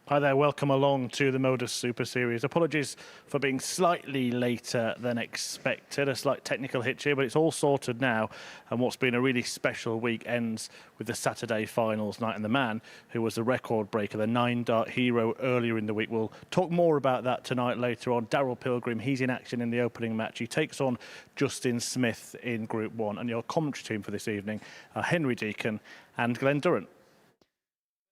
Hi there, welcome along to the MODUS Super Series. Apologies for being slightly later than expected, a slight technical hitch here, but it's all sorted now. And what's been a really special week ends with the Saturday finals night. And the man who was the record breaker, the 9-dart hero earlier in the week, we'll talk more about that tonight later on. Daryl Pilgrim, he's in action in the opening match. He takes on Justin Smith in Group 1. And your commentary team for this evening are Henry Deacon and Glenn Durrant.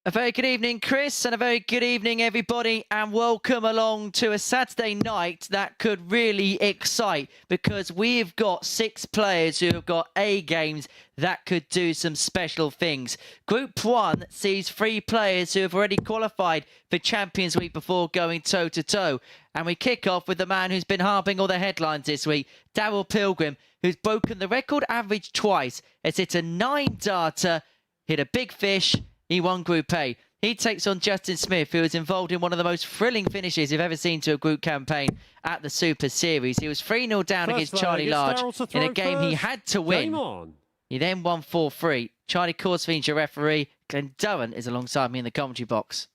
A very good evening, Chris, and a very good evening, everybody, and welcome along to a Saturday night that could really excite, because we've got 6 players who have got A games that could do some special things. Group 1 sees 3 players who have already qualified for Champions Week before going toe-to-toe. And we kick off with the man who's been harping all the headlines this week, Daryl Pilgrim, who's broken the record average twice. It's hit a 9-darter, hit a big fish. He won Group A. He takes on Justin Smith, who was involved in one of the most thrilling finishes you've ever seen to a group campaign at the Super Series. He was 3-0 down against Charlie Large in a game he had to win. He then won 4-3. Charlie Corsveen's your referee. Glenn Durrant is alongside me in the commentary box.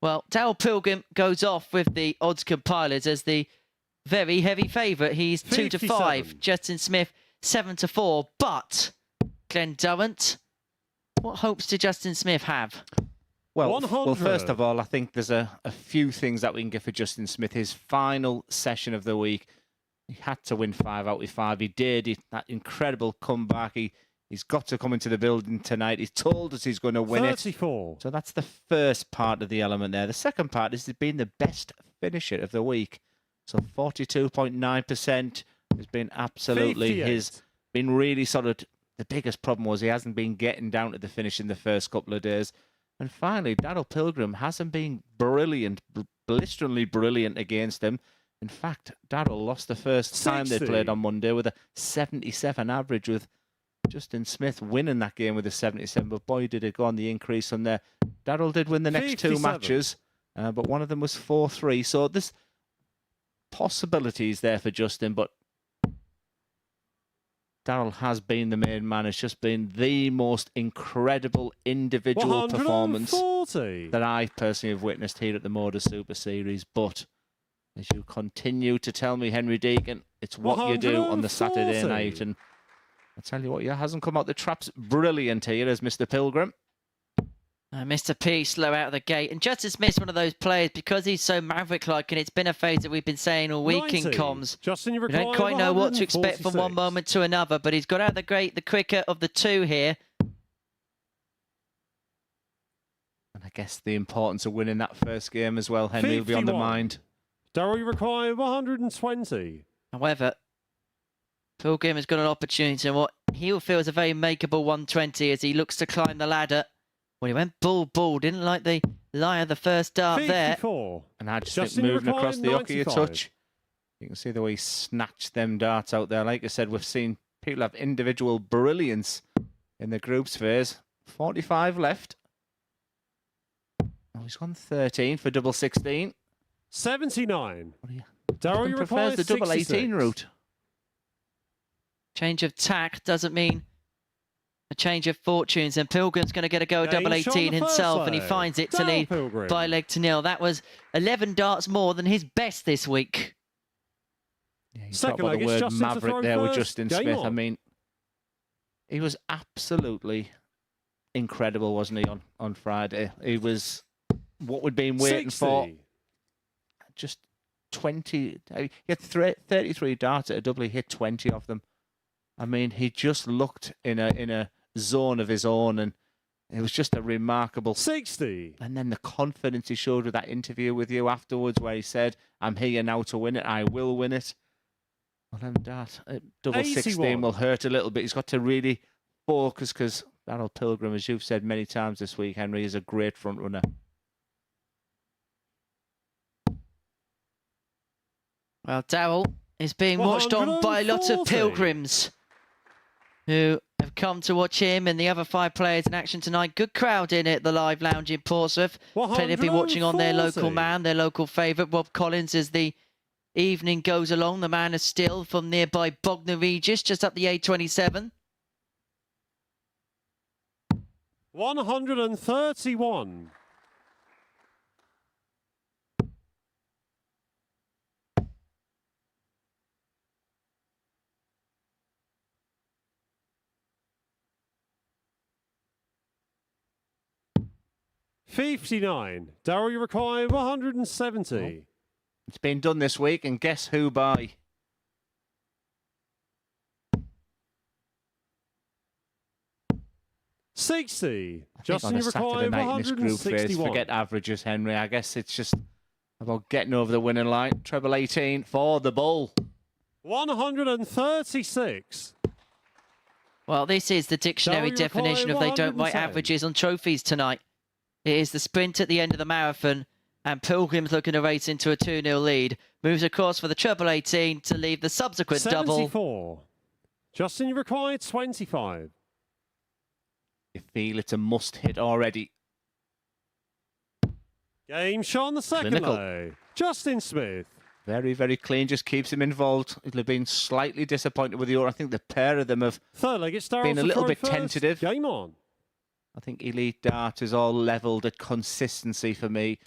Well, Daryl Pilgrim goes off with the odds compilers as the very heavy favourite. He's 2-5. Justin Smith 7-4. But Glenn Durrant, what hopes did Justin Smith have? Well, first of all, I think there's a few things that we can get for Justin Smith. His final session of the week, he had to win 5 out of 5. He did. That incredible comeback. He's got to come into the building tonight. He's told us he's going to win 34. So that's the first part of the element there. The second part is he's been the best finisher of the week. So 42.9% has been absolutely 58. His been really sort of. The biggest problem was he hasn't been getting down to the finish in the first couple of days. And finally, Daryl Pilgrim hasn't been brilliant, blisteringly brilliant against him. In fact, Daryl lost the first time they played on Monday with a 77 average, with Justin Smith winning that game with a 77. But boy, did it go on the increase from there. Daryl did win the next 2 matches, but one of them was 4-3. So there's possibilities there for Justin, but Daryl has been the main man. It's just been the most incredible individual performance that I personally have witnessed here at the MODUS Super Series. But as you continue to tell me, Henry Deacon, it's what you do on the Saturday night. And I tell you what, he hasn't come out the traps brilliant here as Mr. Pilgrim. Mr. P slow out of the gate. And Justin Smith's one of those players, because he's so maverick-like, and it's been a phase that we've been saying all week in comms. Justin, you don't quite know what to expect from one moment to another, but he's got out of the gate the quicker of the 2 here. And I guess the importance of winning that first game as well, Henry, will be on the mind. Daryl, you require 120. However, Pilgrim has got an opportunity, and what he'll feel is a very makeable 120 as he looks to climb the ladder. Well, he went bull, didn't like the lie of the first dart 54. there. And I just think moving across the hockey a touch, you can see the way he snatched them darts out there. Like I said, we've seen people have individual brilliance in the groups phase. 45 left. Oh, he's gone 13 for double 16. 79. Daryl, you prefers the double 18 route. Change of tack doesn't mean a change of fortunes, and Pilgrim's going to get a go at double 18 himself, and he finds it to lead by 1-0. That was 11 darts more than his best this week. Yeah, he's got the word maverick there with Justin Smith. I mean, he was absolutely incredible, wasn't he, on Friday? He was what we'd been waiting for. Just 20. He had 33 darts at a double. He hit 20 of them. I mean, he just looked in a zone of his own, and it was just a remarkable 60. And then the confidence he showed with that interview with you afterwards, where he said, "I'm here now to win it. I will win it." Well, then that double 16 will hurt a little bit. He's got to really focus, because Daryl Pilgrim, as you've said many times this week, Henry, is a great front runner. Well, Daryl is being watched on by a lot of Pilgrims who have come to watch him and the other 5 players in action tonight. Good crowd in at the Live Lounge in Portsmouth. Plenty of people watching on their local man, their local favourite, Rob Collins, as the evening goes along. The man is still from nearby Bognor Regis, just up the A27. 131. 59. Daryl, you require 170. It's been done this week, and guess who by? $60. I think Justin, on a you require Saturday night in this group phase, 161. forget averages, Henry. I guess it's just about getting over the winning line. Treble 18 for the bull. 136. Well, this is the dictionary Daryl, you definition of require they don't write 110. averages on trophies tonight. It is the sprint at the end of the marathon, and Pilgrim's looking to race into a 2-0 lead. Moves across for the treble 18 to leave the subsequent double. 74. Justin, you require 25. You feel it's a must hit already. Game shot on the second Clinical. low. Justin Smith. Very, very clean. Just keeps him involved. He'll have been slightly disappointed with the order. I think the pair of them have Third leg, it's Daryl been a to little throw bit first. tentative. Game on. I think Elite Dart is all levelled at consistency for me.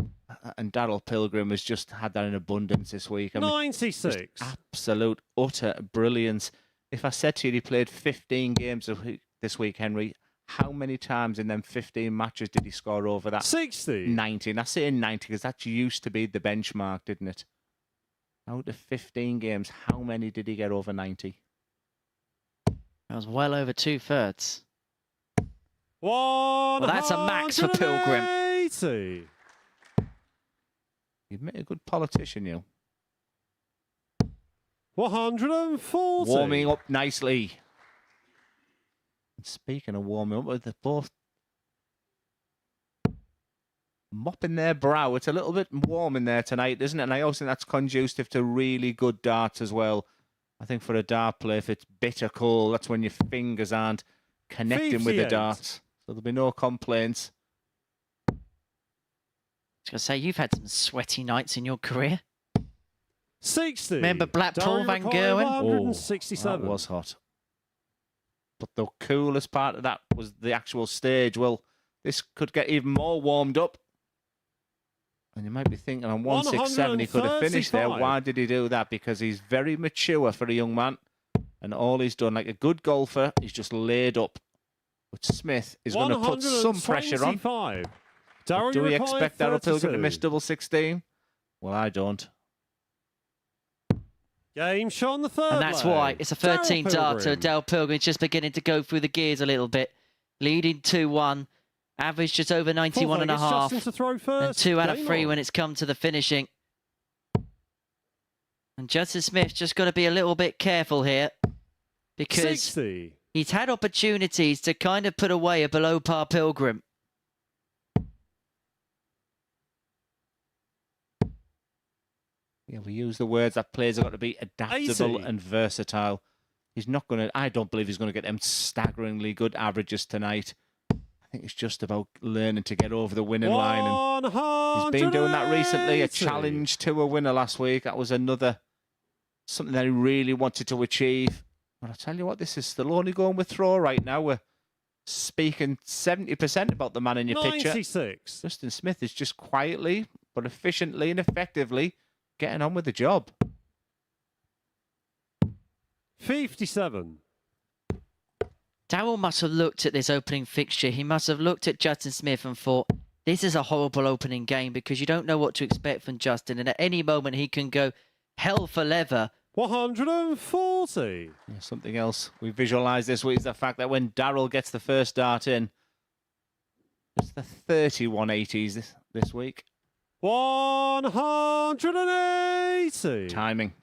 And Daryl Pilgrim has just had that in abundance this week. I mean, 96. absolute, utter brilliance. If I said to you he played 15 games this week, Henry, how many times in them 15 matches did he score over that? 60. 90. And I say 90 because that used to be the benchmark, didn't it? Out of 15 games, how many did he get over 90? That was well over 2/3. Well, that's a max for Pilgrim. 180. You'd make a good politician, you. 140. Warming up nicely. And speaking of warming up, they're both mopping their brow. It's a little bit warm in there tonight, isn't it? And I also think that's conducive to really good darts as well. I think for a dart player, if it's bitter cold, that's when your fingers aren't connecting with the 58. darts. So there'll be no complaints. I was going to say, you've had some sweaty nights in your career. 60. Remember Blackpool, Daryl Van Ricardo, Gerwen? 167. That was hot. But the coolest part of that was the actual stage. Well, this could get even more warmed up. And you might be thinking on 167 he could have finished there. 135. Why did he do that? Because he's very mature for a young man. And all he's done, like a good golfer, he's just laid up. But Smith is going to put some pressure on. 125. Daryl, Do you we require expect Daryl Pilgrim to 32. miss double 16? Well, I don't. Game shot on the third And that's leg. why it's a Daryl 13 darter. Pilgrim. Dale Pilgrim's just beginning to go through the gears a little bit. Leading 2-1. Average just over 91 and a Fourth leg, it's half. Justin to throw And first. 2 out of Game 3 on. when it's come to the finishing. And Justin Smith's just got to be a little bit careful here. Because 60. he's had opportunities to kind of put away a below par Pilgrim. Yeah, we use the words that players have got to be adaptable 80. and versatile. He's not going to, I don't believe he's going to get them staggeringly good averages tonight. I think it's just about learning to get over the winning line. And he's been doing that recently. A 180. challenge to a winner last week. That was something that he really wanted to achieve. But I tell you what, this is still only going with throw right now. We're speaking 70% about the man in your picture. 96. Justin Smith is just quietly, but efficiently and effectively getting on with the job. 57. Darryl must have looked at this opening fixture. He must have looked at Justin Smith and thought, this is a horrible opening game because you don't know what to expect from Justin. And at any moment, he can go hell for leather. 140. Yeah, something else we visualise this week is the fact that when Daryl gets the first dart in, it's the 3180s this week. 180. Timing.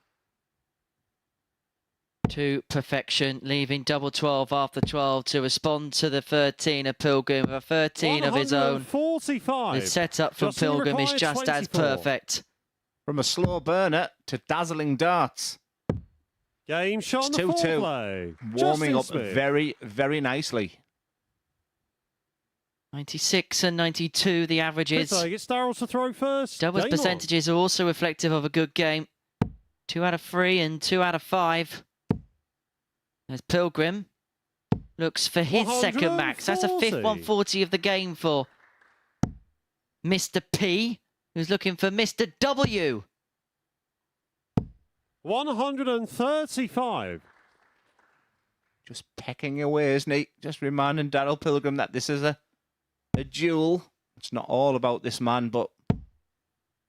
To perfection, leaving double 12 after 12 to respond to the 13 of Pilgrim. With a 13 of his own. 145. The setup from Justin Pilgrim is requires just as 24. perfect. From a slow burner to dazzling darts. Game shot on It's the fourth 2-2. leg. Warming Justin up Smith. very, very nicely. 96 and 92 the averages. Fifth leg, it's Daryl to throw first. Doubles Game on. percentages are also reflective of a good game. 2 out of 3 and 2 out of 5. There's Pilgrim. Looks for his second max. That's a fifth 140 of the game for Mr. P, who's looking for Mr. W. 135. Just pecking away, isn't he? Just reminding Daryl Pilgrim that this is a duel. It's not all about this man, but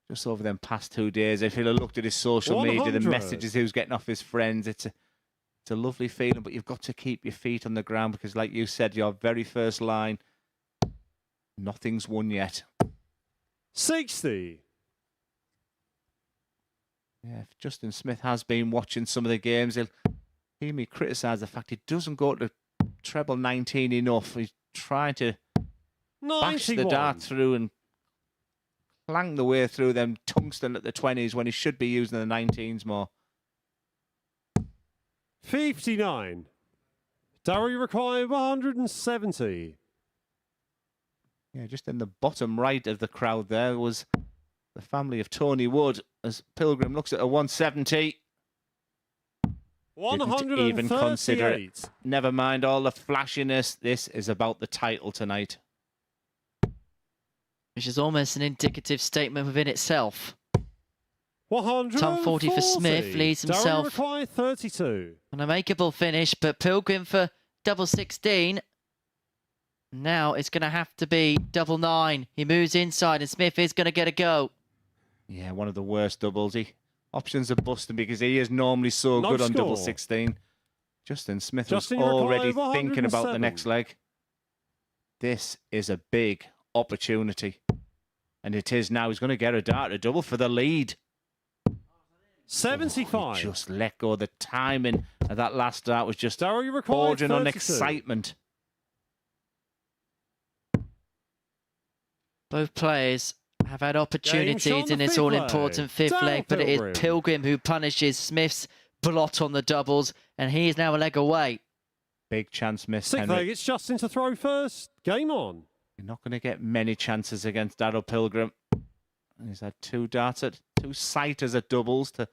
just over them past 2 days, if he'd have looked at his social media, the 100. messages he was getting off his friends, it's a lovely feeling, but you've got to keep your feet on the ground because, like you said, your very first line, nothing's won yet. 60. Yeah, if Justin Smith has been watching some of the games, he'll hear me criticise the fact he doesn't go to treble 19 enough. He's trying to bash the 91. dart through and clang the way through them tungsten at the 20s when he should be using the 19s more. 59. Darrow, you require 170. Yeah, just in the bottom right of the crowd there was the family of Tony Wood as Pilgrim looks at a 170. Didn't even consider it. 138. Never mind all the flashiness. This is about the title tonight. Which is almost an indicative statement within itself. 140. Tom 40 for Smith leaves Darrow, you himself require 32. on a makeable finish, but Pilgrim for double 16. Now it's going to have to be double 9. He moves inside and Smith is going to get a go. Yeah, one of the worst doubles. Options are busting because he is normally so No good on score. double 16. Justin Smith Justin, was you already require thinking about the 107. next leg. This is a big opportunity. And it is now. He's going to get a dart, a double for the lead. 75. He just let go. The timing of that last dart was just Darrow, you require bordering on 32. excitement. Both players have had opportunities Game shot in on the this fifth all-important leg. fifth Darryl leg, but it Pilgrim. is Pilgrim who punishes Smith's blot on the doubles, and he is now a leg away. Big chance missed, Sixth Henry. leg, it's Justin to throw first. Game on. You're not going to get many chances against Darryl Pilgrim. He's had 2 darts at 2 sighters at doubles to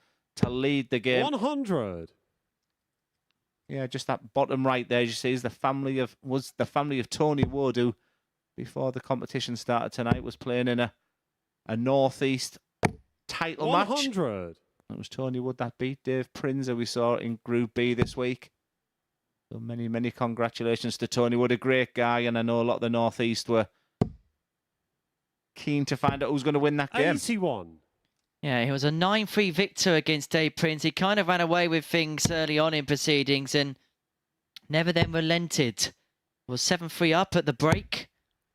lead the game. 100. Yeah, just that bottom right there, you see, is the family of Tony Wood, who before the competition started tonight was playing in a Northeast title match. 100. It was Tony Wood that beat Dave Prinzer we saw in Group B this week. So many congratulations to Tony Wood, a great guy, and I know a lot of the Northeast were keen to find out who's going to win that game. 81. Yeah, he was a 9-3 victor against Dave Prince. He kind of ran away with things early on in proceedings and never then relented. Was 7-3 up at the break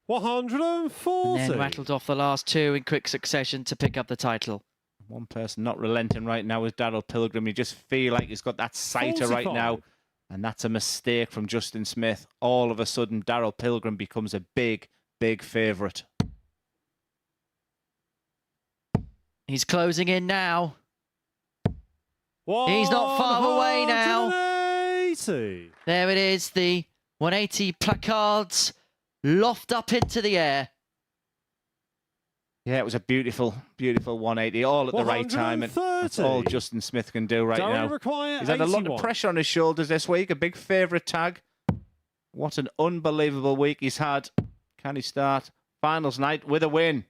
140. and then rattled off the last 2 in quick succession to pick up the title. One person not relenting right now is Darryl Pilgrim. You just feel like he's got that sighter right 45. now. And that's a mistake from Justin Smith. All of a sudden, Darryl Pilgrim becomes a big favourite. He's closing in now. He's not far away now. 180. There it is, the 180 placards loft up into the air. Yeah, it was a beautiful 180, all at the right time. And that's all 130. Justin Smith can do right Darrow, now. you require He's had a lot 81. of pressure on his shoulders this week. A big favourite tag. What an unbelievable week he's had. Can he start finals night with a win?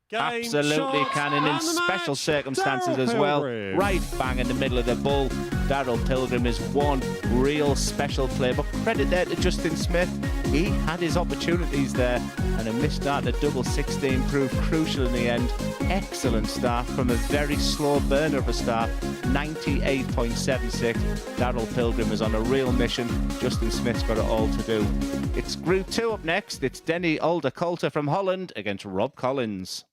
Game, Absolutely shot, can, and in and the special match, circumstances Darrow as well. Pilgrim. Right bang in the middle of the bull. Darryl Pilgrim is one real special player. But credit there to Justin Smith. He had his opportunities there, and a missed start at double 16 proved crucial in the end. Excellent start from a very slow burner of a start. 98.76. Darryl Pilgrim is on a real mission. Justin Smith's got it all to do. It's Group 2 up next. It's Denny Aldercoulter from Holland against Rob Collins.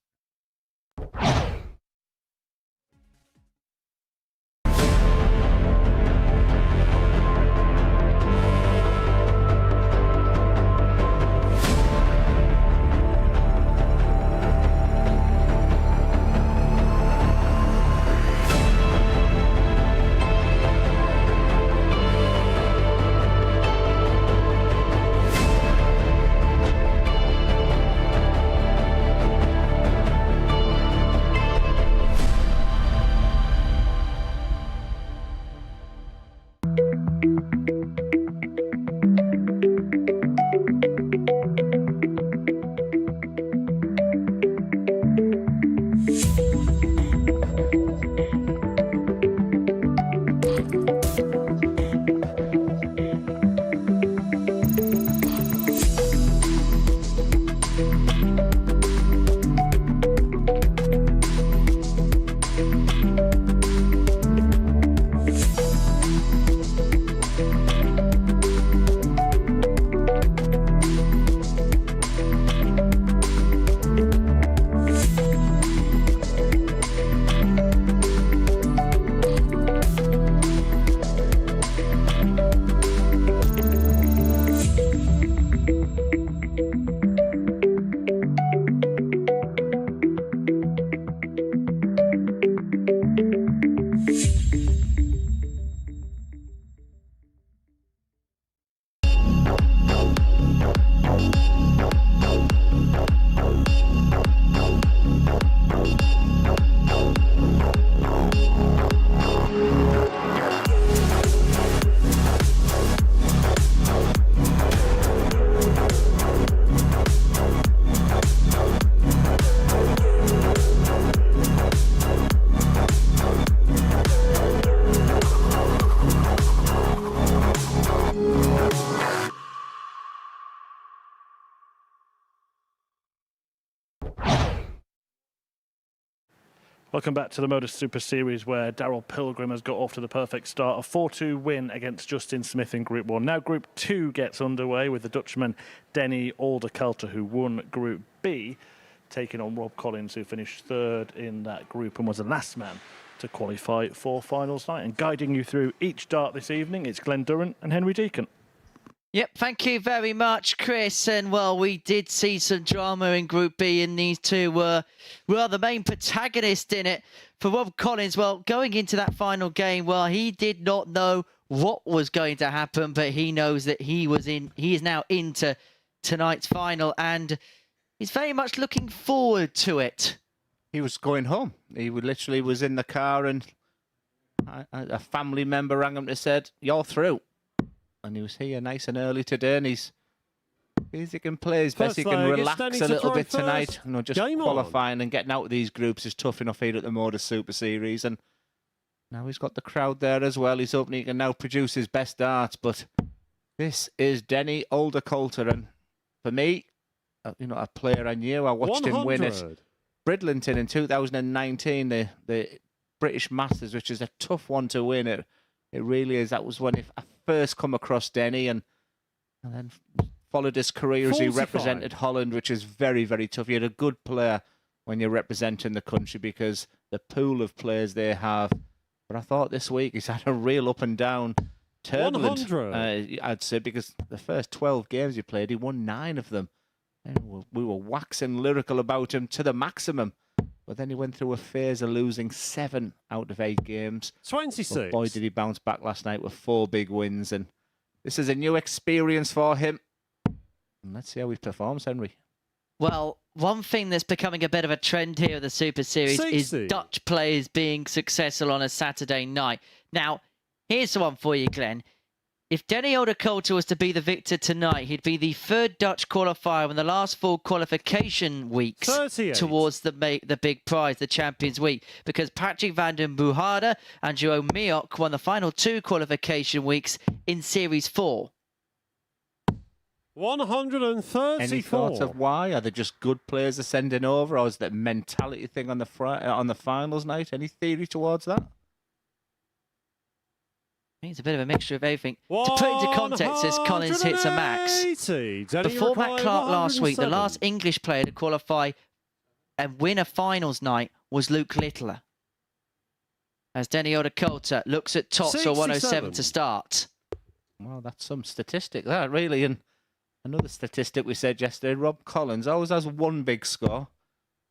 Welcome back to the MODUS Super Series, where Daryl Pilgrim has got off to the perfect start. A 4-2 win against Justin Smith in Group 1. Now Group 2 gets underway with the Dutchman Denny Alderkulter, who won Group B, taking on Rob Collins, who finished third in that group and was the last man to qualify for finals night. And guiding you through each dart this evening, it's Glenn Durrant and Henry Deacon. Yep, thank you very much, Chris. And, well, we did see some drama in Group B, and these two were the main protagonists in it. For Rob Collins, well, going into that final game, well, he did not know what was going to happen, but he knows that he is now into tonight's final, and he's very much looking forward to it. He was going home. He literally was in the car, and a family member rang him and said, "You're through." And he was here nice and early today, and he can play his best. He can relax a little bit tonight. You know, just qualifying and getting out of these groups is tough enough here at the MODUS Super Series. And now he's got the crowd there as well. He's hoping he can now produce his best darts. But this is Denny Alderkulter, and for me, you know, a player I knew. I watched him win at Bridlington in 2019, the British Masters, which is a tough one to win. It really is. That was when I first come across Denny, and then followed his career as he represented Holland, which is very, very tough. You're a good player when you're representing the country because the pool of players they have. But I thought this week he's had a real up and down, turbulent, I'd say, because the first 12 games he played, he won 9 of them. And we were waxing lyrical about him to the maximum. But then he went through a phase of losing 7 out of 8 games. 26. But boy, did he bounce back last night with 4 big wins. And this is a new experience for him. And let's see how he performs, Henry. Well, one thing that's becoming a bit of a trend here at the Super Series is Dutch players being successful on a Saturday night. Now, here's the one for you, Glenn. If Denny Alderkulter was to be the victor tonight, he'd be the 3rd Dutch qualifier in the last 4 qualification weeks 38. Towards the big prize, the Champions Week, because Patrick van den Boeharde and Jerome Mioch won the final 2 qualification weeks in Series 4. 134. Any thoughts of why? Are they just good players are sending over, or is that mentality thing on the finals night? Any theory towards that? It's a bit of a mixture of everything. To put into context, as Collins hits a max. Before Matt Clark last week, the last English player to qualify and win a finals night was Luke Littler. As Denny Alderkulter looks at tops for 107 to start. Well, that's some statistic, that really. And another statistic we said yesterday, Rob Collins always has 1 big score.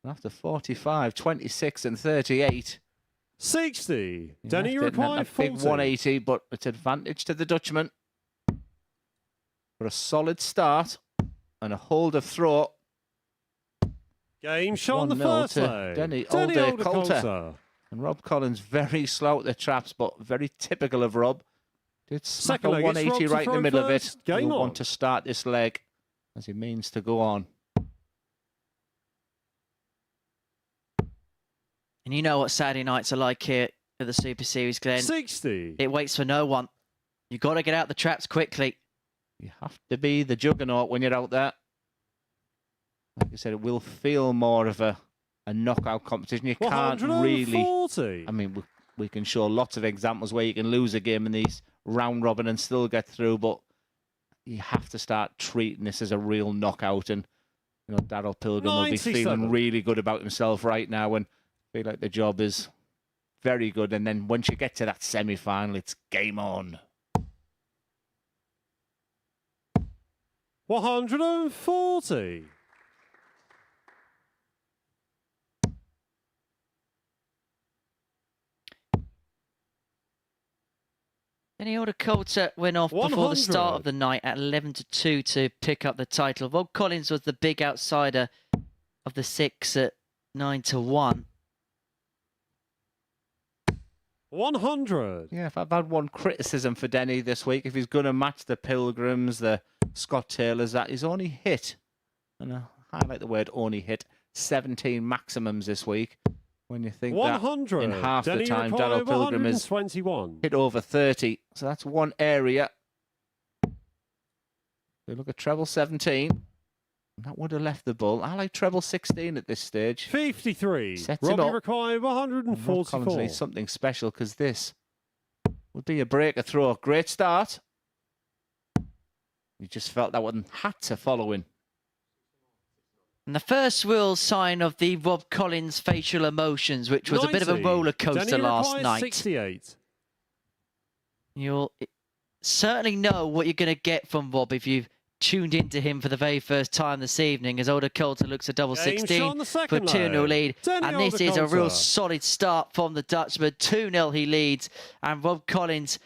And after 45, 26 and 38... 60. Denny, you require 40. Big 180, but it's advantage to the Dutchman. For a solid start and a hold of throat. Game shot on the first leg. Denny Alderkulter. And Rob Collins very slow at the traps, but very typical of Rob. Did smack a 180 right in the middle of it. He'll want to start this leg as he means to go on. And you know what Saturday nights are like here at the Super Series, Glenn. 60. It waits for no one. You've got to get out the traps quickly. You have to be the juggernaut when you're out there. Like I said, it will feel more of a knockout competition. You can't really... I mean, we can show lots of examples where you can lose a game in these round robin and still get through, but you have to start treating this as a real knockout. And, you know, Daryl Pilgrim will be feeling really good about himself right now and feel like the job is very good. And then once you get to that semi-final, it's game on. 140. Denny Alderkulter went off before the start of the night at 11-2 to pick up the title. Rob Collins was the big outsider of the 6 at 9-1. 100. Yeah, if I've had one criticism for Denny this week, if he's going to match the Pilgrims, the Scott Taylors, that he's only hit, and I highlight the word only hit, 17 maximums this week. When you think that in half the time Daryl Pilgrim has hit over 30. So that's one area. We look at treble 17. That would have left the bull. I like treble 16 at this stage. 53. Sets him Robbie up. required Rob Collins 144. needs something special because this would be a breaker throw. Great start. You just felt that one had to follow in. And the first real sign of the Rob Collins facial emotions, which was 90. a bit of a roller coaster Denny last requires night. 68. You'll certainly know what you're going to get from Rob if you've tuned into him for the very first time this evening, as Older Coulter looks a double Game 16 shot on the for a second 2-0 leg. lead. Denny And this is a Older real Coulter. solid start from the Dutchman. 2-0 he leads, and Rob Collins,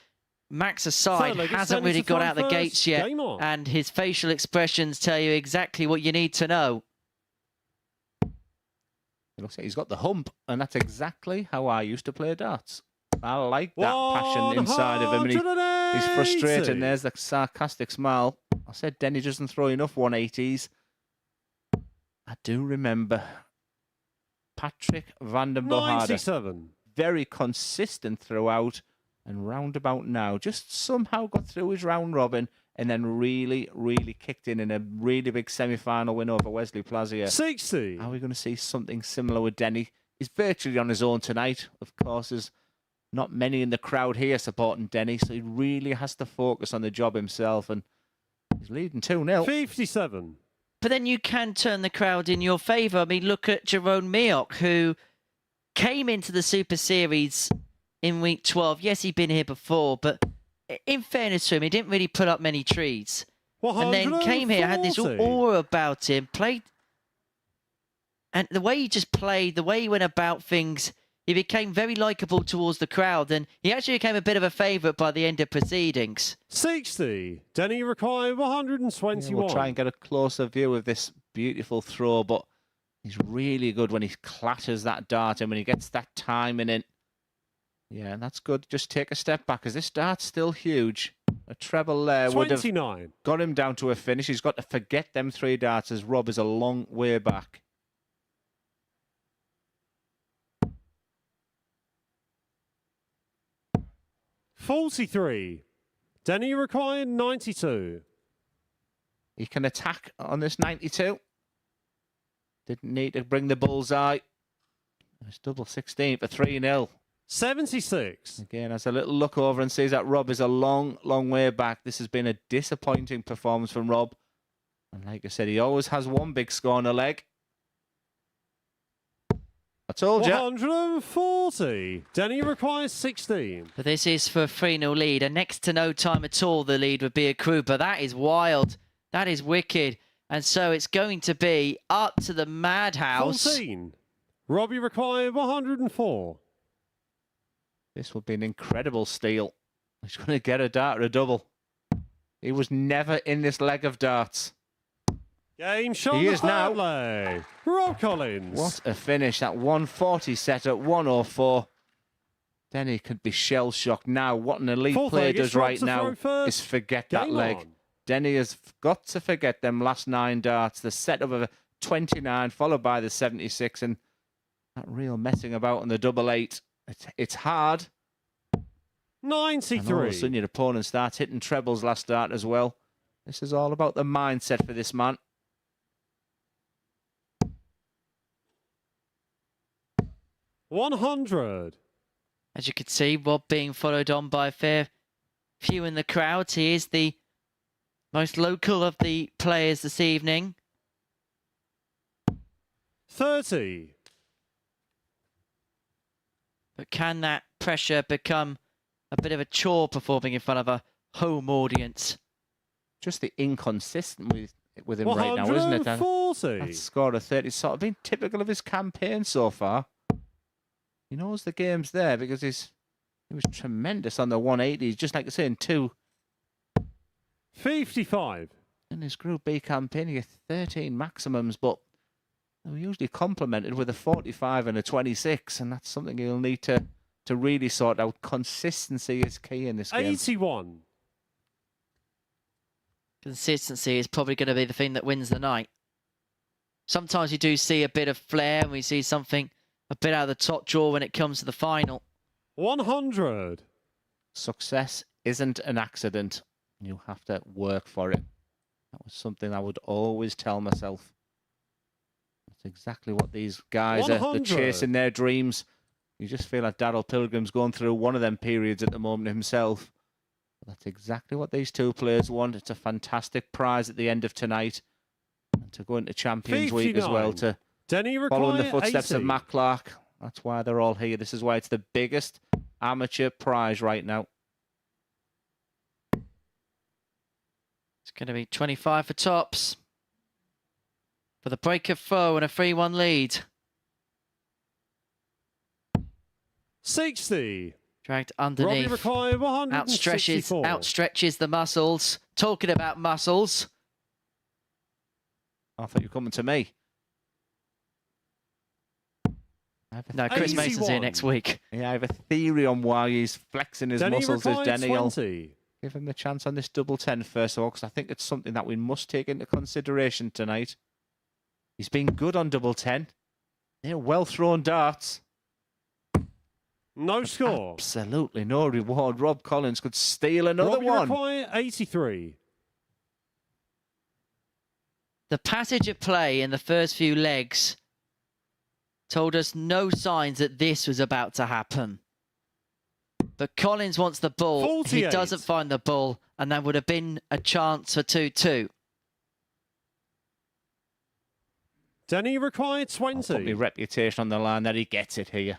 Max aside, Third leg, it's hasn't Denny really to got front out the first. gates yet, Game on. and his facial expressions tell you exactly what you need to know. It looks like he's got the hump, and that's exactly how I used to play darts. I like that passion inside of him, and he's frustrated, and there's the sarcastic smile. I said Denny doesn't throw enough 180s. I do remember Patrick van den Bohade. 97. Very consistent throughout, and roundabout now just somehow got through his round robin, and then really, really kicked in a really big semi-final win over Wesley Plazier. 60. Are we going to see something similar with Denny? He's virtually on his own tonight. Of course, there's not many in the crowd here supporting Denny, so he really has to focus on the job himself, and he's leading 2-0. 57. But then you can turn the crowd in your favour. I mean, look at Jerome Mioch, who came into the Super Series in week 12. Yes, he'd been here before, but in fairness to him, he didn't really put up many trees. And then came here, had this 140. aura about him, played. And the way he just played, the way he went about things, he became very likeable towards the crowd. And he actually became a bit of a favourite by the end of proceedings. 60. Denny required 121. Yeah, we'll try and get a closer view of this beautiful throw, but he's really good when he clatters that dart and when he gets that timing in. Yeah, and that's good. Just take a step back, because this dart's still huge. A treble there would have 29. got him down to a finish. He's got to forget them 3 darts, as Rob is a long way back. $43. Denny required 92. He can attack on this 92. Didn't need to bring the bullseye. It's double 16 for 3-0. 76. Again, has a little look over and sees that Rob is a long, long way back. This has been a disappointing performance from Rob. And like I said, he always has one big score on a leg. I told you. 140. Denny requires 16. But this is for a 3-0 lead. And next to no time at all, the lead would be accrued. But that is wild. That is wicked. And so it's going to be up to the madhouse. 14. Robbie required 104. This would be an incredible steal. He's going to get a dart or a double. He was never in this leg of darts. Game shot. He is now. Leg. Rob Collins. What a finish. That 140 set at 104. Denny could be shell-shocked now. What an elite Fourth player leg, it's does Rob right to now throw first. is forget that Game leg. on. Denny has got to forget them last 9 darts. The setup of a 29 followed by the 76, and that real messing about on the double 8. It's hard. 93. And all of a sudden your opponent starts hitting trebles last dart as well. This is all about the mindset for this man. $100. As you can see, Rob being followed on by a fair few in the crowd. He is the most local of the players this evening. 30. But can that pressure become a bit of a chore performing in front of a home audience? Just the inconsistent with him right now, isn't it? 140. That score of 30 sort of been typical of his campaign so far. He knows the game's there because he was tremendous on the 180s, just like I say, in 2. 55. In his Group B campaign, he had 13 maximums, but they were usually complemented with a 45 and a 26, and that's something he'll need to really sort out. Consistency is key in this game. 81. Consistency is probably going to be the thing that wins the night. Sometimes you do see a bit of flair, and we see something a bit out of the top drawer when it comes to the final. That was something I would always tell myself. That's exactly what these guys are. They're chasing their dreams. You just feel like Daryl Pilgrim's going through one of them periods at the moment himself. That's exactly what these two players want. It's a fantastic prize at the end of tonight. And to go into Champions Week as well, to follow in the footsteps 80. of Matt Clark. That's why they're all here. This is why it's the biggest amateur prize right now. It's going to be 25 for tops. For the break of foe and a 3-1 lead. 60. Dragged underneath. Outstretches the muscles. Talking about muscles. I thought you were coming to me. No, Chris Mason's here next week. Yeah, I have a theory on why he's flexing his muscles as Denny. I'll 20. give him the chance on this double 10 first of all, because I think it's something that we must take into consideration tonight. He's been good on double 10. They're well thrown darts. No score. Absolutely no reward. Rob Collins could steal another one. 83. The passage of play in the first few legs told us no signs that this was about to happen. But Collins wants the ball. 48. He doesn't find the ball, and that would have been a chance for 2-2. Denny required 20. I'll put my reputation on the line that he gets it here.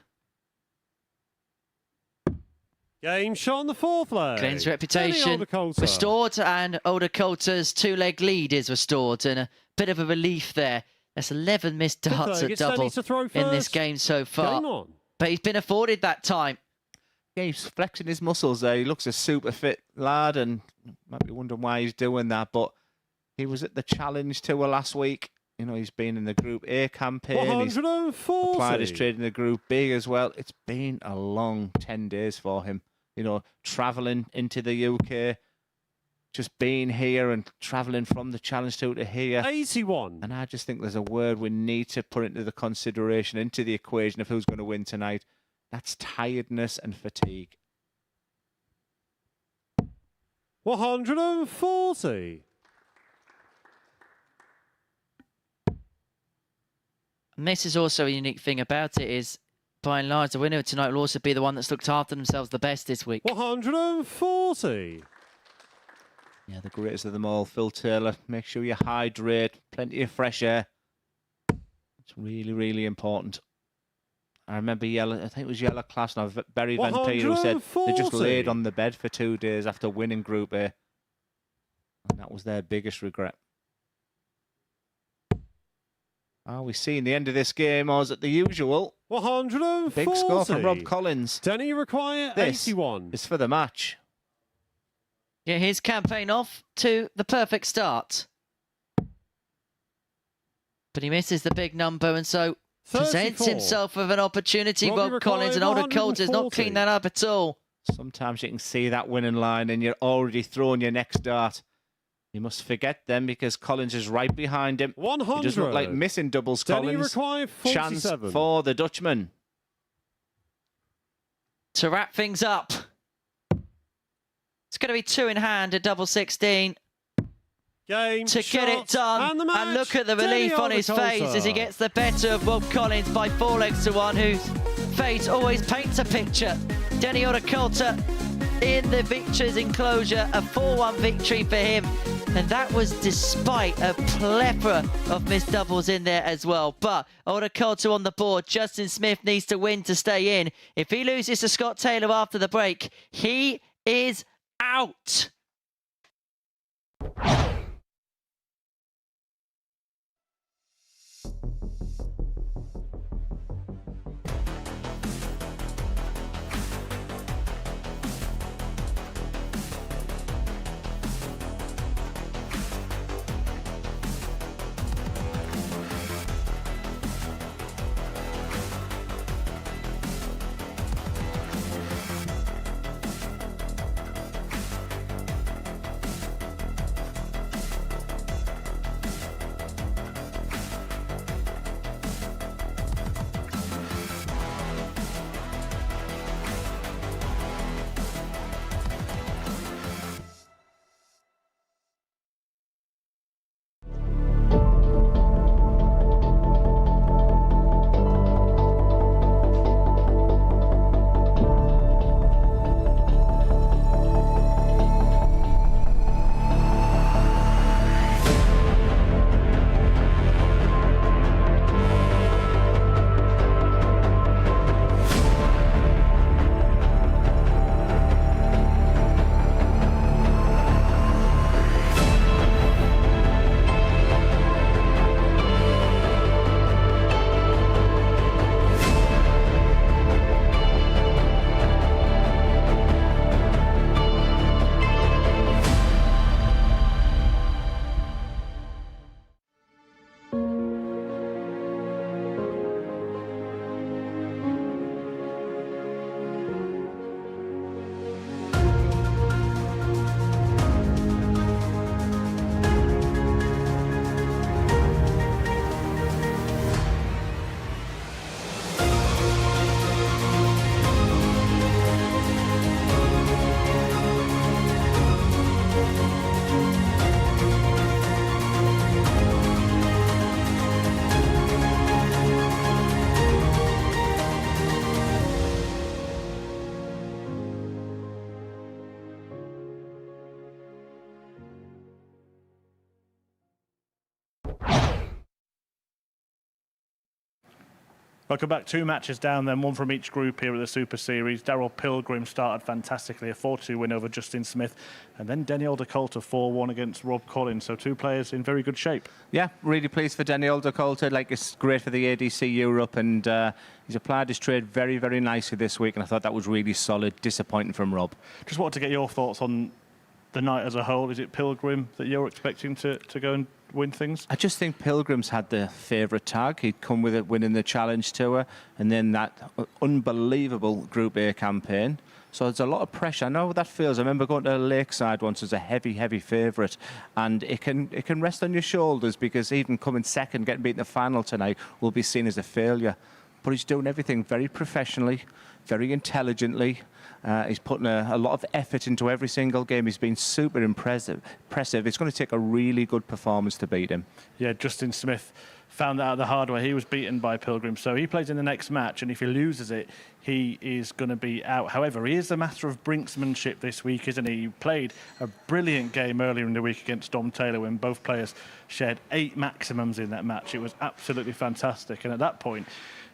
Game shot on the fourth leg. Glenn's reputation restored, and Odakolta's two-leg lead is restored, and a bit of a relief there. That's 11 missed darts at double in this game so far. But he's been afforded that time. Yeah, he's flexing his muscles there. He looks a super fit lad, and might be wondering why he's doing that. But he was at the Challenge Tour last week. You know, he's been in the Group A campaign. He's applied his trade in the Group B as well. It's been a long 10 days for him. You know, travelling into the UK, just being here and travelling from the Challenge Tour to here. 81. And I just think there's a word we need to put into the consideration, into the equation of who's going to win tonight. That's tiredness and fatigue. 140. And this is also a unique thing about it is, by and large, the winner tonight will also be the one that's looked after themselves the best this week. 140. Yeah, the greatest of them all, Phil Taylor. Make sure you hydrate, plenty of fresh air. It's really, really important. I remember I think it was Yellow Class now, Barry Van Peter, who said they just laid on the bed for 2 days after winning Group A. And that was their biggest regret. Are we seeing the end of this game, or is it the usual? 140. Big score from Rob Collins. Denny require 81. This is for the match. Yeah, his campaign off to the perfect start. But he misses the big number, and so 34. presents himself with an opportunity. Rob Collins, and Odakolta's not cleaned that up at all. Sometimes you can see that winning line and you're already throwing your next dart. You must forget them because Collins is right behind him. 100. He doesn't look like missing doubles, Denny Collins. required 47. Chance for the Dutchman. To wrap things up, it's going to be 2 in hand at double 16. Game to shot, get it done, and look at the relief on his face as he gets the better of Rob Collins by 4 legs to 1, whose face always paints a picture. Denny Odakolta in the victor's enclosure, a 4-1 victory for him, and that was despite a plethora of missed doubles in there as well. But Odakolta on the board. Justin Smith needs to win to stay in. If he loses to Scott Taylor after the break, he is out. Welcome back. 2 matches down then, one from each group here at the Super Series. Daryl Pilgrim started fantastically, a 4-2 win over Justin Smith. And then Denny Alder-Coulter 4-1 against Rob Collins. So 2 players in very good shape. Yeah, really pleased for Denny Alder-Coulter. Like, it's great for the ADC Europe, and he's applied his trade very, very nicely this week. And I thought that was really solid. Disappointing from Rob. Just wanted to get your thoughts on the night as a whole. Is it Pilgrim that you're expecting to go and win things? I just think Pilgrim's had the favourite tag. He'd come with it winning the Challenge Tour and then that unbelievable Group A campaign. So there's a lot of pressure. I know what that feels. I remember going to Lakeside once as a heavy, heavy favourite, and it can rest on your shoulders because even coming second, getting beaten in the final tonight, will be seen as a failure. But he's doing everything very professionally, very intelligently. He's putting a lot of effort into every single game. He's been super impressive. It's going to take a really good performance to beat him. Yeah, Justin Smith found that out the hard way. He was beaten by Pilgrim, so he plays in the next match, and if he loses it, he is going to be out. However, he is a master of brinksmanship this week, isn't he? He played a brilliant game earlier in the week against Dom Taylor when both players shared 8 maximums in that match. It was absolutely fantastic, and at that point,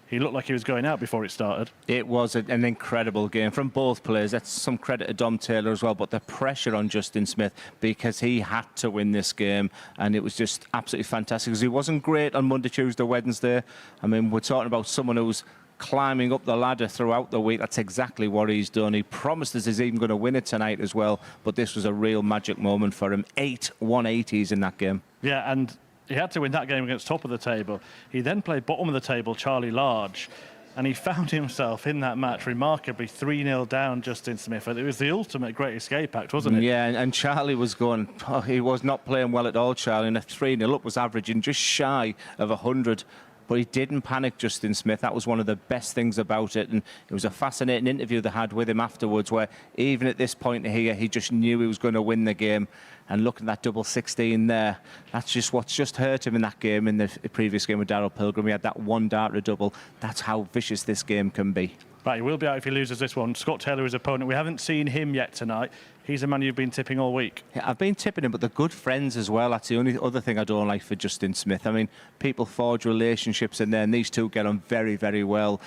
he looked like he was going out before it started. It was an incredible game from both players. That's some credit to Dom Taylor as well, but the pressure on Justin Smith because he had to win this game, and it was just absolutely fantastic because he wasn't great on Monday, Tuesday, Wednesday. I mean, we're talking about someone who's climbing up the ladder throughout the week. That's exactly what he's done. He promised us he's even going to win it tonight as well, but this was a real magic moment for him. 8 180s in that game. Yeah, and he had to win that game against top of the table. He then played bottom of the table, Charlie Large, and he found himself in that match remarkably 3-0 down Justin Smith. It was the ultimate great escape act, wasn't it? Yeah, and Charlie was going, he was not playing well at all, Charlie, and a 3-0 up was averaging just shy of 100. But he didn't panic, Justin Smith. That was one of the best things about it. And it was a fascinating interview they had with him afterwards, where even at this point here, he just knew he was going to win the game. And looking at that double 16 there, that's just what's just hurt him in that game, in the previous game with Daryl Pilgrim. He had that 1 dart to double. That's how vicious this game can be. Right, he will be out if he loses this one. Scott Taylor, his opponent. We haven't seen him yet tonight. He's a man you've been tipping all week. Yeah, I've been tipping him, but they're good friends as well. That's the only other thing I don't like for Justin Smith. I mean, people forge relationships in there, and these two get on very, very well.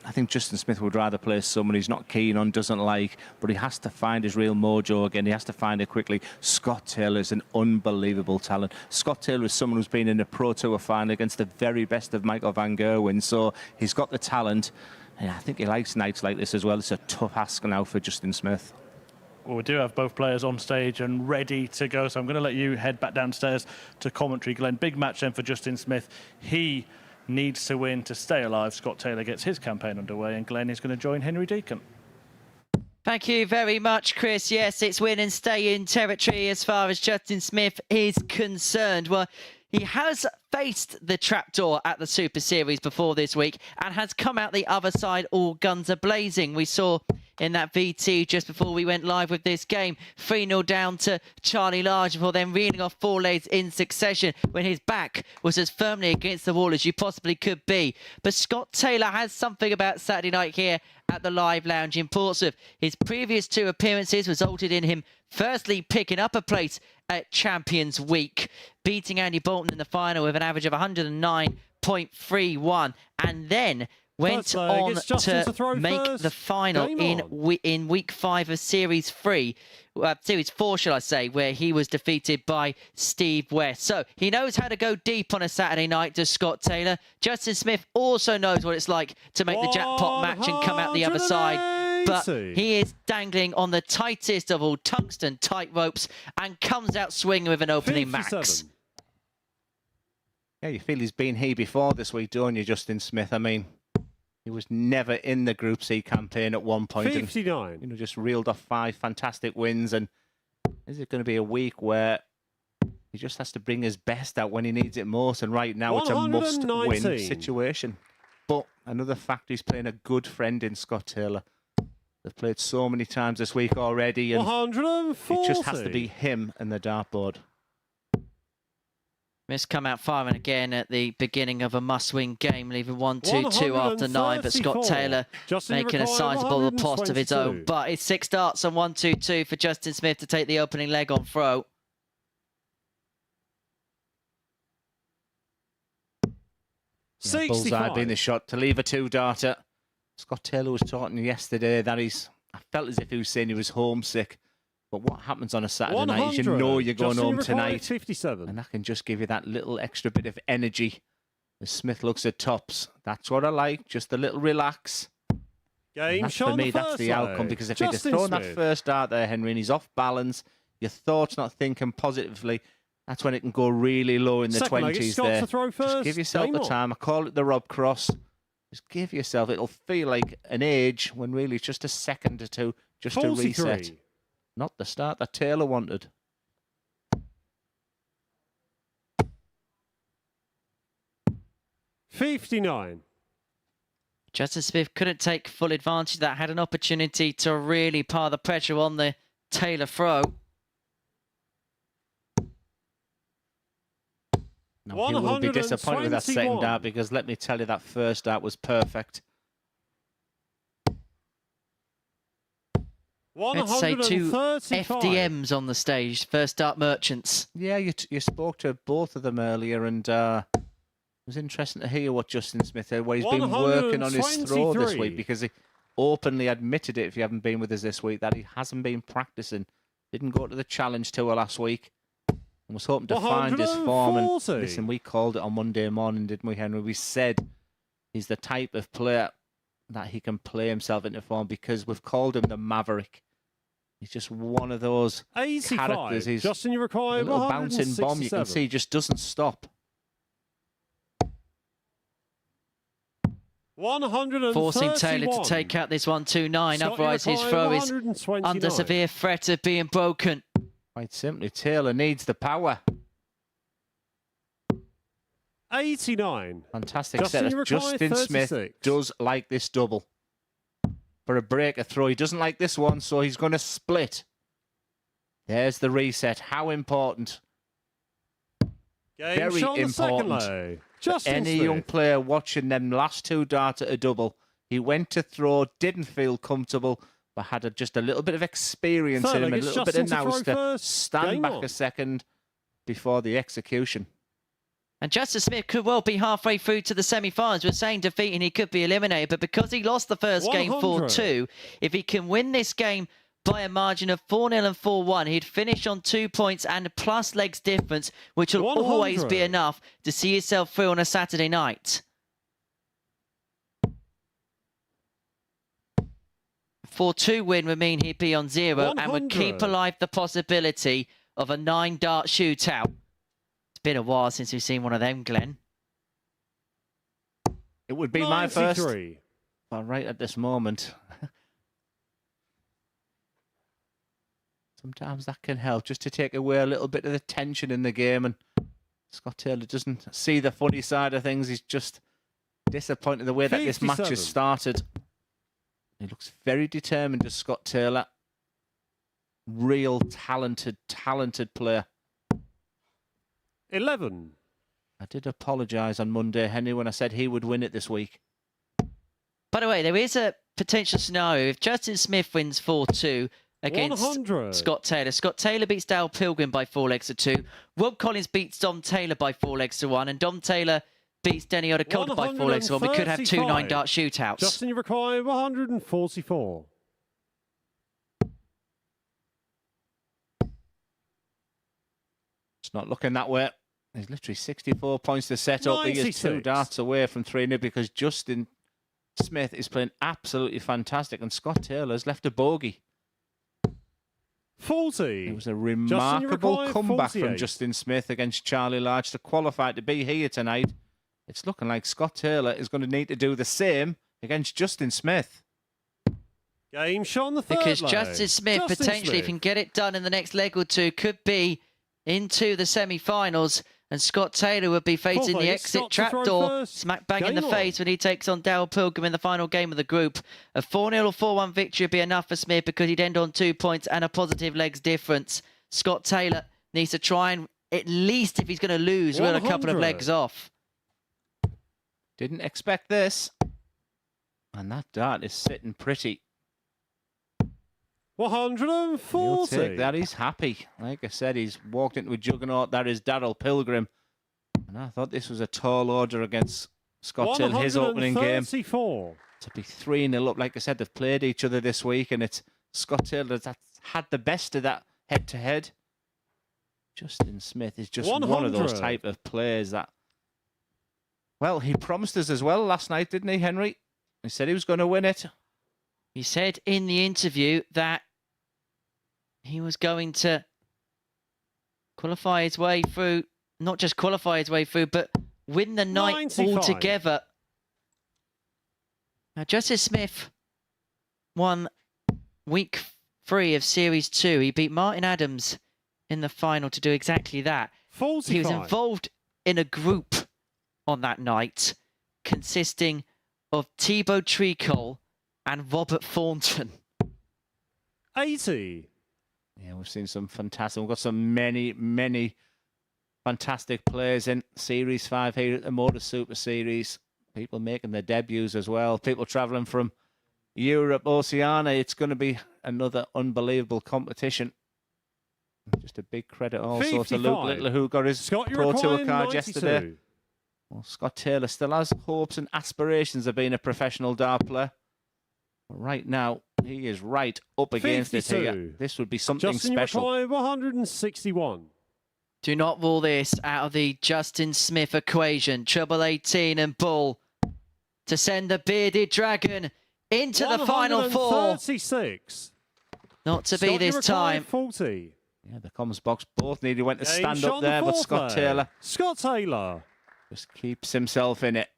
I think Justin Smith would rather play someone he's not keen on, doesn't like, but he has to find his real mojo again. He has to find it quickly. Scott Taylor is an unbelievable talent. Scott Taylor is someone who's been in a Pro Tour final against the very best of Michael van Gerwen, so he's got the talent. And I think he likes nights like this as well. It's a tough ask now for Justin Smith. Well, we do have both players on stage and ready to go, so I'm going to let you head back downstairs to commentary. Glenn, big match then for Justin Smith. He needs to win to stay alive. Scott Taylor gets his campaign underway, and Glenn is going to join Henry Deacon. Thank you very much, Chris. Yes, it's win and stay in territory as far as Justin Smith is concerned. Well, he has faced the trapdoor at the Super Series before this week and has come out the other side all guns a-blazing. We saw in that VT just before we went live with this game, 3-0 down to Charlie Large before then reeling off 4 legs in succession when his back was as firmly against the wall as you possibly could be. But Scott Taylor has something about Saturday night here at the Live Lounge in Portsmouth. His previous 2 appearances resulted in him firstly picking up a place at Champions Week, beating Andy Bolton in the final with an average of 109.31, and then went on to make the final in week 5 of Series 4, shall I say, where he was defeated by Steve West. So he knows how to go deep on a Saturday night, does Scott Taylor. Justin Smith also knows what it's like to make the jackpot match and come out the other side. But he is dangling on the tightest of all tungsten tight ropes and comes out swinging with an opening 57. max. Yeah, you feel he's been here before this week, don't you, Justin Smith? I mean, he was never in the Group C campaign at one point. 59. And, just reeled off 5 fantastic wins. And is it going to be a week where he just has to bring his best out when he needs it most? And right now it's a must-win situation. But another factor, he's playing a good friend in Scott Taylor. They've played so many times this week already, and 140. it just has to be him and the dartboard. Miss come out firing again at the beginning of a must-win game, leaving 1-2-2 after 9. But Scott Taylor making a sizable post of his own. But it's 6 darts on 1-2-2 for Justin Smith to take the opening leg on throw. Yeah, bullseye being the shot to leave a two-darter. Scott Taylor was talking yesterday that I felt as if he was saying he was homesick. But what happens on a Saturday night is you know you're going home tonight. 57. And that can just give you that little extra bit of energy. As Smith looks at tops, that's what I like, just a little relax. Game For me, that's the outcome, because if he'd have thrown that first dart there, Henry, and he's off balance, your thoughts not thinking positively, that's when it can go really low in the 20s there. Just give yourself the time. I call it the Rob Cross. Just give yourself, it'll feel like an age when really it's just a second or two just to reset. Not the start that Taylor wanted. $59. Justin Smith couldn't take full advantage of that. Had an opportunity to really pile the pressure on the Taylor throw. No, he will be disappointed with that second dart, because let me tell you, that first dart was perfect. Let's say two FDMs on the stage, first dart merchants. Yeah, you spoke to both of them earlier, and it was interesting to hear what Justin Smith said, where he's been working on his throw this week, because he openly admitted it, if you haven't been with us this week, that he hasn't been practicing. Didn't go to the challenge tour last week and was hoping to find his form. And listen, we called it on Monday morning, didn't we, Henry? We said he's the type of player that he can play himself into form, because we've called him the Maverick. He's just one of those characters. He's Justin, you require a little bouncing bomb, you can see, just doesn't stop. Forcing Taylor to take out this 129, otherwise his throw is under severe threat of being broken. Quite simply, Taylor needs the power. 89. Fantastic setup. Justin Smith does like this double. For a breaker throw, he doesn't like this one, so he's going to split. There's the reset. How important? Very important. Any young player watching them last two darts at a double, he went to throw, didn't feel comfortable, but had just a little bit of experience in him, a little bit of nous to stand back a second before the execution. And Justin Smith could well be halfway through to the semi-finals. We're saying defeat and he could be eliminated, but because he lost the first game 4-2, if he can win this game by a margin of 4-0 and 4-1, he'd finish on 2 points and plus legs difference, which will always be enough to see yourself through on a Saturday night. 4-2 win would mean he'd be on 0 and would keep alive the possibility of a 9-dart shootout. It's been a while since we've seen one of them, Glenn. It would be my first. But right at this moment. Sometimes that can help, just to take away a little bit of the tension in the game. And Scott Taylor doesn't see the funny side of things. He's just disappointed the way that this match has started. He looks very determined, as Scott Taylor. Real talented player. 11. I did apologise on Monday, Henry, when I said he would win it this week. By the way, there is a potential scenario. If Justin Smith wins 4-2 against Scott Taylor beats Dale Pilgrim by 4 legs to 2. Rob Collins beats Dom Taylor by 4 legs to 1. And Dom Taylor beats Denny Odakoda by 4 legs to 1. We could have 2 9-dart shootouts. Justin, you require 144. It's not looking that way. There's literally 64 points to set up. He is 2 darts away from 3-0 because Justin Smith is playing absolutely fantastic and Scott Taylor's left a bogey. 40. It was a remarkable comeback from Justin Smith against Charlie Large to qualify to be here tonight. It's looking like Scott Taylor is going to need to do the same against Justin Smith. Game shot on the third because Justin Smith potentially, if he can get it done in the next leg or two, could be into the semi-finals, and Scott Taylor would be facing the exit trapdoor smack bang in the face when he takes on Dale Pilgrim in the final game of the group. A 4-0 or 4-1 victory would be enough for Smith because he'd end on 2 points and a positive legs difference. Scott Taylor needs to try and, at least if he's going to lose, run a couple of legs off. Didn't expect this. And that dart is sitting pretty. 140. He'll take that. He's happy. Like I said, he's walked into a juggernaut. That is Daryl Pilgrim. And I thought this was a tall order against Scott Taylor, his opening game. 134. To be 3-0 up, like I said, they've played each other this week, and it's Scott Taylor that's had the best of that head-to-head. Justin Smith is just 100. one of those type of players that, well, he promised us as well last night, didn't he, Henry? He said he was going to win it. He said in the interview that he was going to qualify his way through, not just qualify his way through, but win the night 95. altogether. Now, Justin Smith won week 3 of Series 2. He beat Martin Adams in the final to do exactly that. 45. He was involved in a group on that night consisting of Thibaut Tricol and Robert Thornton. 80. Yeah, we've seen some fantastic. We've got some many fantastic players in Series 5 here at the MODUS Super Series. People making their debuts as well. People travelling from Europe, Oceania. It's going to be another unbelievable competition. Just a big credit also 55. to Luke Little, who got his Scott, Pro Tour card 92. yesterday. Well, Scott Taylor still has hopes and aspirations of being a professional dart player. But right now, he is right up against 52. it here. This would be something Justin, special. you require 161. Do not rule this out of the Justin Smith equation. Treble 18 and Bull to send the Bearded Dragon into the Final Four. 136. Not to be Scott, you this require time. 40. Yeah, the comms box both nearly went to Game stand shot up on the there, but fourth Scott leg. Taylor Scott Taylor. just keeps himself in it.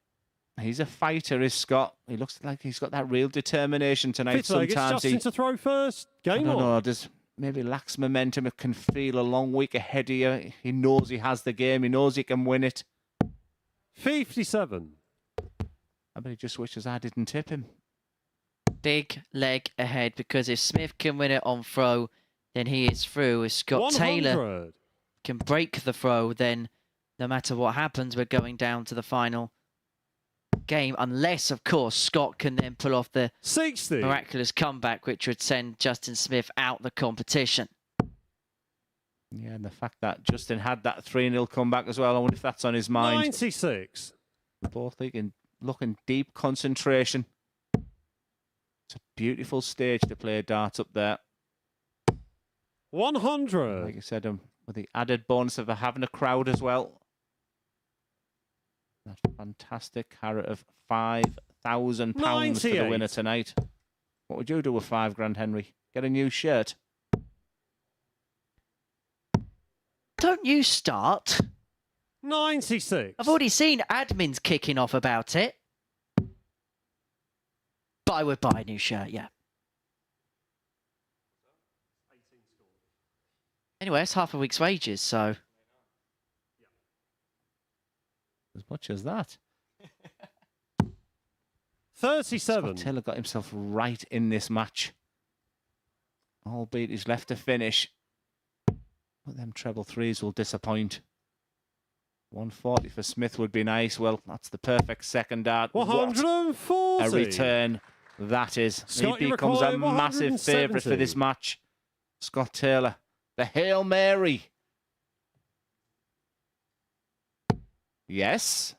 He's a fighter, is Scott. He looks like he's got that real determination tonight. Fifth leg, it's Sometimes Justin to throw first. I Game don't on. know, just maybe lacks momentum. It can feel a long week ahead of you. He knows he has the game. He knows he can win it. 57. I bet he just wishes I didn't tip him. Big leg ahead, because if Smith can win it on throw, then he is through. If Scott 100. Taylor can break the throw, then no matter what happens, we're going down to the final game. Unless, of course, Scott can then pull off the 60. miraculous comeback, which would send Justin Smith out the competition. Yeah, and the fact that Justin had that 3-0 comeback as well, I wonder if that's on his mind. 96. Both looking deep concentration. It's a beautiful stage to play darts up there. 100. Like I said, with the added bonus of having a crowd as well. That fantastic carrot of £5,000 for the 98. winner tonight. What would you do with £5,000, Henry? Get a new shirt? Don't you start. 96. I've already seen admins kicking off about it. But I would buy a new shirt, yeah. Anyway, it's half a week's wages, so... As much as that. 37. Scott Taylor got himself right in this match. Albeit he's left to finish. But them treble threes will disappoint. 140 for Smith would be nice. Well, that's the perfect second dart. 140. A return that is. Scott, He you becomes require a massive favourite for this 170. match. Scott Taylor. The Hail Mary. Yes.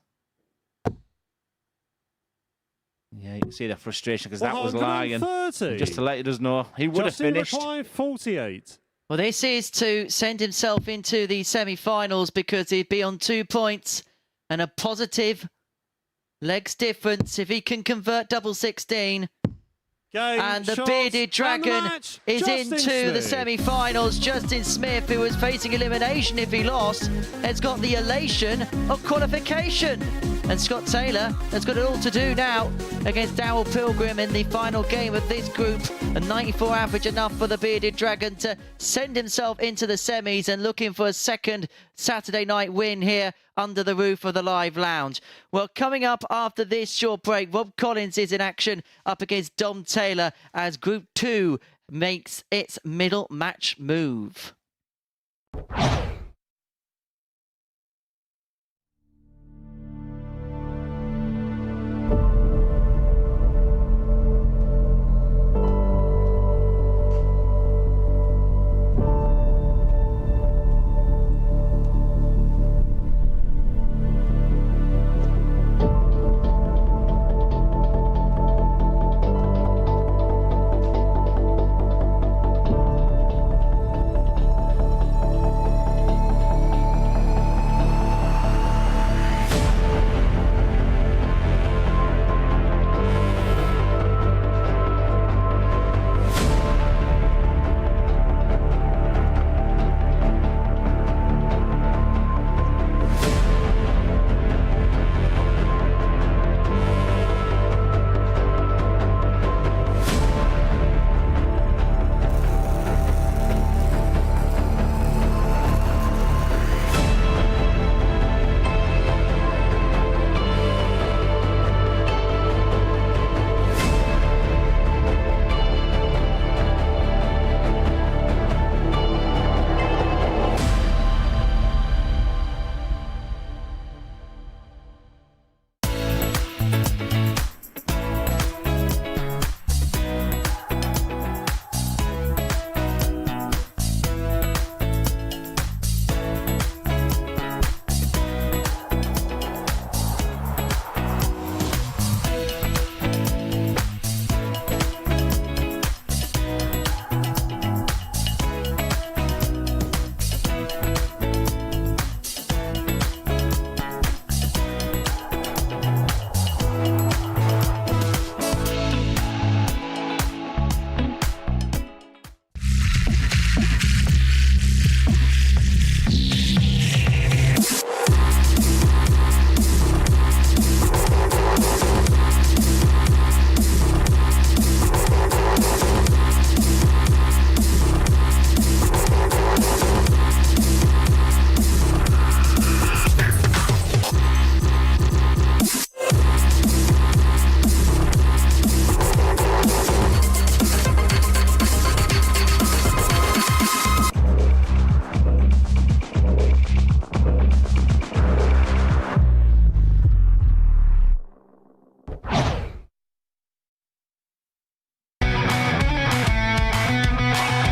Yeah, you can see the frustration because that was lying. 130. Just to let you know, he would have Justin finished. required 48. Well, this is to send himself into the semi-finals, because he'd be on 2 points and a positive legs difference if he can convert double 16. Game, And the shots, Bearded and the Dragon match. is Justin into the Smith. semi-finals. Justin Smith, who was facing elimination if he lost, has got the elation of qualification. And Scott Taylor has got it all to do now against Darryl Pilgrim in the final game of this group. A 94 average enough for the Bearded Dragon to send himself into the semis, and looking for a second Saturday night win here under the roof of the Live Lounge. Well, coming up after this short break, Rob Collins is in action up against Dom Taylor as Group 2 makes its middle match move.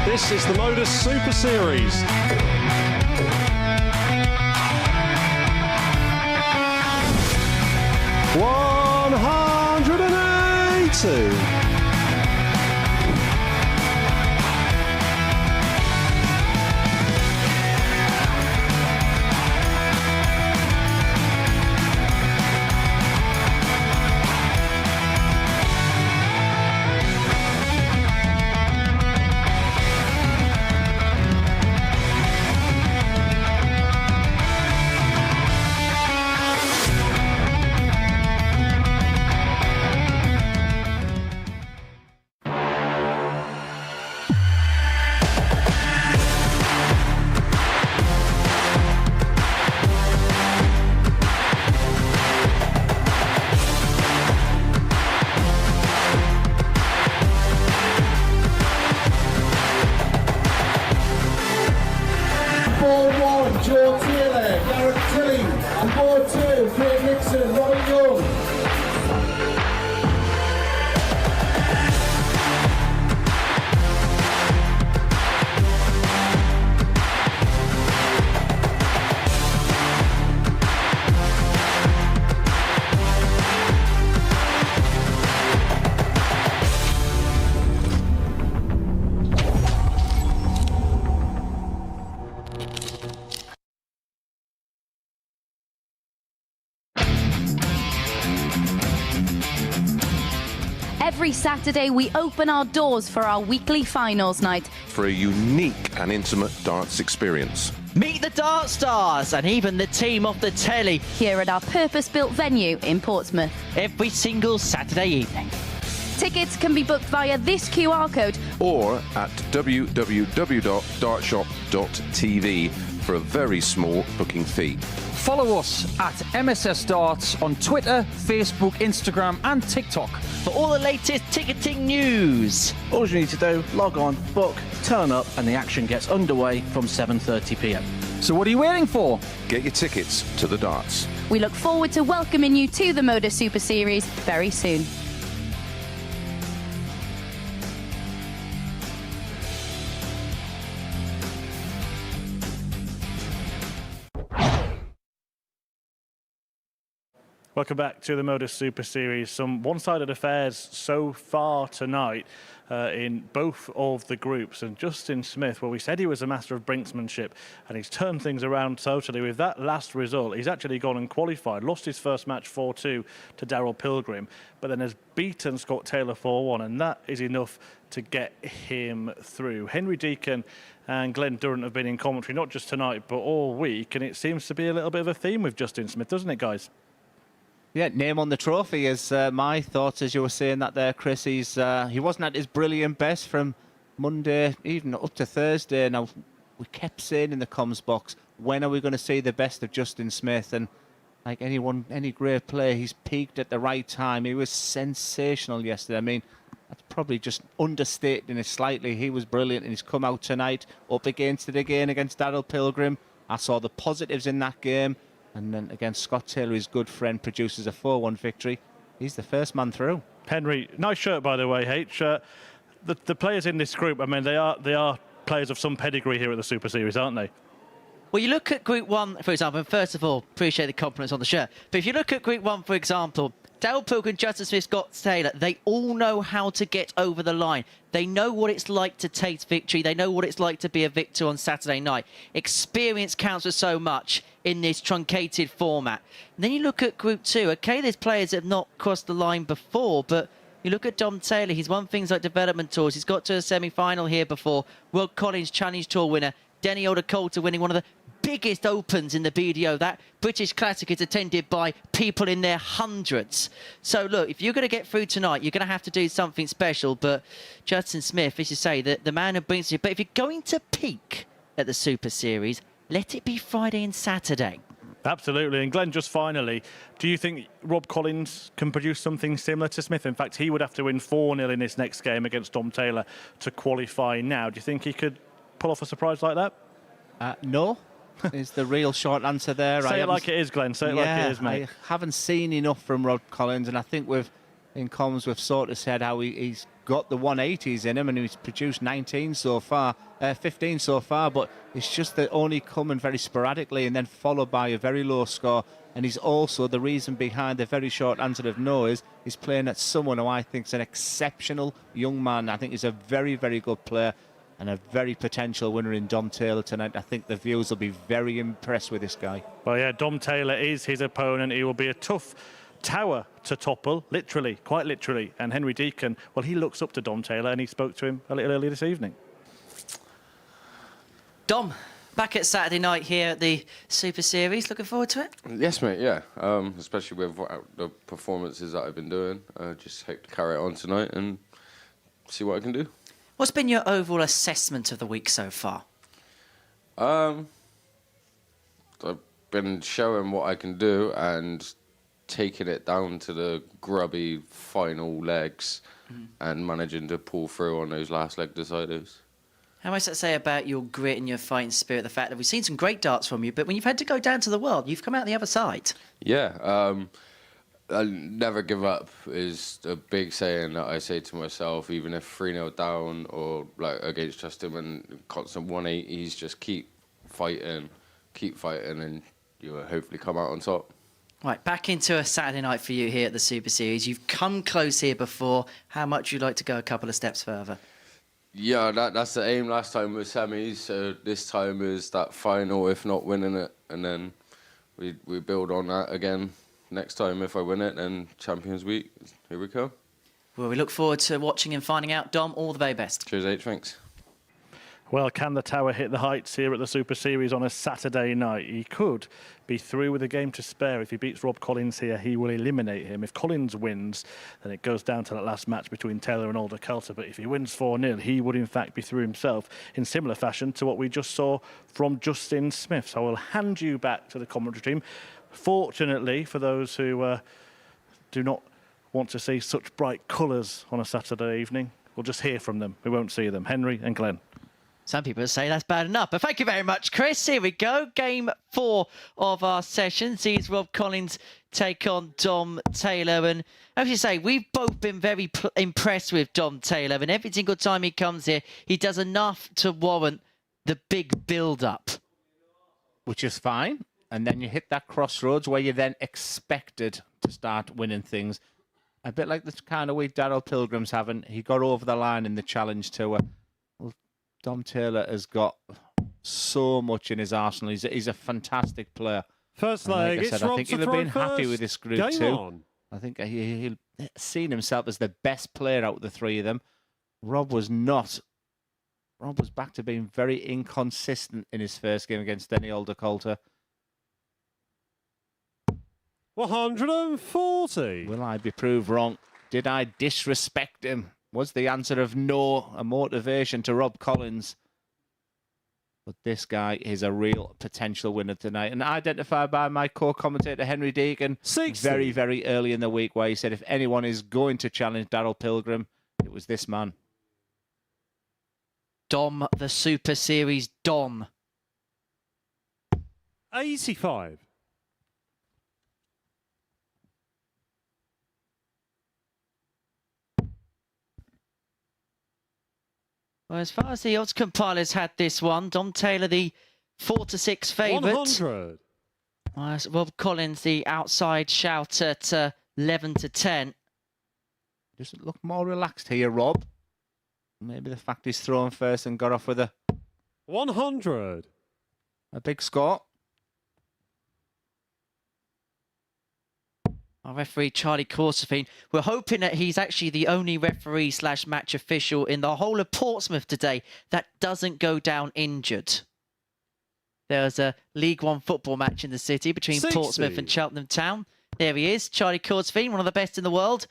This is the MODUS Super Series. $180. George Taylor, Garrett Tilly, and board 2, Craig Nixon, Robert Young. Every Saturday, we open our doors for our weekly finals night. For a unique and intimate darts experience. Meet the Dart Stars and even the team off the telly. Here at our purpose-built venue in Portsmouth. Every single Saturday evening. Tickets can be booked via this QR code Or at www.dartshop.tv for a very small booking fee. Follow us at MSS Darts on Twitter, Facebook, Instagram and TikTok. For all the latest ticketing news. All you need to do, log on, book, turn up, and the action gets underway from 7:30 p.m. So what are you waiting for? Get your tickets to the darts. We look forward to welcoming you to the MODUS Super Series very soon. Welcome back to the MODUS Super Series. Some one-sided affairs so far tonight in both of the groups. And Justin Smith, well, we said he was a master of brinksmanship, and he's turned things around totally. With that last result, he's actually gone and qualified. Lost his first match 4-2 to Daryl Pilgrim, but then has beaten Scott Taylor 4-1, and that is enough to get him through. Henry Deacon and Glenn Durrant have been in commentary, not just tonight, but all week, and it seems to be a little bit of a theme with Justin Smith, doesn't it, guys? Yeah, name on the trophy is my thoughts as you were saying that there, Chris. He wasn't at his brilliant best from Monday, even up to Thursday. Now, we kept saying in the comms box, when are we going to see the best of Justin Smith? And like any great player, he's peaked at the right time. He was sensational yesterday. I mean, that's probably just understating it slightly. He was brilliant, and he's come out tonight up against it again against Daryl Pilgrim. I saw the positives in that game. And then against Scott Taylor, his good friend, produces a 4-1 victory. He's the first man through. Henry, nice shirt, by the way, H. The players in this group, I mean, they are players of some pedigree here at the Super Series, aren't they? Well, you look at Group 1, for example, and first of all, appreciate the compliments on the shirt. But if you look at Group 1, for example, Daryl Pilgrim, Justin Smith, Scott Taylor, they all know how to get over the line. They know what it's like to taste victory. They know what it's like to be a victor on Saturday night. Experience counts for so much in this truncated format. And then you look at Group 2. OK, there's players that have not crossed the line before, but you look at Dom Taylor. He's won things like development tours. He's got to a semi-final here before. Will Collins Challenge Tour winner. Denny Oldercoulter winning one of the biggest opens in the BDO. That British Classic is attended by people in their hundreds. So look, if you're going to get through tonight, you're going to have to do something special. But Justin Smith, as you say, the man who brings you. But if you're going to peak at the Super Series, let it be Friday and Saturday. Absolutely. And Glenn, just finally, do you think Rob Collins can produce something similar to Smith? In fact, he would have to win 4-0 in this next game against Dom Taylor to qualify now. Do you think he could pull off a surprise like that? No, is the real short answer there. Say it like it is, Glenn. Say it like it is, mate. I haven't seen enough from Rob Collins, and I think with in comms, we've sort of said how he's got the 180s in him and he's produced 19 so far, 15 so far, but it's just that only coming very sporadically and then followed by a very low score. And he's also, the reason behind the very short answer of no is he's playing at someone who I think is an exceptional young man. I think he's a very, very good player and a very potential winner in Dom Taylor tonight. I think the viewers will be very impressed with this guy. Well, yeah, Dom Taylor is his opponent. He will be a tough tower to topple, literally, quite literally. And Henry Deacon, well, he looks up to Dom Taylor and he spoke to him a little earlier this evening. Dom, back at Saturday night here at the Super Series. Looking forward to it? Yes, mate, yeah. Especially with the performances that I've been doing. Just hope to carry it on tonight and see what I can do. What's been your overall assessment of the week so far? I've been showing what I can do and taking it down to the grubby final legs and managing to pull through on those last leg deciders. How much does that say about your grit and your fighting spirit, the fact that we've seen some great darts from you, but when you've had to go down to the world, you've come out the other side? Yeah, I'll never give up is a big saying that I say to myself, even if 3-0 down or like against Justin and constant 180s, just keep fighting, and you will hopefully come out on top. Right, back into a Saturday night for you here at the Super Series. You've come close here before. How much would you like to go a couple of steps further? Yeah, that's the aim. Last time was semis, so this time is that final, if not winning it, and then we build on that again. Next time, if I win it, then Champions Week. Here we go. Well, we look forward to watching and finding out. Dom, all the very best. Cheers, H. Thanks. Well, can the Tower hit the heights here at the Super Series on a Saturday night? He could be through with a game to spare. If he beats Rob Collins here, he will eliminate him. If Collins wins, then it goes down to that last match between Taylor and Alder Coulter. But if he wins 4-0, he would in fact be through himself in similar fashion to what we just saw from Justin Smith. So I will hand you back to the commentary team. Fortunately, for those who do not want to see such bright colours on a Saturday evening, we'll just hear from them. We won't see them. Henry and Glenn. Some people say that's bad enough, but thank you very much, Chris. Here we go. Game 4 of our session sees Rob Collins take on Dom Taylor. And as you say, we've both been very impressed with Dom Taylor. And every single time he comes here, he does enough to warrant the big build-up. Which is fine. And then you hit that crossroads where you're then expected to start winning things. A bit like the kind of week Daryl Pilgrim's having. He got over the line in the Challenge Tour. Well, Dom Taylor has got so much in his arsenal. He's a fantastic player. First leg, like I said, I think he'll have been happy with this group Game too. on. I think he'll seen himself as the best player out of the three of them. Rob was not. Rob was back to being very inconsistent in his first game against Denny Alder Coulter. 140. Will I be proved wrong? Did I disrespect him? Was the answer of no a motivation to Rob Collins? But this guy is a real potential winner tonight. And identified by my co-commentator, Henry Deacon, 60. very, very early in the week, where he said if anyone is going to challenge Daryl Pilgrim, it was this man. Dom, the Super Series Dom. 85. Well, as far as the odds compilers had this one, Dom Taylor, the 4-6 favourite. 100. Rob Collins, the outside shout at 11-10. Doesn't look more relaxed here, Rob. Maybe the fact he's thrown first and got off with a 100. A big score. Our referee, Charlie Corsafine, we're hoping that he's actually the only referee / match official in the whole of Portsmouth today that doesn't go down injured. There was a League One football match in the city between 60. Portsmouth and Cheltenham Town. There he is, Charlie Corsafine, one of the best in the world.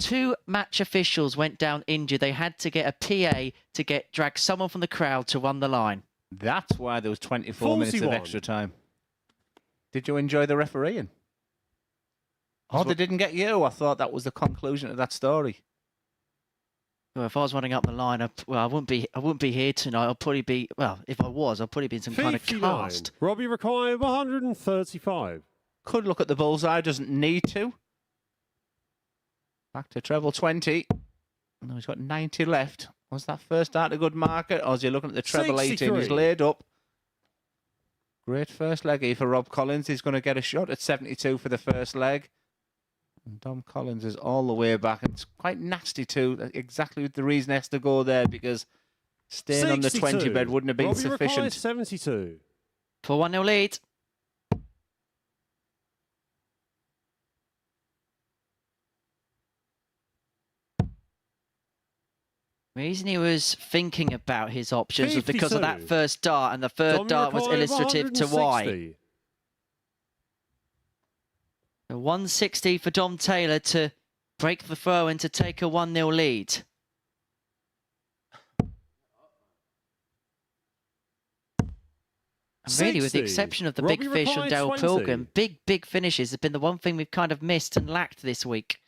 2 match officials went down injured. They had to get a PA to drag someone from the crowd to run the line. That's why there was 24 minutes of 41. extra time. Did you enjoy the refereeing? Oh, they didn't get you. I thought that was the conclusion of that story. Well, if I was running up the line, I wouldn't be here tonight. I'll probably be, well, if I was, I'll probably be in some 59. kind of cast. Robbie required 135. Could look at the bullseye, doesn't need to. Back to treble 20. No, he's got 90 left. Was that first dart a good marker? Or is he looking at the treble 18? He's laid up. Great first leg here for Rob Collins. He's going to get a shot at 72 for the first leg. And Dom Collins is all the way back. It's quite nasty too. Exactly the reason he has to go there, because staying on the 20 bed wouldn't have been sufficient. 72. For 1-0 lead. The reason he was thinking about his options was because of that first dart, and the third dart was illustrative to why. The 160 for Dom Taylor to break the throw and to take a 1-0 lead. And really, with the exception of the big fish on Dale Pilgrim, big finishes have been the one thing we've kind of missed and lacked this week.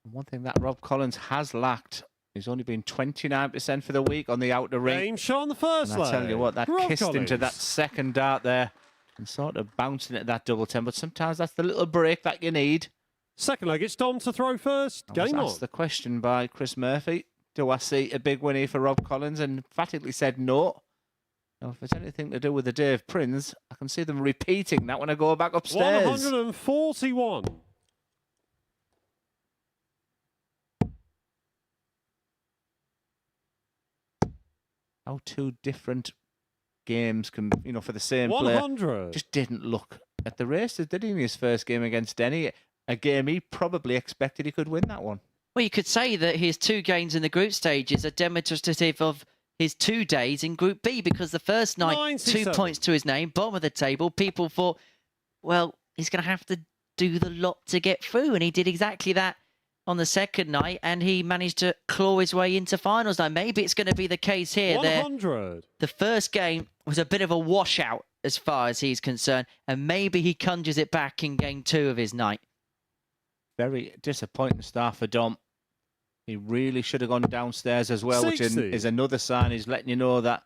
One thing that Rob Collins has lacked, he's only been 29% for the week on the outer ring. Game shot on the first leg. I tell you what, that Rob kissed Collins into that second dart there and sort of bouncing at that double 10. But sometimes that's the little break that you need. Second leg, it's Dom to throw first. Game on. That's the question by Chris Murphy. Do I see a big win here for Rob Collins? And emphatically said no. Now, if it's anything to do with the Dave Prince, I can see them repeating that when I go back upstairs. 141. How two different games can, for the same 100. player. Just didn't look at the races, did he, in his first game against Denny? A game he probably expected he could win that one. Well, you could say that his 2 games in the group stages are demonstrative of his 2 days in Group B, because the first night, 97. 2 points to his name, bottom of the table. People thought, well, he's going to have to do the lot to get through, and he did exactly that on the second night, and he managed to claw his way into finals. Now, maybe it's going to be the case here. 100. The first game was a bit of a washout as far as he's concerned, and maybe he conjures it back in game 2 of his night. Very disappointing start for Dom. He really should have gone downstairs as well, 60. which is another sign. He's letting you know that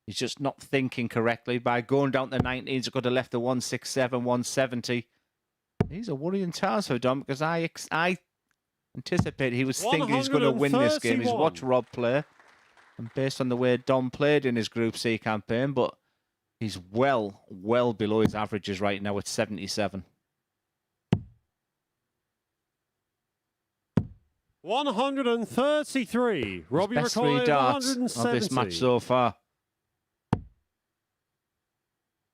he's just not thinking correctly. By going down to 19s, he could have left the 167, 170. These are worrying times for Dom, because I anticipate he was thinking he's going to win this game. He's watched Rob play, and based on the way Dom played in his Group C campaign, but he's well below his averages right now at 77. 133. Robbie Best 3 required darts 170. of this match so far.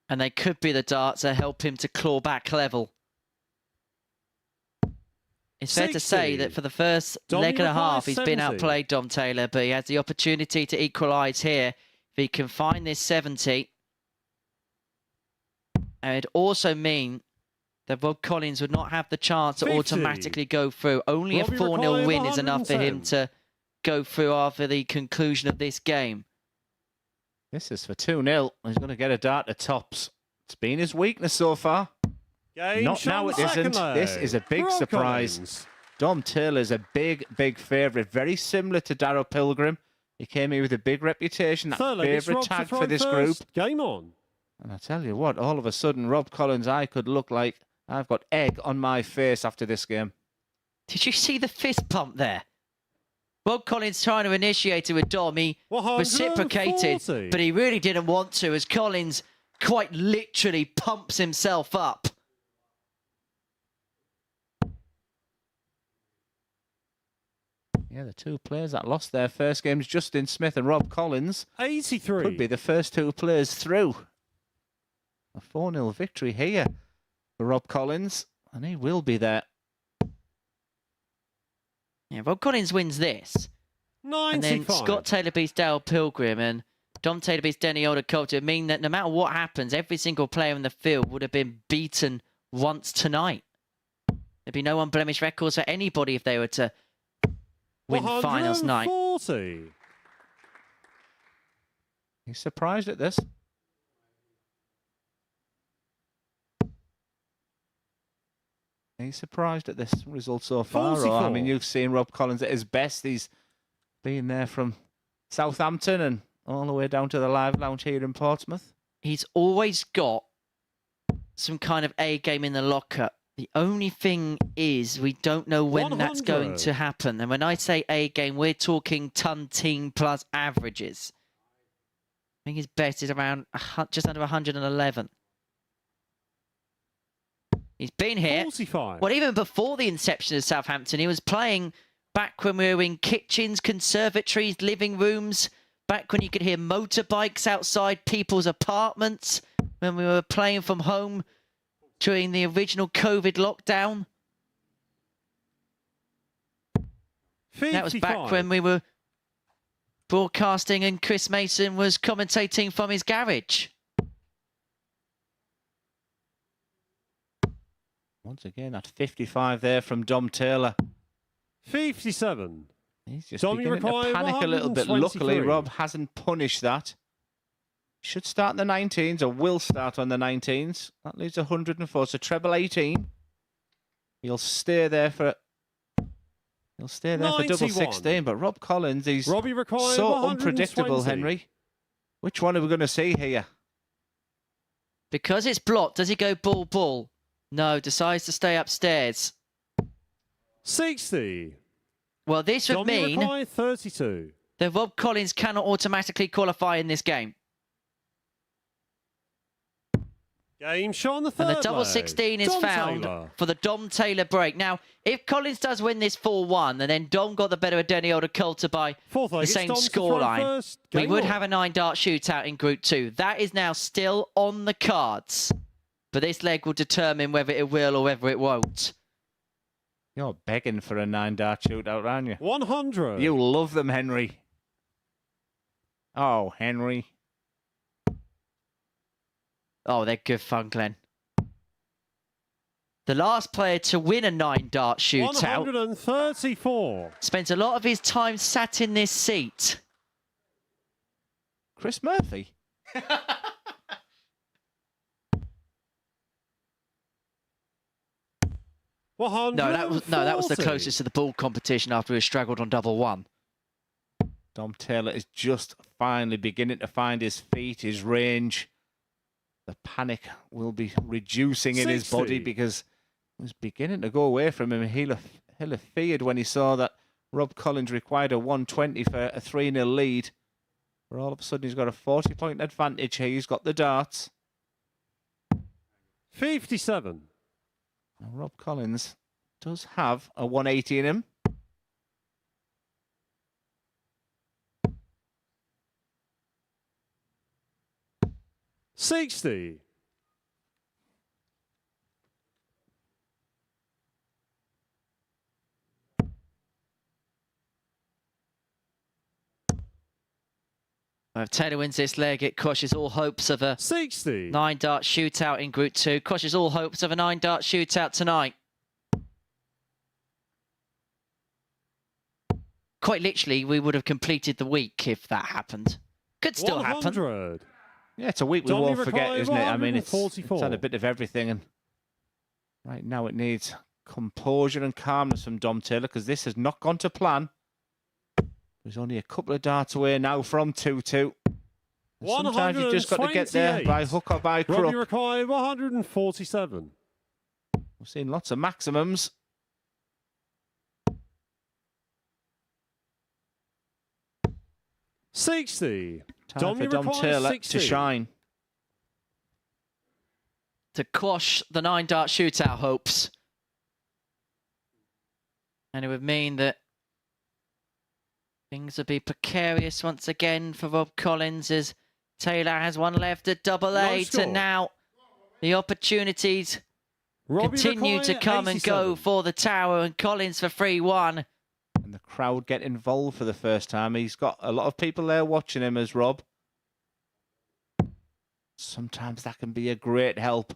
And they could be the darts that help him to claw back level. It's fair to say that for the first leg and a half, he's been outplayed, Dom Taylor, but he has the opportunity to equalise here if he can find this 70. And it'd also mean that Rob Collins would not have the chance to 50. automatically go through. Only Robbie a 4-0 win is enough for him 110. to go through after the conclusion of this game. This is for 2-0. He's going to get a dart to tops. It's been his weakness so far. Game Not now, it isn't. This is a big Rob surprise. Collins. Dom Taylor's a big favourite. Very similar to Darryl Pilgrim. He came here with a big reputation. That Third leg, it's favourite Rob to tag throw for this first. group. Game on. And I tell you what, all of a sudden, Rob Collins' eye could look like I've got egg on my face after this game. Did you see the fist pump there? Rob Collins trying to initiate it with Dom. He 140. reciprocated, but he really didn't want to, as Collins quite literally pumps himself up. Yeah, the 2 players that lost their first games, Justin Smith and Rob Collins, 83. could be the first 2 players through. A 4-0 victory here for Rob Collins, and he will be there. Yeah, Rob Collins wins this. 95. And then Scott Taylor beats Dale Pilgrim and Dom Taylor beats Denny Oldercoulter. It mean that no matter what happens, every single player in the field would have been beaten once tonight. There'd be no unblemished records for anybody if they were to win finals night. 140. He's surprised at this. He's surprised at this result so far. Or, I mean, you've seen Rob Collins at his best. He's been there from Southampton and all the way down to the Live Lounge here in Portsmouth. He's always got some kind of A game in the locker. The only thing is we don't know when that's going 100. to happen. And when I say A game, we're talking ton team plus averages. I think his bet is around just under 111. He's been here. 45. Well, even before the inception of Southampton, he was playing back when we were in kitchens, conservatories, living rooms, back when you could hear motorbikes outside people's apartments, when we were playing from home during the original COVID lockdown. 55. That was back when we were broadcasting and Chris Mason was commentating from his garage. Once again, that 55 there from Dom Taylor. 57. He's just Dom, you beginning to require panic a little bit. 123. Luckily, Rob hasn't punished that. Should start in the 19s, or will start on the 19s. That leaves 104, so treble 18. He'll stay there for... He'll stay there for double 91. 16, but Rob Collins, he's Robbie requires so 120. unpredictable, Henry. Which one are we going to see here? Because it's blocked, does he go ball, ball? No, decides to stay upstairs. 60. Well, this would Dom, you mean require 32. that Rob Collins cannot automatically qualify in this game. Game shot on the third And the double leg. 16 is Dom found Taylor. for the Dom Taylor break. Now, if Collins does win this 4-1, and then Dom got the better of Denny Older Coulter by Fourth leg, the it's same Dom to throw scoreline, first. we Game would on. have a 9-dart shootout in Group 2. That is now still on the cards. But this leg will determine whether it will or whether it won't. You're begging for a 9-dart shootout, aren't you? 100. You love them, Henry. Oh, Henry. Oh, they're good fun, Glenn. The last player to win a 9-dart shootout 134. spent a lot of his time sat in this seat. Chris Murphy. No, that was the closest to the ball competition after he struggled on double one. Dom Taylor is just finally beginning to find his feet, his range. The panic will be reducing in his 60. body because it was beginning to go away from him. He'll have feared when he saw that Rob Collins required a 120 for a 3-0 lead. But all of a sudden he's got a 40-point advantage here. He's got the darts. 57. Now, Rob Collins does have a 180 in him. $60. If Taylor wins this leg, it crushes all hopes of a 60. 9-dart shootout in Group 2. Crushes all hopes of a 9-dart shootout tonight. Quite literally, we would have completed the week if that happened. Could still 100. happen. Yeah, it's a week we Dominic won't forget, Ricardo, isn't it? I mean, it's 144. had a bit of everything. And right now it needs composure and calmness from Dom Taylor because this has not gone to plan. There's only a couple of darts away now from 2-2. Sometimes you just got to get there by hook or by crook. Robbie required 147. We've seen lots of maximums. $60. Time for Dom Taylor to shine. To quash the 9-dart shootout hopes. And it would mean that things would be precarious once again for Rob Collins as Taylor has one left at double eight. And now the opportunities continue to come and go for the tower, and Collins for 3-1. And the crowd get involved for the first time. He's got a lot of people there watching him as Rob. Sometimes that can be a great help.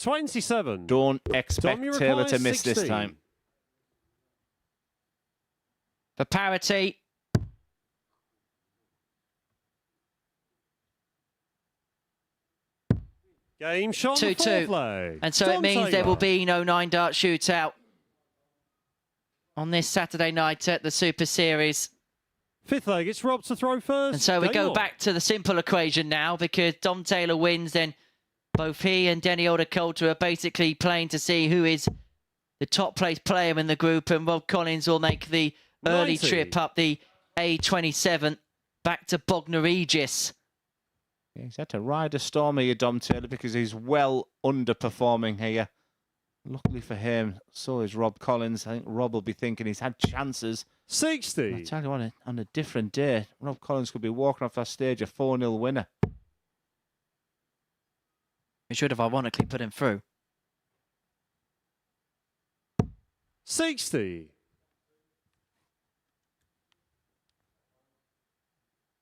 27. Don't expect Taylor to miss 16. this time. For parity. Game shot on the fourth 2-2. leg. And so Dom it means Taylor. there will be no 9-dart shootout on this Saturday night at the Super Series. Fifth leg, it's Rob to throw first. And so we Game go on. back to the simple equation now, because Dom Taylor wins, then Both he and Denny Older-Coulter are basically playing to see who is the top place player in the group, and Rob Collins will make the early 90. trip up the A27 back to Bognor Regis. Yeah, he's had to ride a storm here, Dom Taylor, because he's well underperforming here. Luckily for him, so is Rob Collins. I think Rob will be thinking he's had chances. 60. I tell you, on a different day, Rob Collins could be walking off that stage a 4-0 winner. He should have ironically put him through. 60.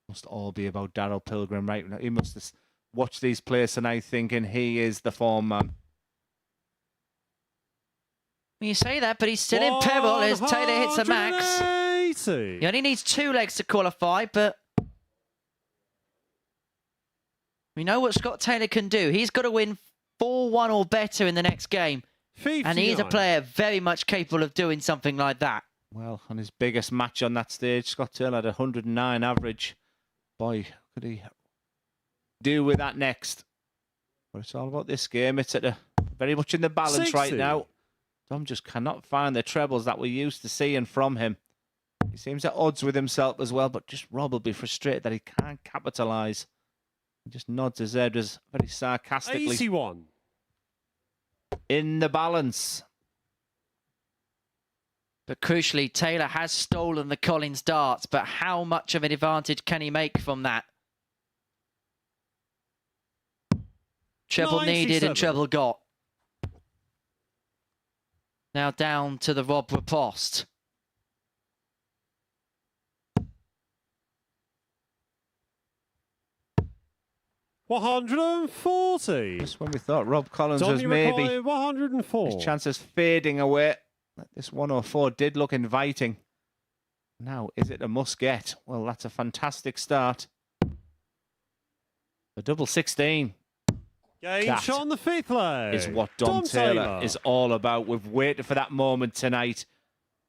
Must all be about Darryl Pilgrim right now. He must have watched these players tonight thinking he is the form man. Well, you say that, but he's still in peril as Taylor hits a max. 180. He only needs 2 legs to qualify, but we know what Scott Taylor can do. He's got to win 4-1 or better in the next game. 59. And he's a player very much capable of doing something like that. Well, on his biggest match on that stage, Scott Taylor had 109 average. Boy, could he do with that next? But it's all about this game. It's very much in the balance 60. right now. Dom just cannot find the trebles that we're used to seeing from him. He seems at odds with himself as well, but just Rob will be frustrated that he can't capitalise. He just nods his head as very sarcastically. 81. In the balance. But crucially, Taylor has stolen the Collins darts, but how much of an advantage can he make from that? Treble needed and 97. treble got. Now down to the Rob Riposte. $140. Just when we thought Rob Collins Dom, was you maybe require 104. his chances fading away. This 104 did look inviting. Now, is it a must get? Well, that's a fantastic start. The double 16 Gauge on the 5th leg. is what Dom Taylor is all about. We've waited for that moment tonight.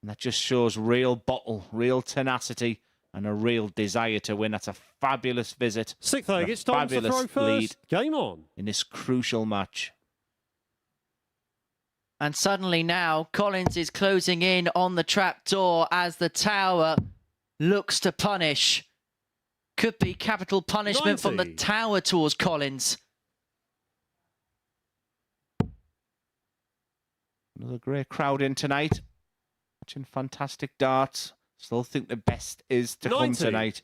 And that just shows real bottle, real tenacity, and a real desire to win. That's a fabulous visit. 6th leg, and a it's Dom to throw fabulous first. lead Game on. in this crucial match. And suddenly now, Collins is closing in on the trapdoor as the tower looks to punish. Could be capital punishment 90. from the tower towards Collins. Another great crowd in tonight. Watching fantastic darts. Still think the best is to 90. come tonight.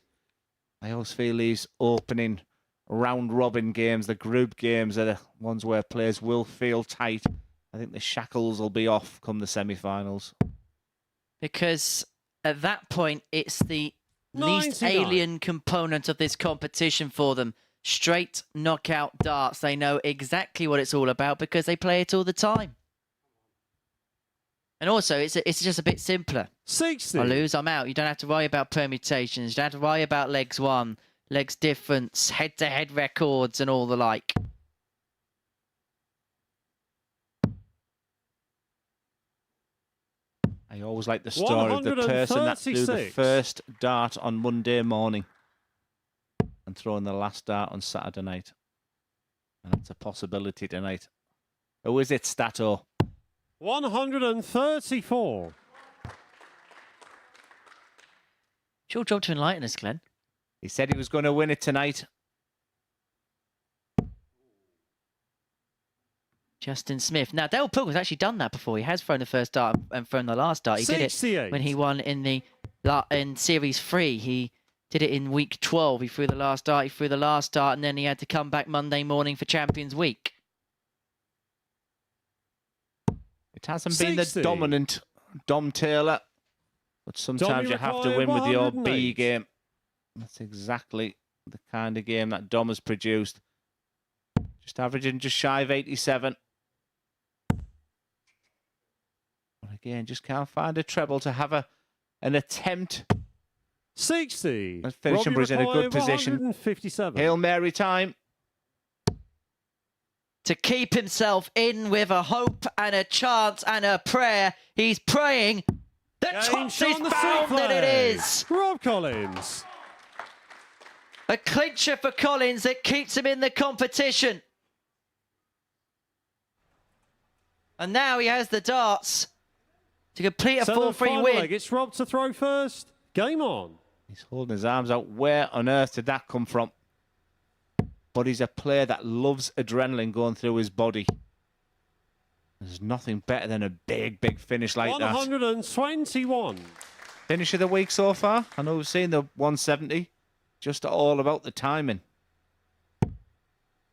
I always feel these opening round-robin games, the group games, are the ones where players will feel tight. I think the shackles will be off come the semi-finals. Because at that point, it's the least 99. alien component of this competition for them. Straight knockout darts. They know exactly what it's all about because they play it all the time. And also, it's just a bit simpler. 60. I lose, I'm out. You don't have to worry about permutations. You don't have to worry about legs one, legs difference, head-to-head records and all the like. I always like the story of the person that threw the 136. first dart on Monday morning and throwing the last dart on Saturday night. And that's a possibility tonight. Who is it, Stato? 134. It's your job to enlighten us, Glenn. He said he was going to win it tonight. Justin Smith. Now, Dale Pilgrim's actually done that before. He has thrown the first dart and thrown the last dart. He 68. did it when he won in Series 3. He did it in week 12. He threw the last dart, and then he had to come back Monday morning for Champions Week. It hasn't been the 60. dominant Dom Taylor, but sometimes you have to win with your B 108. game. That's exactly the kind of game that Dom has produced. Just averaging just shy of 87. But again, just can't find a treble to have an attempt. 60. And finishing is in a good position. 157. Hail Mary time. To keep himself in with a hope and a chance and a prayer, he's praying that tops is found that it is. Rob Collins. A clincher for Collins that keeps him in the competition. And now he has the darts to complete a 4-3 win. Leg, it's Rob to throw first. Game on. He's holding his arms out. Where on earth did that come from? But he's a player that loves adrenaline going through his body. There's nothing better than a big, big finish like 121. that. Finish of the week so far. I know we've seen the 170. Just all about the timing.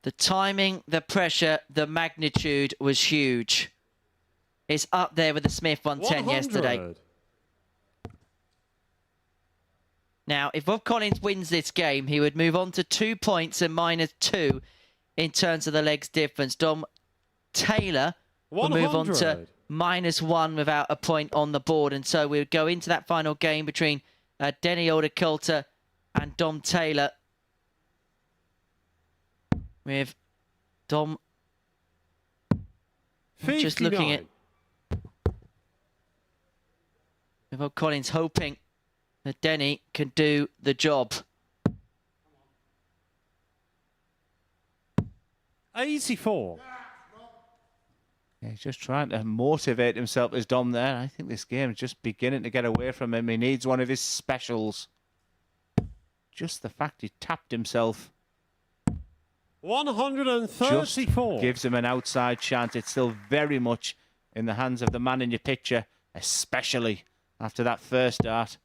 The timing, the pressure, the magnitude was huge. It's up there with the Smith 110 yesterday. Now, if Rob Collins wins this game, he would move on to 2 points and -2 in terms of the legs difference. Dom Taylor will move on to -1 without a point on the board. And so we'll go into that final game between Denny Alder-Coulter and Dom Taylor. With Dom 59. Just looking at Rob Collins hoping that Denny can do the job. 84. Yeah, he's just trying to motivate himself as Dom there. I think this game is just beginning to get away from him. He needs one of his specials. Just the fact he tapped himself 134. just gives him an outside chance. It's still very much in the hands of the man in your picture, especially after that first dart.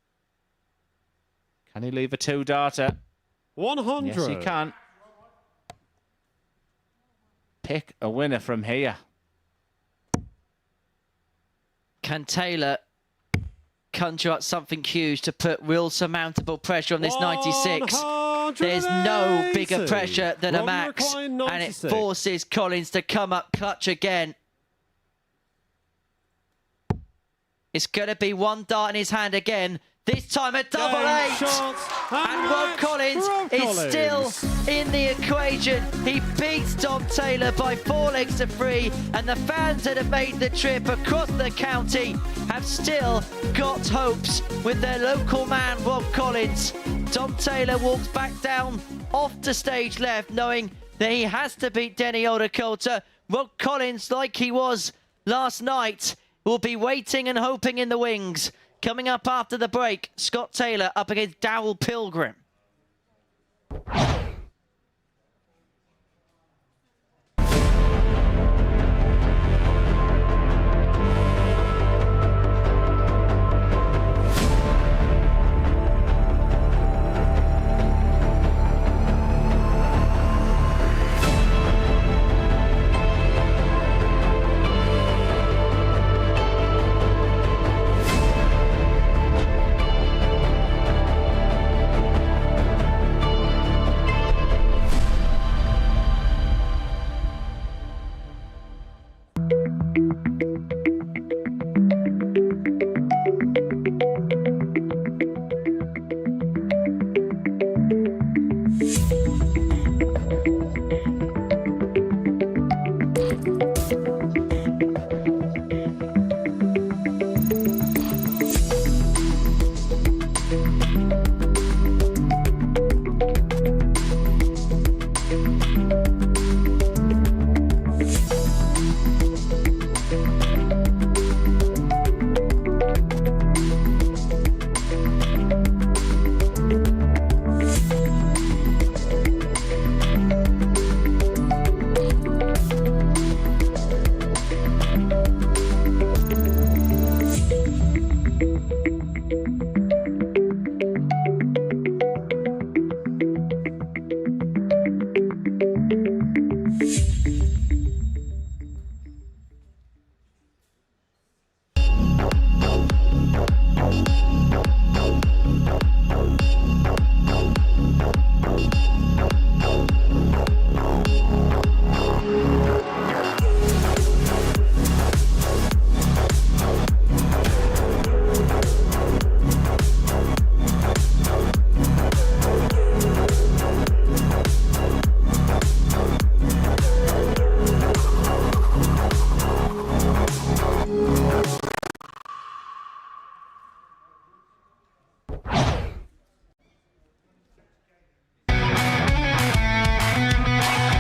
Can he leave a 2-darter? 100. Yes, he can. Pick a winner from here. Can Taylor conjure up something huge to put real surmountable pressure on this 96? There's no bigger pressure than a max, and it forces Collins to come up clutch again. It's going to be one dart in his hand again. This time a double 8. And Rob Collins is still in the equation. He beats Dom Taylor by 4 legs to 3. And the fans that have made the trip across the county have still got hopes with their local man, Rob Collins. Dom Taylor walks back down off to stage left, knowing that he has to beat Denny Alder-Coulter. Rob Collins, like he was last night, will be waiting and hoping in the wings. Coming up after the break, Scott Taylor up against Dowell Pilgrim.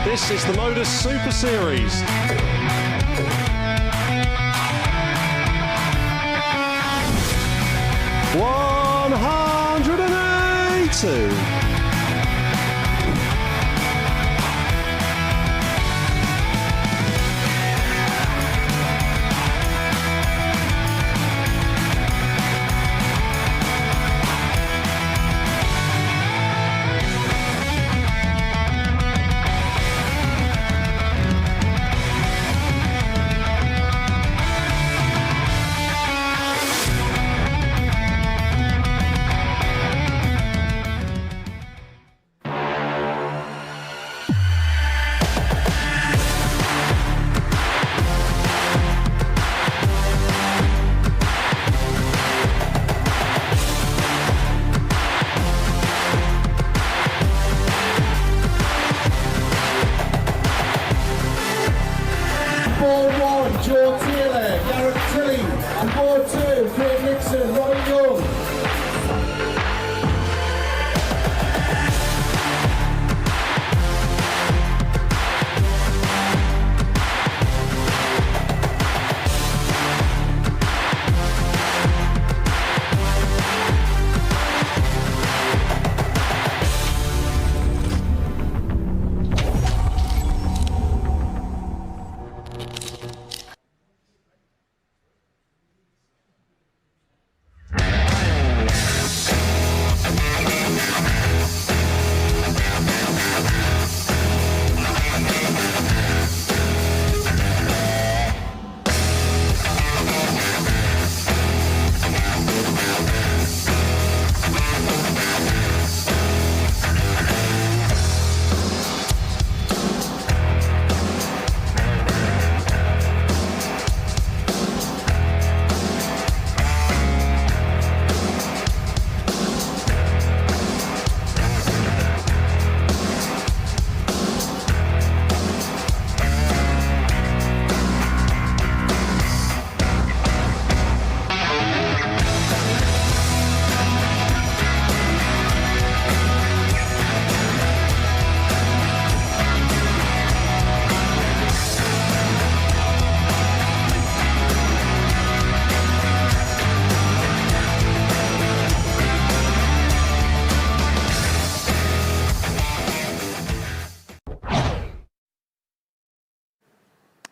This is the MODUS Super Series. 2.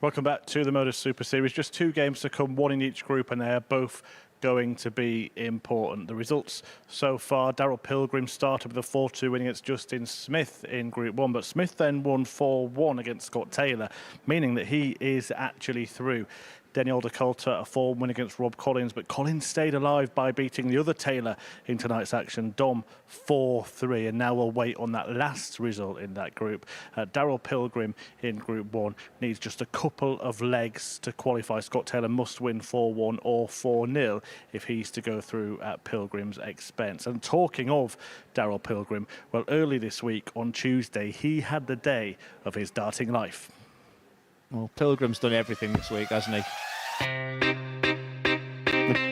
Welcome back to the MODUS Super Series. Just 2 games to come, 1 in each group, and they are both going to be important. The results so far: Daryl Pilgrim started with a 4-2 win against Justin Smith in Group 1, but Smith then won 4-1 against Scott Taylor, meaning that he is actually through. Denny Alder-Coulter, a 4 win against Rob Collins, but Collins stayed alive by beating the other Taylor in tonight's action, Dom 4-3, and now we'll wait on that last result in that group. Daryl Pilgrim in Group 1 needs just a couple of legs to qualify. Scott Taylor must win 4-1 or 4-0 if he's to go through at Pilgrim's expense. And talking of Daryl Pilgrim, well, early this week on Tuesday, he had the day of his darting life. Well, Pilgrim's done everything this week, hasn't he?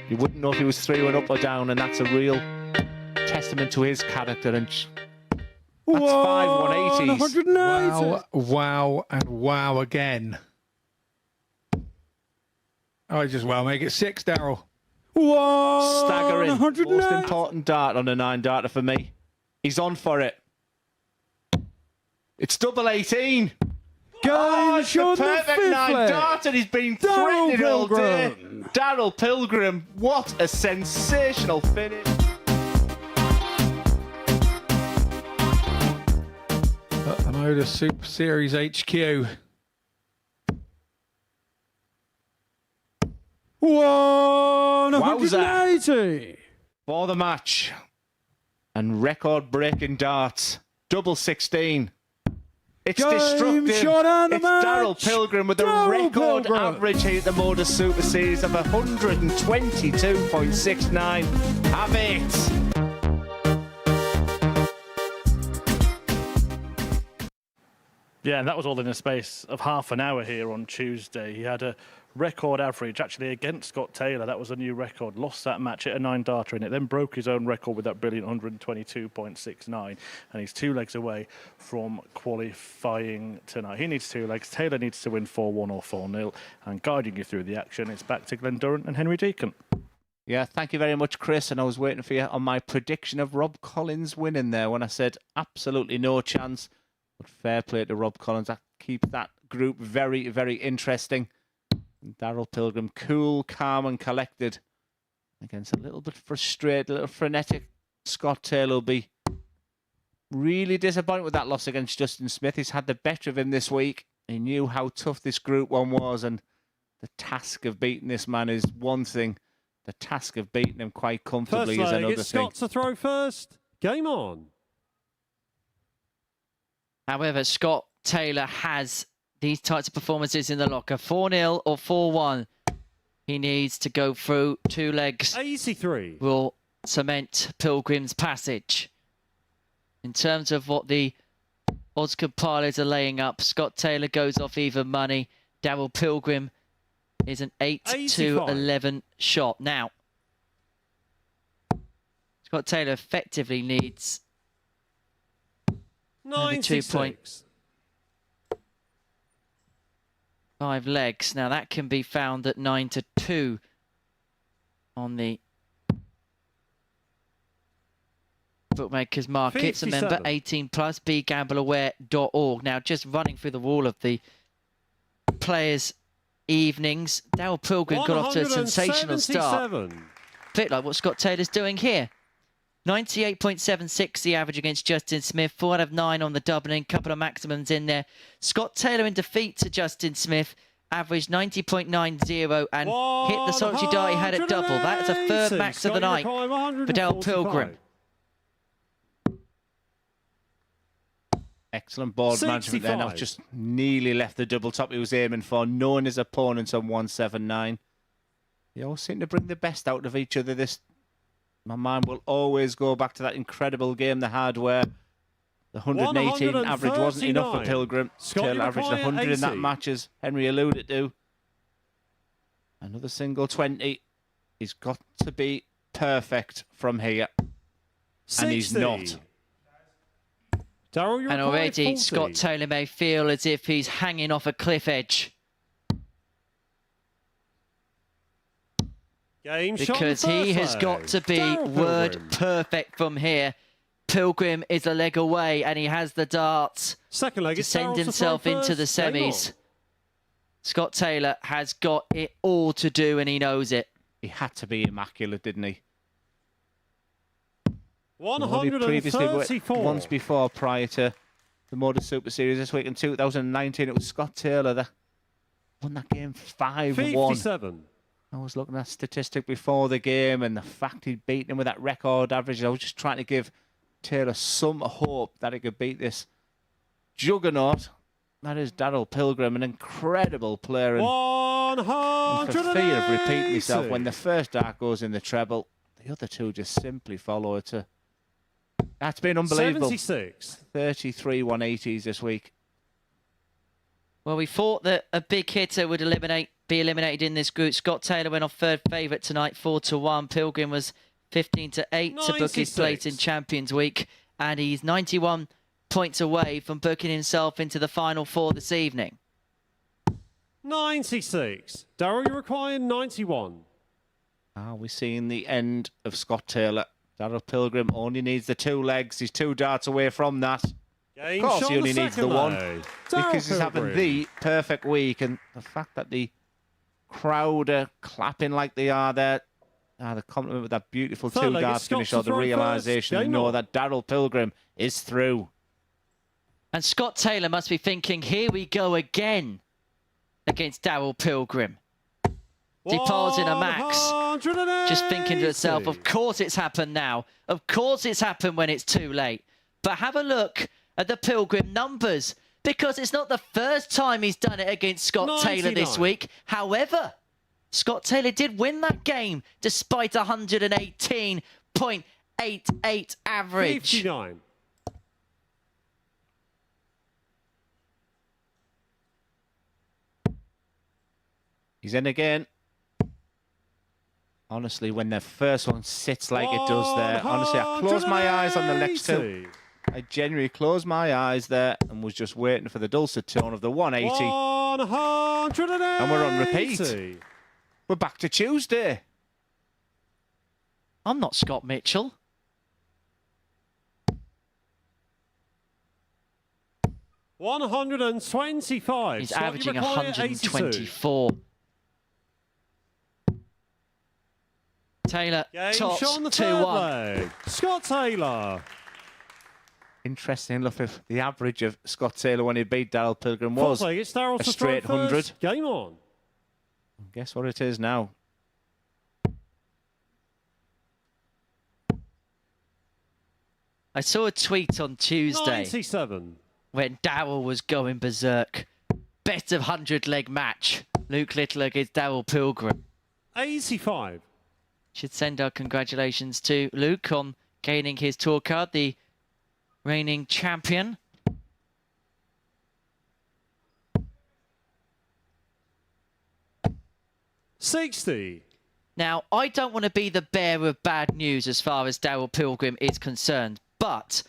You wouldn't know if he was 3-1 up or down, and that's a real testament to his character. And that's 5 180s. Wow, wow, and wow again. I just well make it 6, Daryl. Staggering. Most important dart on a 9-darter for me. He's on for it. It's double 18. It's the perfect 9-darter. He's been threatening all day. Daryl Pilgrim, what a sensational finish. At the MODUS Super Series HQ. 180 for the match. And record-breaking darts. Double 16. It's destructive. It's Daryl Pilgrim with a record average here at the MODUS Super Series of 122.69. Have it. Yeah, and that was all in a space of half an hour here on Tuesday. He had a record average, actually, against Scott Taylor. That was a new record. Lost that match at a 9-darter in it, then broke his own record with that brilliant 122.69. And he's 2 legs away from qualifying tonight. He needs 2 legs. Taylor needs to win 4-1 or 4-0. And guiding you through the action, it's back to Glenn Durrant and Henry Deacon. Yeah, thank you very much, Chris. And I was waiting for you on my prediction of Rob Collins winning there when I said absolutely no chance. But fair play to Rob Collins. That keeps that group very, very interesting. Daryl Pilgrim, cool, calm and collected. Against a little bit frustrated, a little frenetic Scott Taylor will be really disappointed with that loss against Justin Smith. He's had the better of him this week. He knew how tough this Group 1 was, and the task of beating this man is one thing. The task of beating him quite comfortably is another it's thing. Scott to throw first. Game on. However, Scott Taylor has these types of performances in the locker. 4-0 or 4-1. He needs to go through 2 legs. 83. Will cement Pilgrim's passage. In terms of what the odds compilers are laying up, Scott Taylor goes off even money. Daryl Pilgrim is an 8-11 shot. Now, Scott Taylor effectively needs 96. 2.5 legs. Now, that can be found at 9-2 on the bookmakers markets. 57. Remember, 18 plus, begambleaware.org. Now, just running through the wall of the players' evenings, Daryl Pilgrim got off to a sensational start. Bit like what Scott Taylor's doing here. 98.76 the average against Justin Smith. 4 out of 9 on the doubling. Couple of maximums in there. Scott Taylor in defeat to Justin Smith. Averaged 90.90 and hit the solitary dart he had at double. That's a third max of the night for Daryl Pilgrim. Excellent board management there. Now just nearly left the double top he was aiming for, knowing his opponents on 179. They all seem to bring the best out of each other. My mind will always go back to that incredible game they had where the 118 average wasn't enough for Pilgrim. Taylor averaged 100 in that match, as Henry alluded to. Another single 20. He's got to be perfect from here. 60. And he's not. Daryl, and already Scott Taylor may feel as if he's hanging off a cliff edge. Because he has got to be word perfect from here. Pilgrim is a leg away and he has the darts to send himself into the semis. Scott Taylor has got it all to do and he knows it. He had to be immaculate, didn't he? 134. Once before, prior to the MODUS Super Series this week in 2019, it was Scott Taylor that won that game 5-1. 57. I was looking at a statistic before the game and the fact he'd beaten him with that record average. I was just trying to give Taylor some hope that he could beat this juggernaut. That is Daryl Pilgrim, an incredible player. And for fear of repeating myself, when the first dart goes in the treble, the other two just simply follow it. That's been unbelievable. 76. 33 180s this week. Well, we thought that a big hitter would be eliminated in this group. Scott Taylor went off third favourite tonight, 4-1. Pilgrim was 15-8 to book his place in Champions Week, and he's 91 points away from booking himself into the final 4 this evening. 96. Daryl, you require 91. Are we seeing the end of Scott Taylor? Daryl Pilgrim only needs the 2 legs. He's 2 darts away from that. Of course, he only needs the 1 because he's having the perfect week. And the fact that the crowd are clapping like they are there, the compliment with that beautiful 2 darts finish, or the realisation they know that Daryl Pilgrim is through. And Scott Taylor must be thinking, here we go again against Daryl Pilgrim. Depositing a max. Just thinking to herself, of course it's happened now. Of course it's happened when it's too late. But have a look at the Pilgrim numbers, because it's not the first time he's done it against Scott Taylor this week. However, Scott Taylor did win that game despite 118.88 average. 59. He's in again. Honestly, when the first one sits like it does there, honestly, I closed my eyes on the next 2. I genuinely closed my eyes there and was just waiting for the dulcet tone of the 180. 180. And we're on repeat. We're back to Tuesday. I'm not Scott Mitchell. $125. He's Scott, you averaging require 124. Taylor Game tops shot on the third 2-1. leg. Scott Taylor. Interesting enough, if the average of Scott Taylor when he beat Daryl Pilgrim was Fourth leg, it's Daryl a to straight throw 100. first. Game on. Guess what it is now? I saw a tweet on Tuesday 97. when Daryl was going berserk. Best of 100-leg match. Luke Little against Daryl Pilgrim. 85. Should send our congratulations to Luke on gaining his tour card, the reigning champion. $60. Now, I don't want to be the bearer of bad news as far as Daryl Pilgrim is concerned, but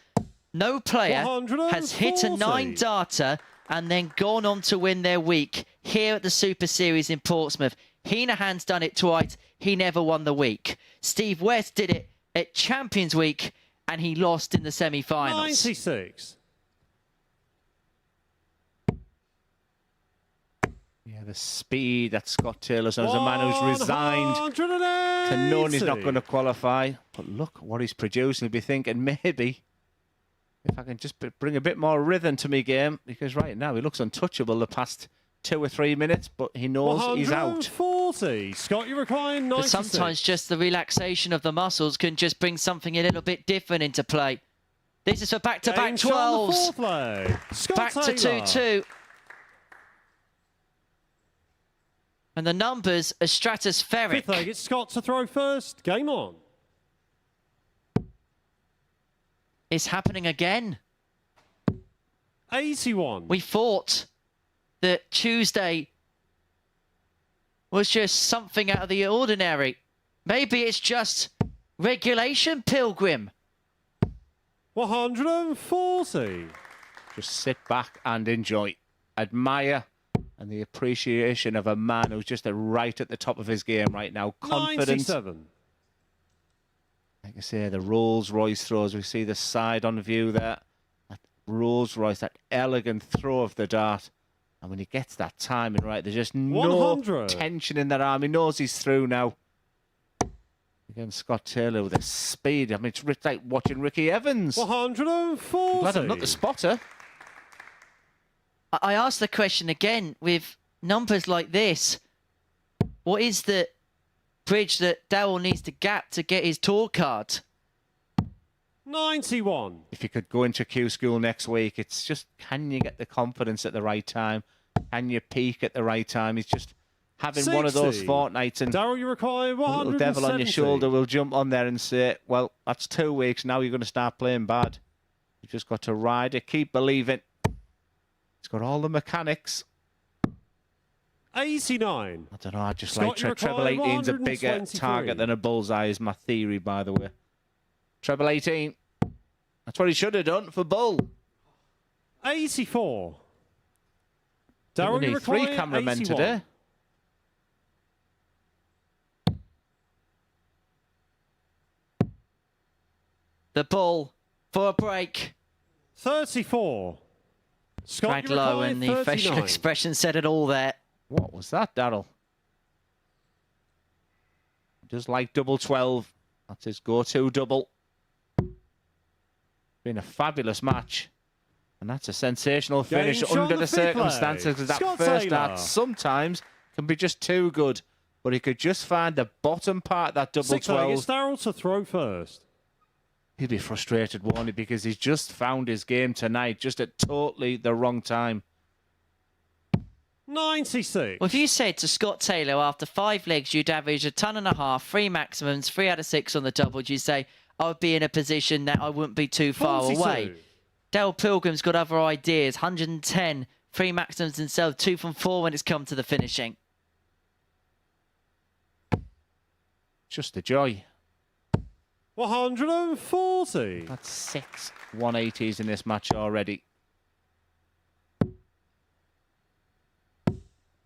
no player has hit a 9-darter and then gone on to win their week here at the Super Series in Portsmouth. Heenahan's done it twice. He never won the week. Steve West did it at Champions Week and he lost in the semi-finals. 96. Yeah, the speed that Scott Taylor's on as a man who's resigned to knowing he's not going to qualify. But look what he's producing. He'll be thinking, maybe if I can just bring a bit more rhythm to my game, because right now he looks untouchable the past 2 or 3 minutes, but he knows he's out. 140. Scott, you require 96. But sometimes just the relaxation of the muscles can just bring something a little bit different into play. This is for back-to-back 12s. Back to 2-2. And the numbers are stratospheric. Fifth leg, it's Scott to throw first. Game on. It's happening again. 81. We thought that Tuesday was just something out of the ordinary. Maybe it's just regulation, Pilgrim. 140. Just sit back and enjoy. Admire. And the appreciation of a man who's just right at the top of his game right now. Confident. 97. Like I say, the Rolls Royce throws. We see the side on view there. That Rolls Royce, that elegant throw of the dart. And when he gets that timing right, there's just no 100. tension in that arm. He knows he's through now. Again, Scott Taylor with the speed. I mean, it's like watching Ricky Evans. 140. Glad I'm not the spotter. I asked the question again with numbers like this. What is the bridge that Daryl needs to gap to get his tour card? 91. If you could go into Q School next week, it's just, can you get the confidence at the right time? Can you peak at the right time? It's just having 60. one of those fortnights, and Daryl, you require a little 170. devil on your shoulder will jump on there and say, well, that's 2 weeks, now you're going to start playing bad. You've just got to ride it, keep believing. It's got all the mechanics. 89. I don't know, I just Scott, like you require treble 18's a bigger 123. target than a bullseye is my theory, by the way. Treble 18. That's what he should have done for Bull. 84. We Daryl, you need 3 require cameramen 81. today. The ball for a break. 34. Scott, Dragged you low require and the facial 39. expression said it all there. What was that, Daryl? Just like double 12. That's his go-to double. Been a fabulous match. And that's a sensational finish Game shot under on the the fifth circumstances. leg. Because that Scott first Taylor. dart sometimes can be just too good. But he could just find the bottom part of that double 6 leg, 12. it's Daryl to throw first. He'd be frustrated, won't he? Because he's just found his game tonight, just at totally the wrong time. 96. Well, if you said to Scott Taylor after 5 legs you'd average 1.5 tons, 3 maximums, 3 out of 6 on the doubles, you'd say, I would be in a position that I wouldn't be too far 42. away. Daryl Pilgrim's got other ideas. 110, 3 maximums himself, 2 from 4 when it's come to the finishing. Just a joy. 140. That's 6 180s in this match already.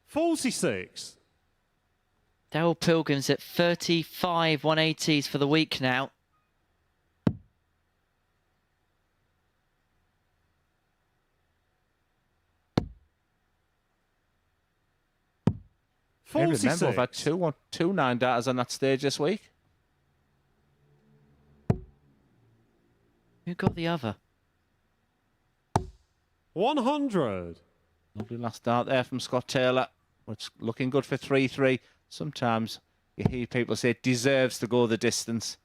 46. Daryl Pilgrim's at 35 180s for the week now. I remember we've had two 9-darters on that stage this week. Who got the other? 100. Lovely last dart there from Scott Taylor. It's looking good for 3-3. Sometimes you hear people say it deserves to go the distance.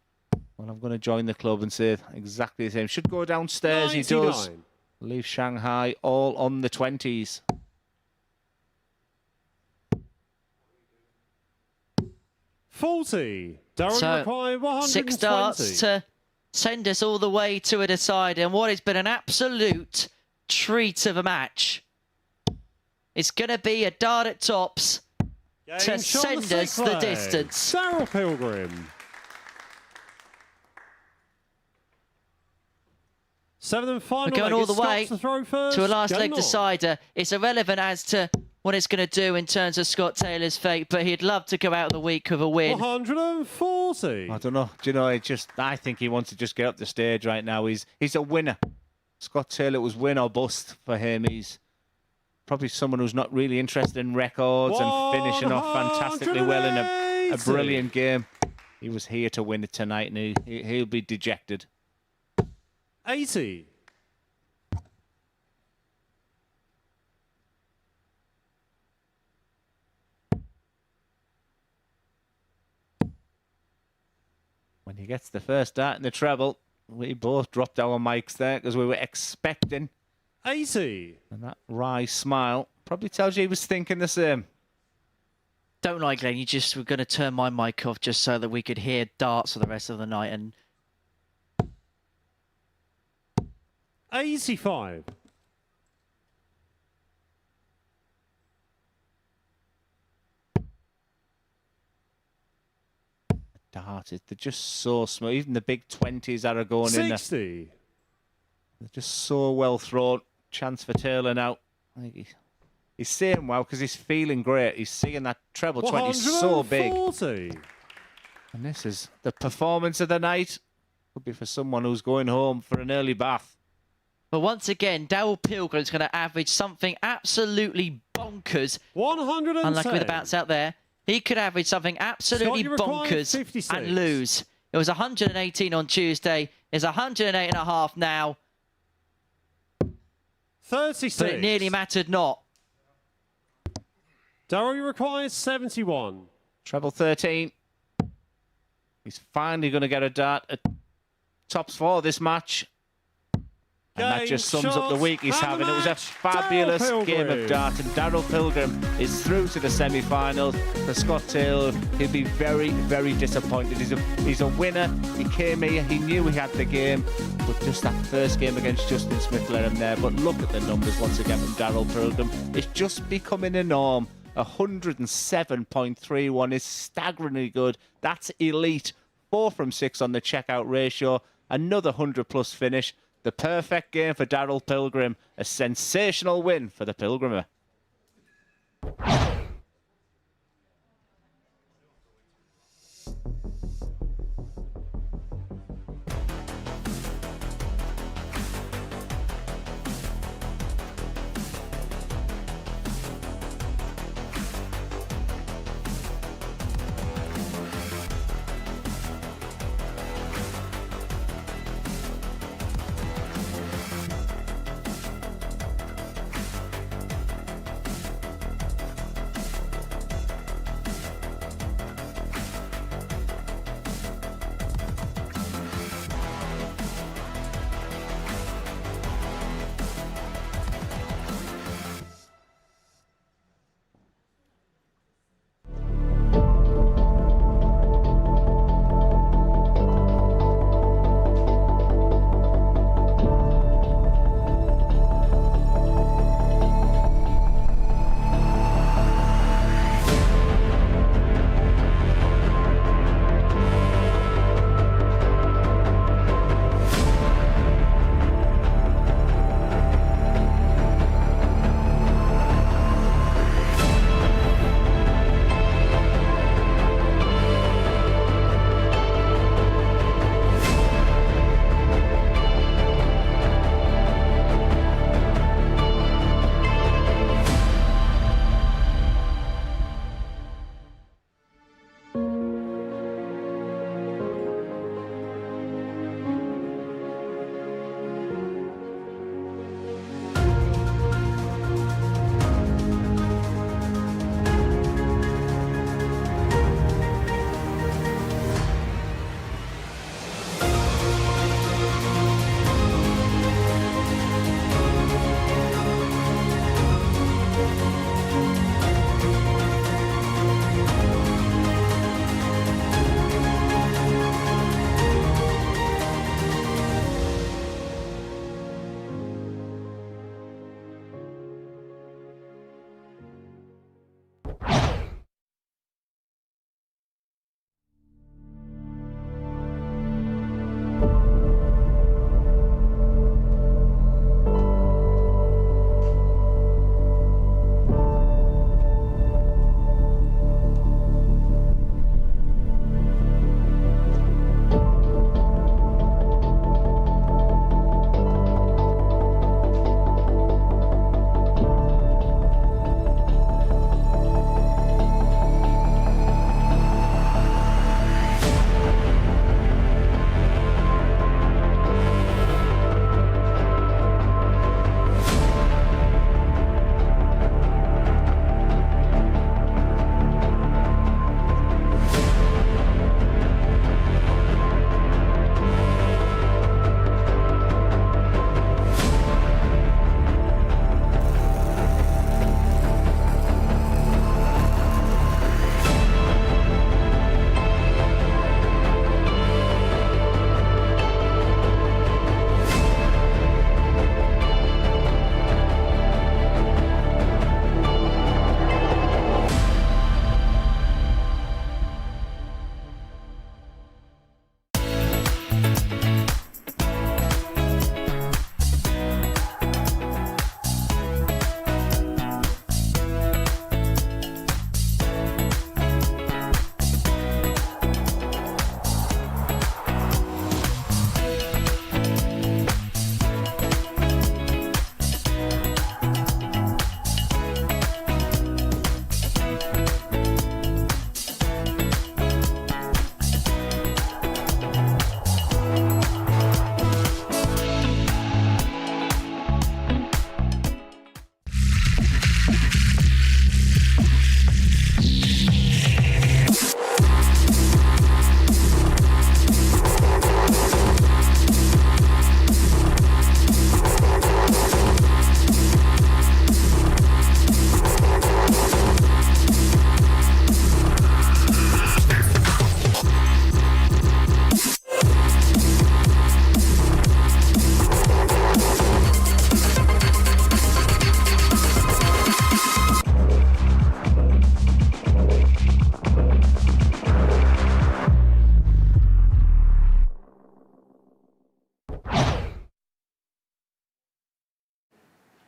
Well, I'm going to join the club and say exactly the same. Should go downstairs. 99. He does. Leave Shanghai all on the 20s. $40. Darren So, McCoy, 120. 6 darts to send us all the way to a decider. And what has been an absolute treat of a match. It's going to be a dart at tops to send us the distance. Daryl Pilgrim. 7 and final. We're going all the way to throw first. to a last Game leg on. decider. It's irrelevant as to what it's going to do in terms of Scott Taylor's fate, but he'd love to go out of the week with a win. 140. I don't know. Do you know, I think he wants to just get up the stage right now. He's a winner. Scott Taylor was win or bust for him. He's probably someone who's not really interested in records and finishing off fantastically well in a brilliant game. He was here to win it tonight, and he'll be dejected. 80. When he gets the first dart in the treble, we both dropped our mics there because we were expecting 80. And that wry smile probably tells you he was thinking the same. Don't lie, Glenn. You just were going to turn my mic off just so that we could hear darts for the rest of the night. And 85. Darts, they're just so smooth. Even the big 20s that are going 60. in there. They're just so well thrown. Chance for Taylor now. I think he's saying well because he's feeling great. He's seeing that treble 20 so big. And this is the performance of the night. Could be for someone who's going home for an early bath. But once again, Daryl Pilgrim's going to average something absolutely bonkers. 110. Unlike with the bounce out there. He could average something absolutely bonkers and lose. It was 118 on Tuesday. It's 108.5 now. 36. But it nearly mattered not. Daryl requires 71. Treble 13. He's finally going to get a dart at tops 4 this match. And that just sums up the week he's having. It was a fabulous game of dart, and Daryl Pilgrim is through to the semi-finals. For Scott Taylor, he'll be very, very disappointed. He's a winner. He came here, he knew he had the game, but just that first game against Justin Smith let him there. But look at the numbers once again from Daryl Pilgrim. It's just becoming a norm. 107.31 is staggeringly good. That's elite. 4 from 6 on the checkout ratio. Another 100-plus finish. The perfect game for Daryl Pilgrim. A sensational win for the Pilgrimer.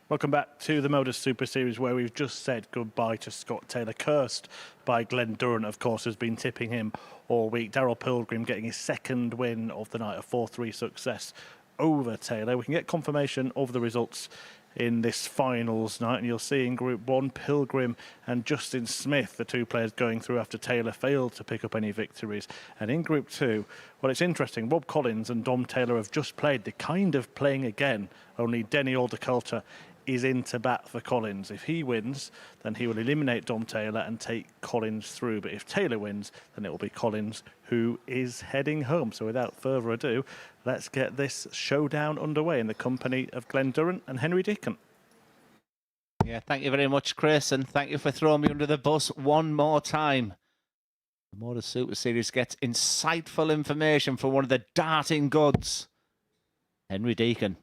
Welcome back to the MODUS Super Series, where we've just said goodbye to Scott Taylor, cursed by Glenn Durrant, of course, has been tipping him all week. Daryl Pilgrim getting his second win of the night, a 4-3 success over Taylor. We can get confirmation of the results in this finals night, and you'll see in Group 1, Pilgrim and Justin Smith, the two players going through after Taylor failed to pick up any victories. And in Group 2, well, it's interesting, Rob Collins and Dom Taylor have just played. They're kind of playing again, only Denny Aldercoulter is in to bat for Collins. If he wins, then he will eliminate Dom Taylor and take Collins through. But if Taylor wins, then it will be Collins who is heading home. So without further ado, let's get this showdown underway in the company of Glenn Durrant and Henry Deacon. Yeah, thank you very much, Chris, and thank you for throwing me under the bus one more time. The MODUS Super Series gets insightful information from one of the darting gods, Henry Deacon.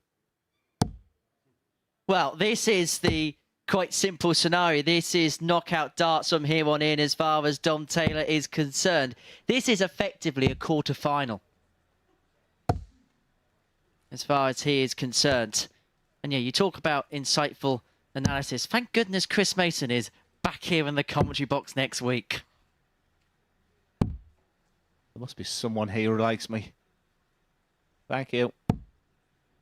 Well, this is the quite simple scenario. This is knockout darts from here on in as far as Dom Taylor is concerned. This is effectively a quarter-final as far as he is concerned. And yeah, you talk about insightful analysis. Thank goodness Chris Mason is back here in the commentary box next week. There must be someone here who likes me. Thank you.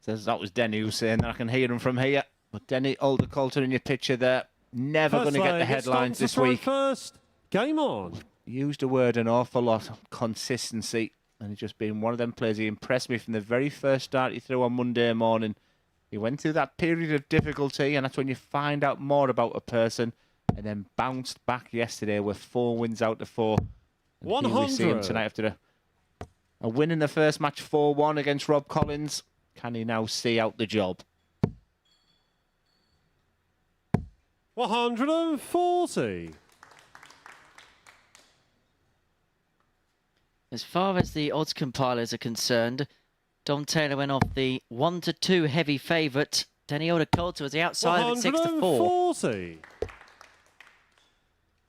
Says that was Denny who was saying that. I can hear him from here. But Denny Aldercoulter in your picture there. Never going to get the headlines this week. First. Game on. Used the word an awful lot. Consistency. And he's just been one of them players. He impressed me from the very first start he threw on Monday morning. He went through that period of difficulty, and that's when you find out more about a person. And then bounced back yesterday with 4 wins out of 4. And 100. Here we see him tonight after a win in the first match 4-1 against Rob Collins. Can he now see out the job? 140. As far as the odds compilers are concerned, Dom Taylor went off the 1-2 heavy favourite. Denny Aldercoulter was the outside at 6-4. 140.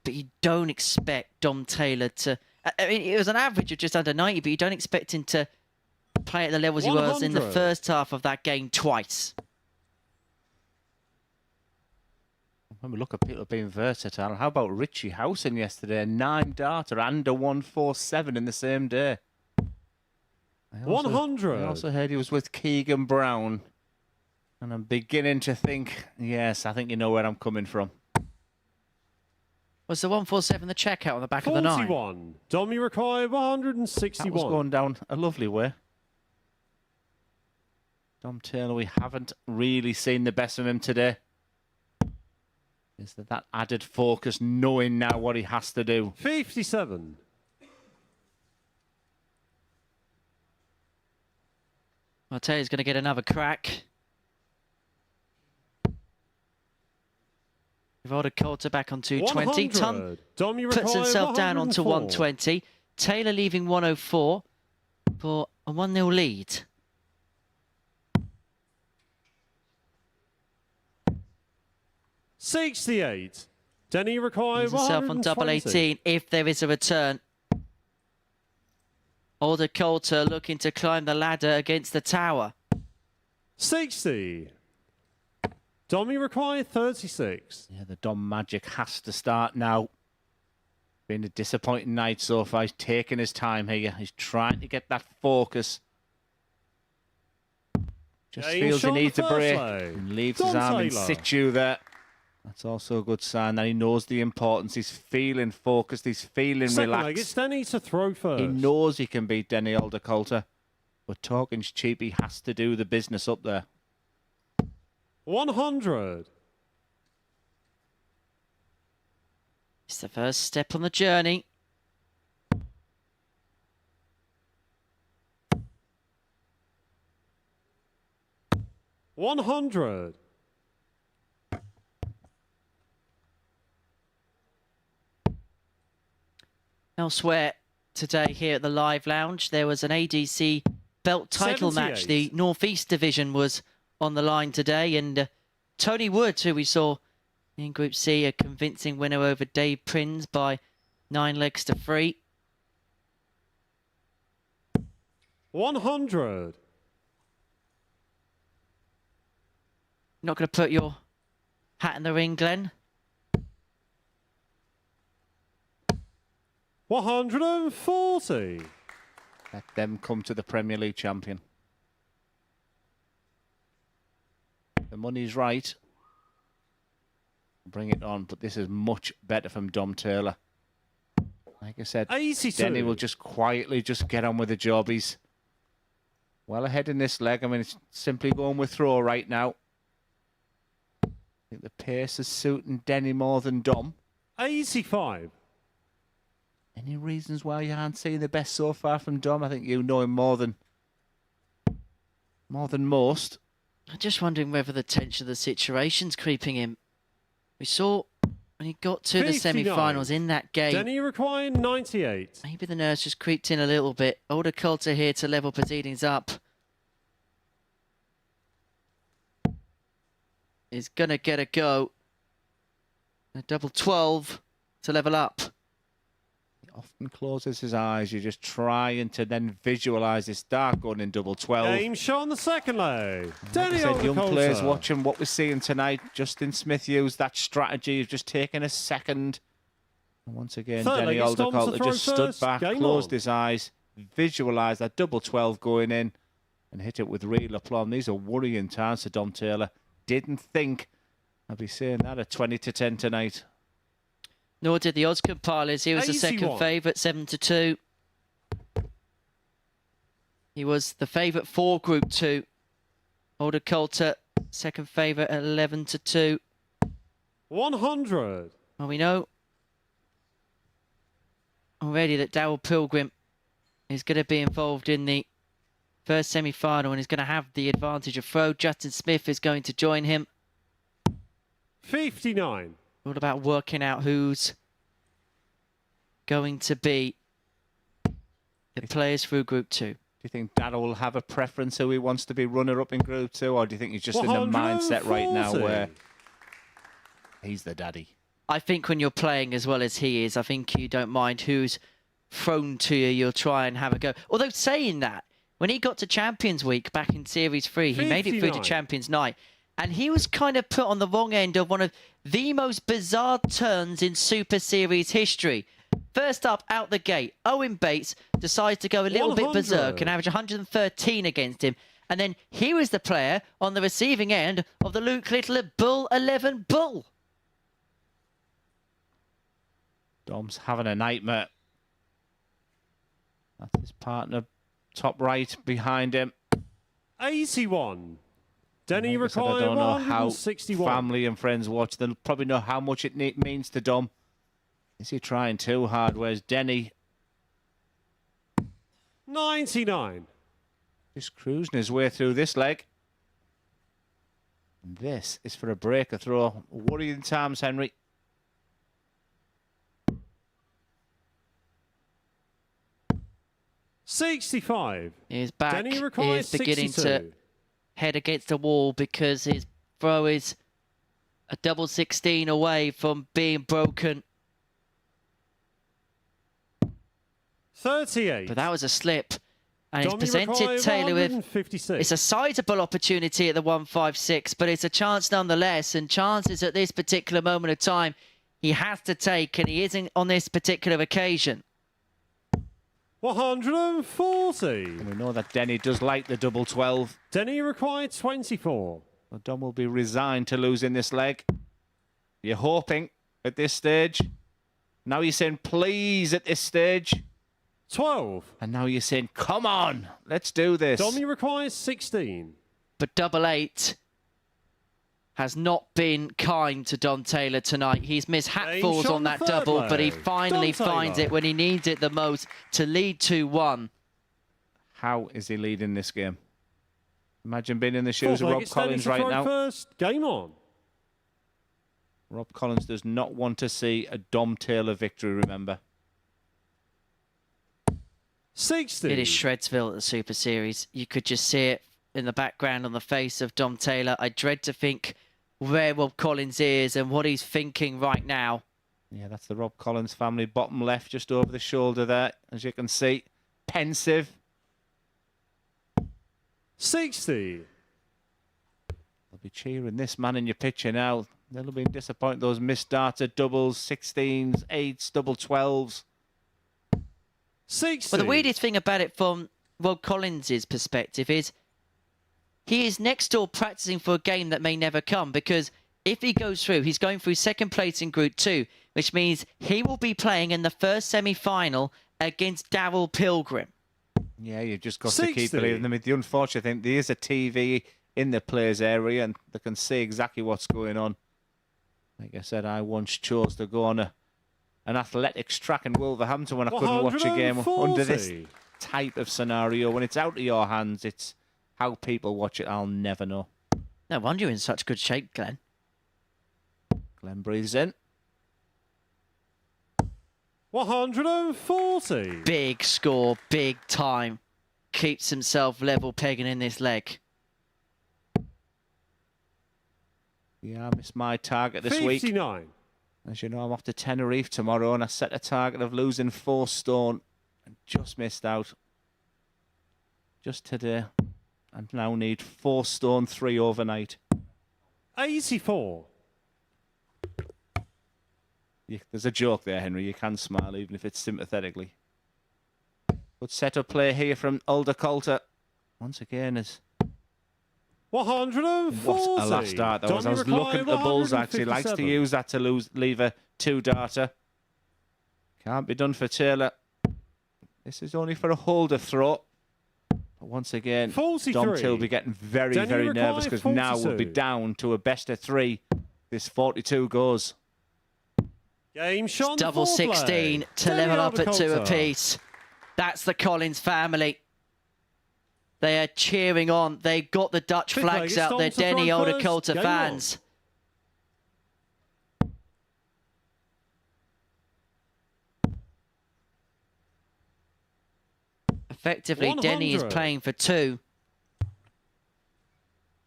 But you don't expect Dom Taylor to... I mean, it was an average of just under 90, but you don't expect him to play at the levels he was in the first half of that game twice. When we look at people being versatile, how about Richie Howson yesterday? 9-darter and a 147 in the same day. 100. I also heard he was with Keegan Brown. And I'm beginning to think, yes, I think you know where I'm coming from. Was the 147 the checkout on the back 41. of the 9? 41. Dom, you require 161. That was going down a lovely way. Dom Taylor, we haven't really seen the best of him today. Is that added focus, knowing now what he has to do? 57. I'll tell you, he's going to get another crack. Aldercoulter back on 220. Ton puts himself down onto 120. Taylor leaving 104 for a 1-0 lead. $68. Denny requires himself on double 18 if there is a return. Aldercoulter looking to climb the ladder against the tower. 60. Dommy required 36. Yeah, the Dom magic has to start now. Been a disappointing night so far. He's taking his time here. He's trying to get that focus. Just feels he needs a break and leaves his arm in situ there. That's also a good sign that he knows the importance. He's feeling focused. He's feeling relaxed. It's Denny to throw first. He knows he can beat Denny Aldercoulter. But talking's cheap. He has to do the business up there. 100. It's the first step on the journey. $100. Elsewhere today here at the Live Lounge, there was an ADC belt title match. The Northeast Division was on the line today, and Tony Woods, who we saw in Group C, a convincing winner over Dave Prins by 9 legs to 3. 100. Not going to put your hat in the ring, Glenn? 140. Let them come to the Premier League champion. The money's right. Bring it on, but this is much better from Dom Taylor. Like I said, 82. Denny will just quietly just get on with the job. He's well ahead in this leg. I mean, it's simply going with throw right now. I think the pace is suiting Denny more than Dom. 85. Any reasons why you aren't seeing the best so far from Dom? I think you know him more than most. I'm just wondering whether the tension of the situation's creeping in. We saw when he got to the 59. semi-finals in that game. Denny requiring 98. Maybe the nerves just creeped in a little bit. Older Coulter here to level proceedings up. Is going to get a go. A double 12 to level up. He often closes his eyes. You're just trying to then visualise this dark gun in double 12. Game shot on the second leg. Like Denny I said, young Coulter. players watching what we're seeing tonight. Justin Smith used that strategy of just taking a second. And once again, Third Denny leg is Dom's to Coulter throw just stood first. back, Game closed on. his eyes, visualised that double 12 going in and hit it with real aplomb. These are worrying times for Dom Taylor. Didn't think I'd be saying that at 20-10 tonight. Nor did the odds compilers. He was the second 81. favourite, 7-2. He was the favourite for Group 2. Older Coulter, second favourite at 11-2. 100. Well, we know already that Darryl Pilgrim is going to be involved in the first semi-final and is going to have the advantage of throw. Justin Smith is going to join him. 59. All about working out who's going to be the players through Group 2. Do you think Darryl will have a preference who he wants to be runner-up in Group 2, or do you think he's just in the mindset right now 140. where he's the daddy? I think when you're playing as well as he is, I think you don't mind who's thrown to you. You'll try and have a go. Although saying that, when he got to Champions Week back in Series 3, he made it through to 59. Champions Night. And he was kind of put on the wrong end of one of the most bizarre turns in Super Series history. First up, out the gate, Owen Bates decides to go a little bit 100. berserk and average 113 against him. And then he was the player on the receiving end of the Luke Little Bull 11 Bull. Dom's having a nightmare. That's his partner, top right behind him. 81. Denny Like I said, I requiring don't know how 161. family and friends watch. They'll probably know how much it means to Dom. Is he trying too hard? Whereas Denny 99. just cruising his way through this leg. And this is for a breaker throw. Worrying times, Henry. $65. He's back. Denny He requires is beginning 62. to head against the wall because his throw is a double 16 away from being broken. 38. But that was a slip. And he's Dommy presented required Taylor with... 156. It's a sizable opportunity at the 156, but it's a chance nonetheless. And chances at this particular moment of time, he has to take, and he isn't on this particular occasion. 140. And we know that Denny does like the double 12. Denny required 24. Well, Dom will be resigned to losing this leg. You're hoping at this stage. Now you're saying please at this stage. 12. And now you're saying, come on, let's do this. Dommy requires 16. But double 8 has not been kind to Don Taylor tonight. He's missed hatfuls shot on that the third double, but he leg. finally Don finds Taylor. it when he needs it the most to lead 2-1. How is he leading this game? Imagine being in the shoes Fourth of leg, Rob it's Denny Collins to right throw now. First. Game on. Rob Collins does not want to see a Dom Taylor victory, remember. 60. It is Shredsville at the Super Series. You could just see it in the background on the face of Dom Taylor. I dread to think where Rob Collins is and what he's thinking right now. Yeah, that's the Rob Collins family, bottom left, just over the shoulder there, as you can see. Pensive. 60. be cheering this man in your picture now. They'll have been disappointed. Those missed darts at doubles, 16s, 8s, double 12s. 60. Well, the weirdest thing about it from Rob Collins' perspective is he is next door practicing for a game that may never come, because if he goes through, he's going through second place in Group 2, which means he will be playing in the first semi-final against Darryl Pilgrim. Yeah, you've just got to keep believing them. The unfortunate thing, there is a TV in the players' area and they can see exactly what's going on. Like I said, I once chose to go on an athletics track in Wolverhampton when I couldn't watch a game under this type of scenario. When it's out of your hands, it's how people watch it, I'll never know. No wonder you're in such good shape, Glenn. Glenn breathes in. 140. Big score, big time. Keeps himself level pegging in this leg. Yeah, I missed my target this 59. week. As you know, I'm off to Tenerife tomorrow and I set a target of losing 4 stone and just missed out. Just today. I now need 4 stone 3 overnight. 84. There's a joke there, Henry. You can smile even if it's sympathetically. Good setup play here from Alder Coulter. Once again, is 140. what a last dart that was. I was looking at the bulls, actually. Likes to use that to leave a 2-darter. Can't be done for Taylor. This is only for a holder throw. But once again, 43. Dom Till will be getting very, very nervous because now we'll be down to a best of 3. This 42 goes. Game shot. Double 16 to level up at 2 apiece. That's the Collins family. They are cheering on. They've got the Dutch flags out. They're Denny Alder Coulter fans. Effectively, 100. Denny is playing for 2.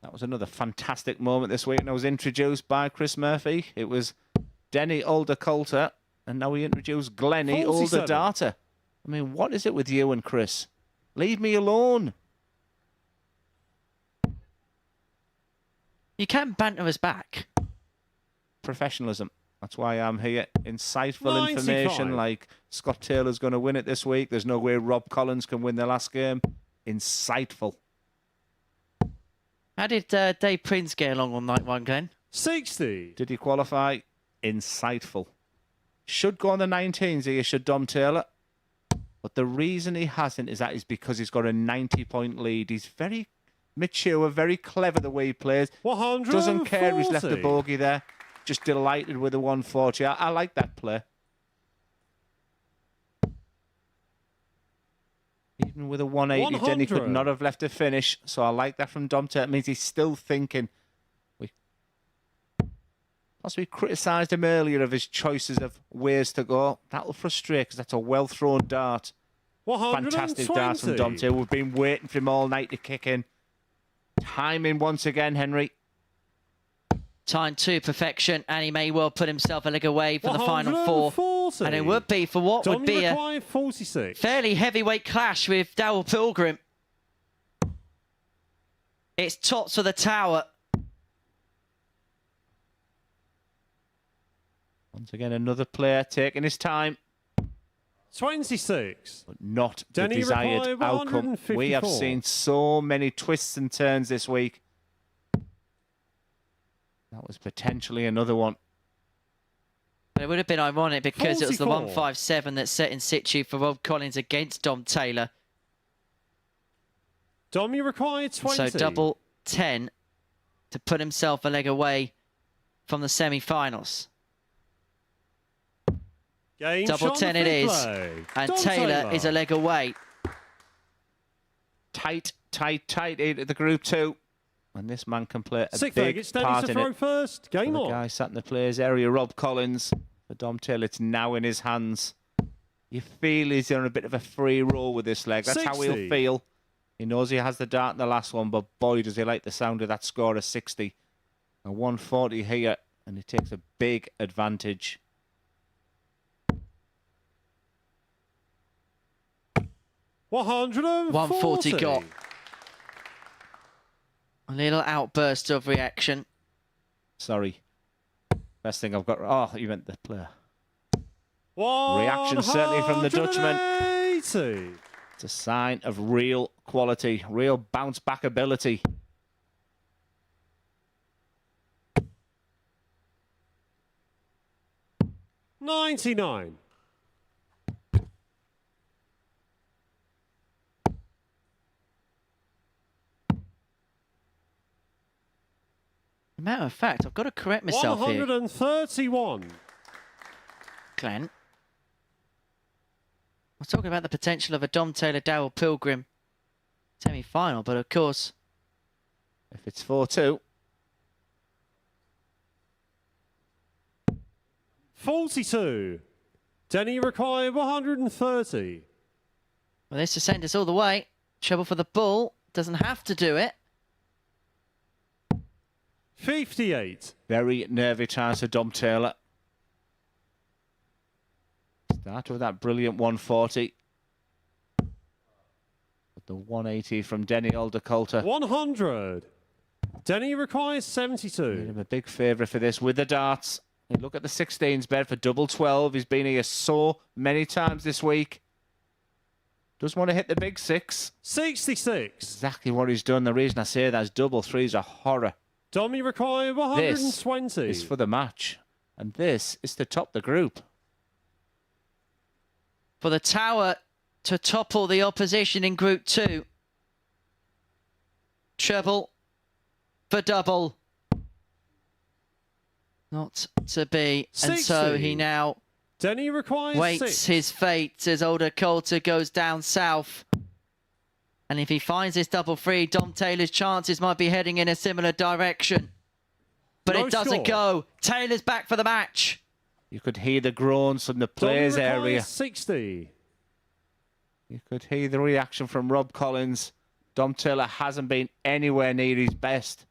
That was another fantastic moment this week, and I was introduced by Chris Murphy. It was Denny Alder Coulter, and now we introduce Glenny Alder Darter. I mean, what is it with you and Chris? Leave me alone. You can banter us back. Professionalism. That's why I'm here. Insightful 95. information like Scott Taylor's going to win it this week. There's no way Rob Collins can win the last game. Insightful. How did Dave Prince get along on night 1, Glenn? 60. Did he qualify? Insightful. Should go on the 19s here, should Dom Taylor. But the reason he hasn't is that is because he's got a 90-point lead. He's very mature, very clever the way he plays. 140. Doesn't care he's left a bogey there. Just delighted with the 140. I like that play. Even with a 180, Denny could not have left a finish. So I like that from Dom Taylor. It means he's still thinking. Plus, we criticised him earlier of his choices of ways to go. That'll frustrate because that's a well-thrown dart. Fantastic dart from Dom Taylor. We've been waiting for him all night to kick in. Timing once again, Henry. Time to perfection, and he may well put himself a leg away from the final 4. And it would be for what would be a 46. fairly heavyweight clash with Darryl Pilgrim. It's tops of the tower. Once again, another player taking his time. 26. But not Denny the desired outcome. We have seen so many twists and turns this week. That was potentially another one. It would have been ironic because 44. it was the 157 that set in situ for Rob Collins against Dom Taylor. Dom, you required 20. So double 10 to put himself a leg away from the semi-finals. Game double 10 it is. And Dom Taylor is a leg away. Tight into the group 2. And this man can play a Sick big it's part to in throw it. first. Game The on. guy sat in the players' area, Rob Collins. For Dom Taylor, it's now in his hands. You feel he's on a bit of a free roll with this leg. That's 60. how he'll feel. He knows he has the dart in the last one, but boy, does he like the sound of that score of 60. A 140 here, and he takes a big advantage. $140 got. A little outburst of reaction. Sorry. Best thing I've got. Oh, you meant the player. Reaction certainly from the Dutchman. It's a sign of real quality, real bounce back ability. $99. Matter of fact, I've got to correct myself here. 131. Glenn. I was talking about the potential of a Dom Taylor Darrell Pilgrim semi-final, but of course, if it's 4-2. 42. Denny required 130. well, this to send us all the way. Trouble for the bull. Doesn't have to do it. 58. Very nervy chance for Dom Taylor. Start with that brilliant 140. But the 180 from Denny Aldercoulter. 100. Denny requires 72. Made him a big favourite for this with the darts. You look at the 16s bed for double 12. He's been here so many times this week. Doesn't want to hit the big 6. 66. Exactly what he's done. The reason I say that is double 3's a horror. Dommy required 120. This is for the match. And this is to top the group. For the tower to topple the opposition in Group 2. Treble for double. Not to be. 60. And so he now Denny requires waits 6. his fate as Aldercoulter goes down south. And if he finds this double free, Dom Taylor's chances might be heading in a similar direction. But No it doesn't score. go. Taylor's back for the match. You could hear the groans from the players' Dommy area. requires 60. You could hear the reaction from Rob Collins. Dom Taylor hasn't been anywhere near his best.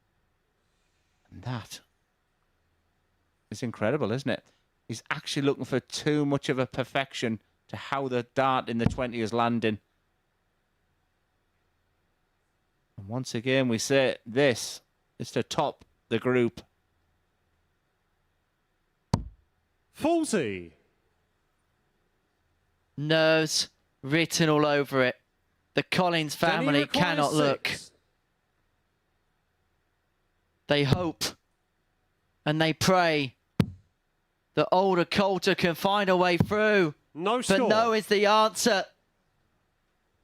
And that is incredible, isn't it? He's actually looking for too much of a perfection to how the dart in the 20 is landing. And once again, we say this is to top the group. 40. Nerves written all over it. The Collins Denny family requires cannot 6. look. They hope and they pray that Aldercoulter can find a way through. No But score. no is the answer.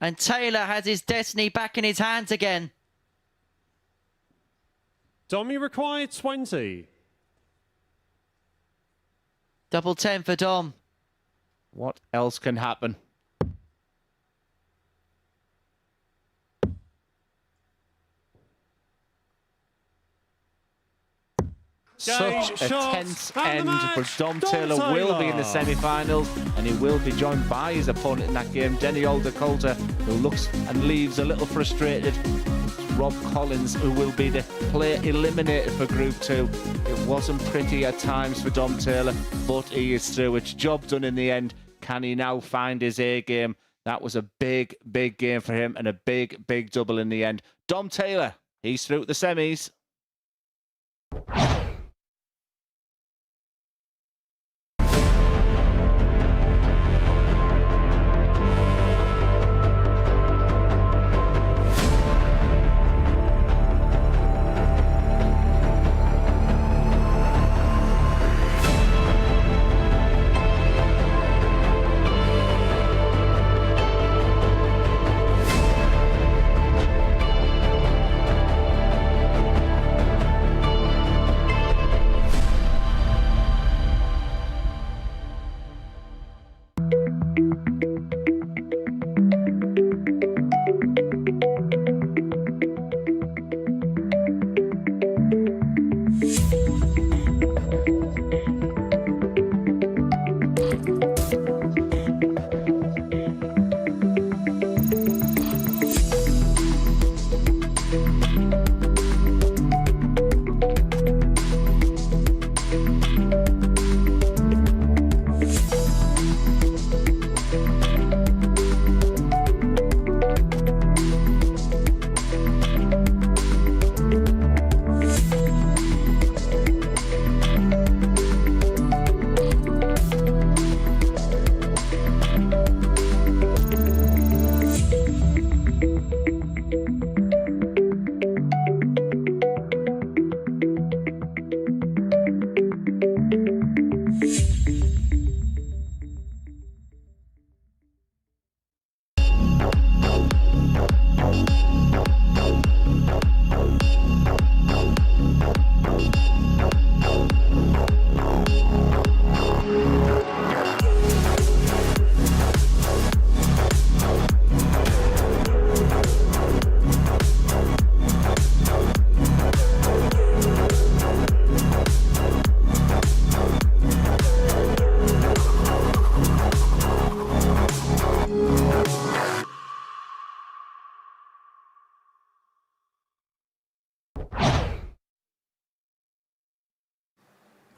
And Taylor has his destiny back in his hands again. Dommy required 20. Double 10 for Dom. What else can happen? Such a shots, tense and the end, match, but Dom Dom Taylor will be in the Taylor. semi-finals, and he will be joined by his opponent in that game, Denny Aldercoulter, who looks and leaves a little frustrated. It's Rob Collins, who will be the player eliminated for Group 2. It wasn't pretty at times for Dom Taylor, but he is through. It's job done in the end. Can he now find his A game? That was a big, big game for him, and a big, big double in the end. Dom Taylor, he's through the semis.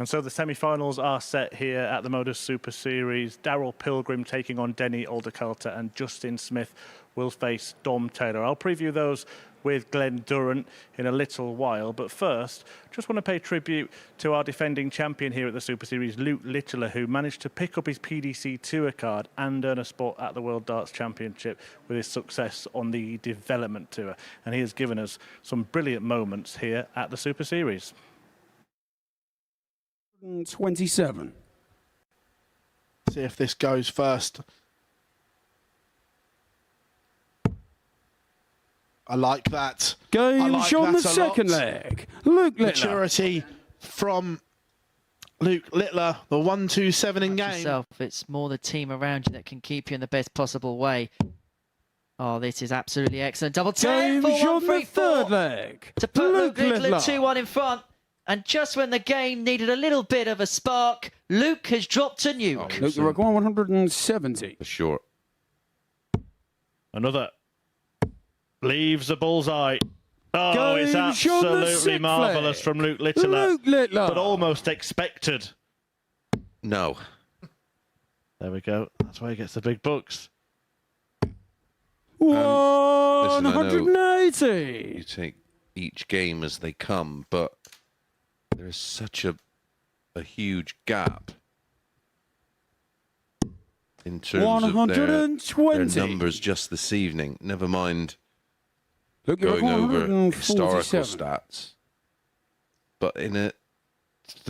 And so the semi-finals are set here at the MODUS Super Series. Daryl Pilgrim taking on Denny Aldercarter, and Justin Smith will face Dom Taylor. I'll preview those with Glenn Durrant in a little while. But first, just want to pay tribute to our defending champion here at the Super Series, Luke Littler, who managed to pick up his PDC Tour card and earn a spot at the World Darts Championship with his success on the Development Tour. And he has given us some brilliant moments here at the Super Series. 27. See if this goes first. I like that. Game on the second leg. Luke Littler. Maturity from Luke Littler, the 1-2-7 in game. Yourself. It's more the team around you that can keep you in the best possible way. Oh, this is absolutely excellent. Double 10 Game for on the third leg. to put Luke Littler 2-1 in front. And just when the game needed a little bit of a spark, Luke has dropped a nuke. Luke, you require 170. For sure. Another. Leaves the bullseye. Oh, Game it's absolutely marvellous from Luke Littler. Luke Littler. But almost expected. No. There we go. That's why he gets the big bucks. 180. You take each game as they come, but there is such a huge gap in terms of their numbers just this evening. Never mind going over historical stats. But the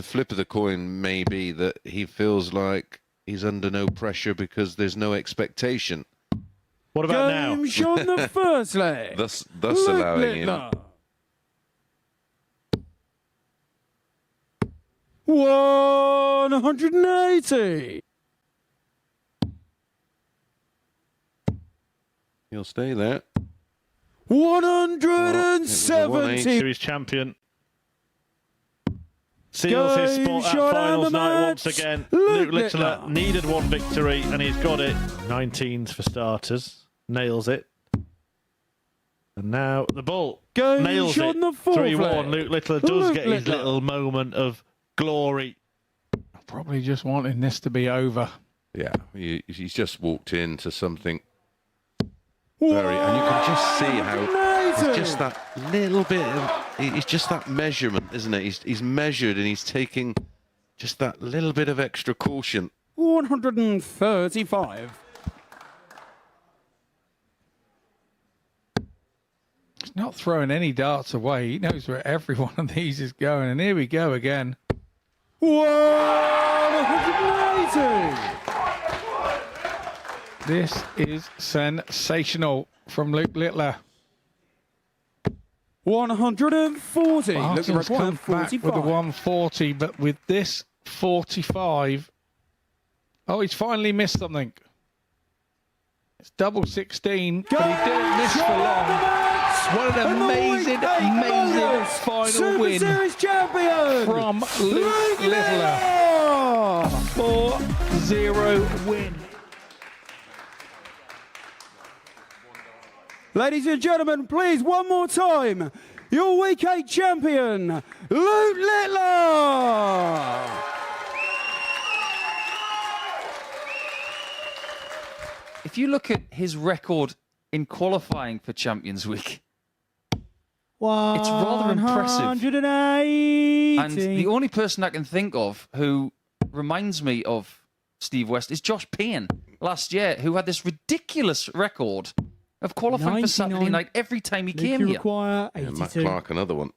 flip of the coin may be that he feels like he's under no pressure because there's no expectation. What about now? Game on the first leg. Thus allowing him. 180. He'll stay there. 170. Series champion. Seals his spot at finals night once again. Luke Littler needed one victory and he's got it. 19s for starters. Nails it. And now the bull. Nails it. 3-1. Luke Littler does get his little moment of glory. Probably just wanting this to be over. Yeah, he's just walked into something very, and you can just see how it's just that little bit of, it's just that measurement, isn't it? He's measured and he's taking just that little bit of extra caution. 135. He's not throwing any darts away. He knows where every one of these is going. And here we go again. 180. This is sensational from Luke Littler. 140. Barton's come back with the 140, but with this 45, oh, he's finally missed something. It's double 16, but he didn't miss for long. What an amazing final win from Luke Littler. 4-0 win. Ladies and gentlemen, please, one more time, your Week 8 champion, Luke Littler! If you look at his record in qualifying for Champions Week, it's rather impressive. 180. And the only person I can think of who reminds me of Steve West is Josh Payne last year, who had this ridiculous record of qualifying for Saturday night every time he came here. Require 82. Matt Clark, another one.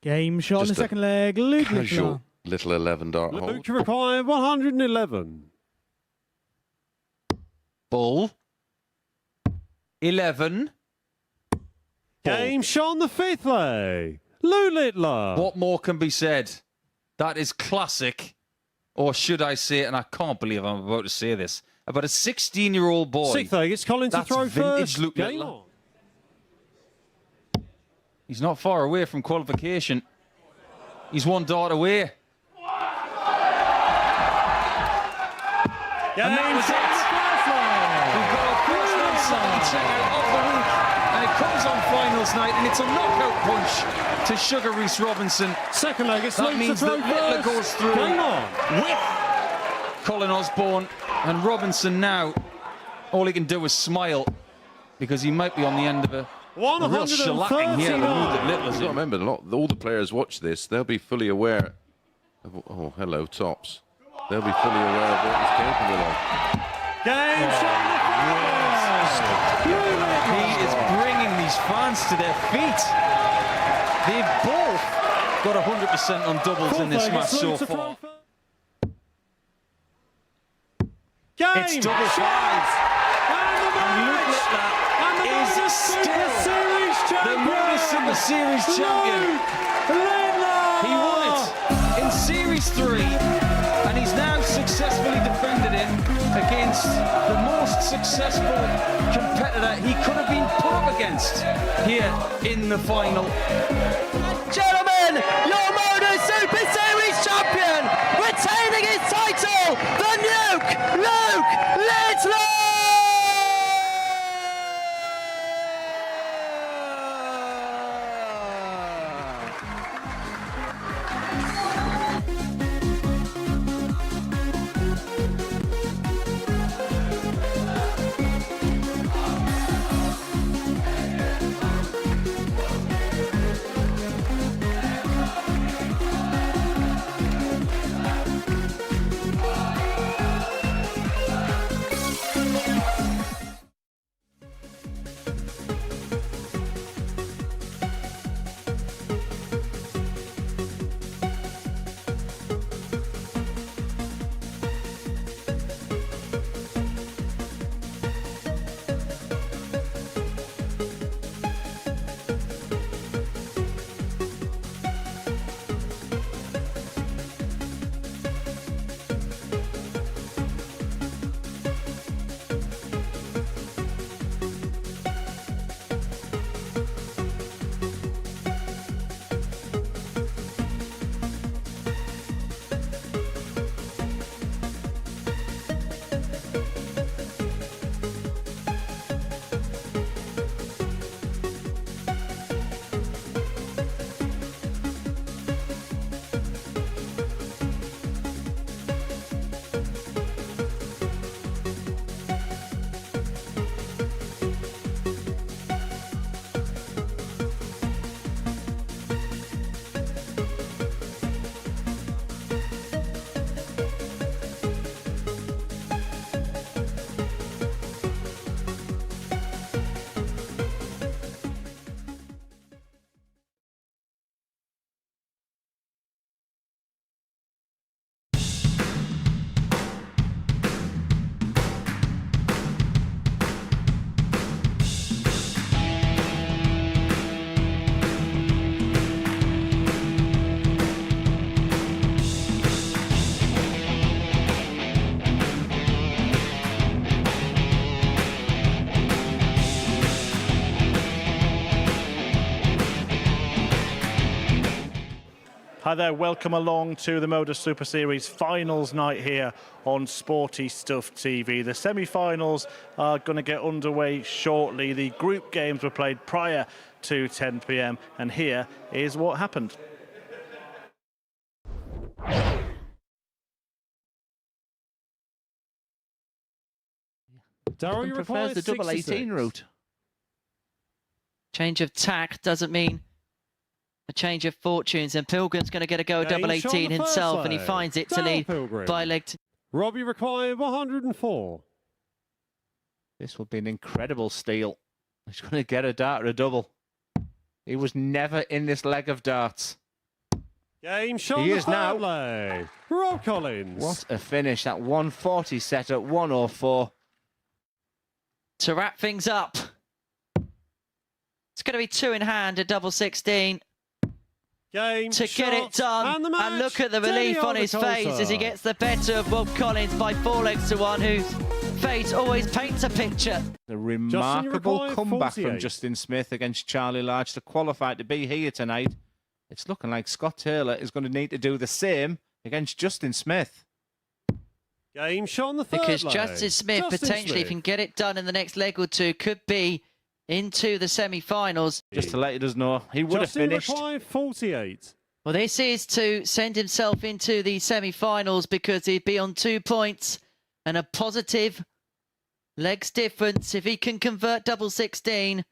Game shot on the second leg. Luke Littler. Little 11 dart hole. Luke require 111. Bull. 11. Game shot on the fifth leg. Luke Littler. What more can be said? That is classic. Or should I say, and I can't believe I'm about to say this, about a 16-year-old boy. Sixth leg, it's Colin to throw first. Luke Littler. He's not far away from qualification. He's one dart away. And that was it. We've got our first on-site check-out of the week. And it comes on finals night, and it's a knockout punch to Sugar Reese Robinson. Second leg, that means that Littler goes through with Colin Osborne, and Robinson now, all he can do is smile, because he might be on the end of a real shellacking here. The mood that Littler's You've got to remember, all the players watch this, they'll be fully aware of, oh, hello, Tops. They'll be fully aware of what he's capable of. Game He is bringing these fans to their feet. They've both got 100% on doubles in this match so far. It's double fives. And Luke Littler is still the MODUS Super Series champion. He won it in Series 3, and he's now successfully defended it against the most successful competitor he could have been put up against here in the final. Gentlemen, your MODUS Super Series champion, retaining his title, the Nuke, Luke Littler! Hi there, welcome along to the MODUS Super Series finals night here on Sporty Stuff TV. The semi-finals are going to get underway shortly. The group games were played prior to 10 p.m. and here is what happened. Daryl prefers the double 18 route. Change of tack doesn't mean a change of fortunes, and Pilgrim's going to get a go at double 18 himself, and he finds it to lead by leg. Robbie required 104. This will be an incredible steal. He's going to get a dart or a double. He was never in this leg of darts. Game shot. He is now. Leg. Rob Collins. What a finish. That 140 set at 104. To wrap things up, it's going to be 2 in hand at double 16. Game to get it done, and look at the relief on his face as he gets the better of Rob Collins by 4 legs to 1, whose face always paints a picture. A remarkable comeback from Justin Smith against Charlie Large to qualify to be here tonight. It's looking like Scott Taylor is going to need to do the same against Justin Smith. Game shot on the third because leg. Justin Smith potentially, if he can get it done in the next leg or two, could be into the semi-finals. Just to let you know, he would have finished. 48. Well, this is to send himself into the semi-finals because he'd be on 2 points and a positive legs difference if he can convert double 16.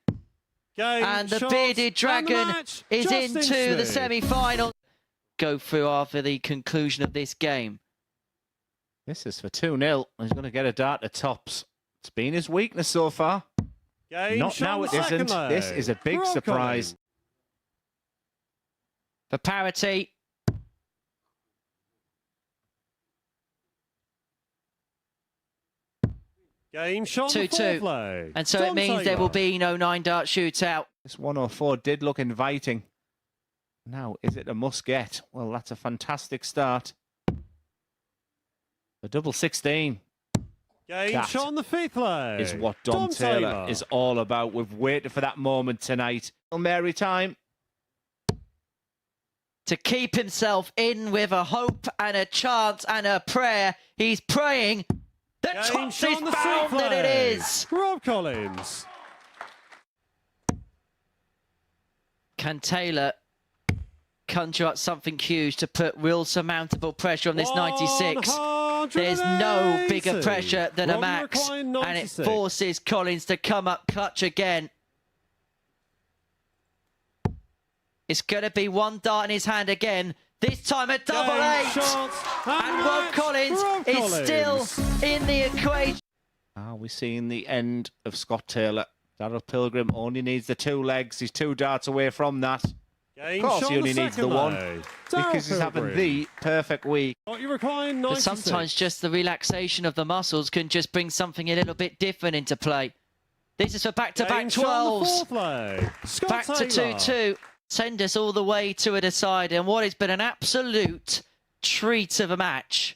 And the bearded dragon is into the semi-final. Go through after the conclusion of this game. This is for 2-0. He's going to get a dart at tops. It's been his weakness so far. Not now, it isn't. This is a big surprise. For parity. Game shot 2-2. And so it means there will be no 9-dart shootout. This 104 did look inviting. Now, is it a must-get? Well, that's a fantastic start. The double 16. Game shot on the fifth leg. Is what Dom Taylor is all about. We've waited for that moment tonight. Mary time. To keep himself in with a hope and a chance and a prayer. He's praying. The tops is found that it is. Rob Collins. Can Taylor conjure up something huge to put real surmountable pressure on this 96? There's no bigger pressure than a max, and it forces Collins to come up clutch again. It's going to be one dart in his hand again, this time a double 8. And Rob Collins is still in the equation. Are we seeing the end of Scott Taylor? Darrell Pilgrim only needs the 2 legs. He's 2 darts away from that. Of course, he only needs the 1 because he's having the perfect week. But sometimes just the relaxation of the muscles can just bring something a little bit different into play. This is for back-to-back 12s. Back to 2-2. Send us all the way to a decider, and what has been an absolute treat of a match.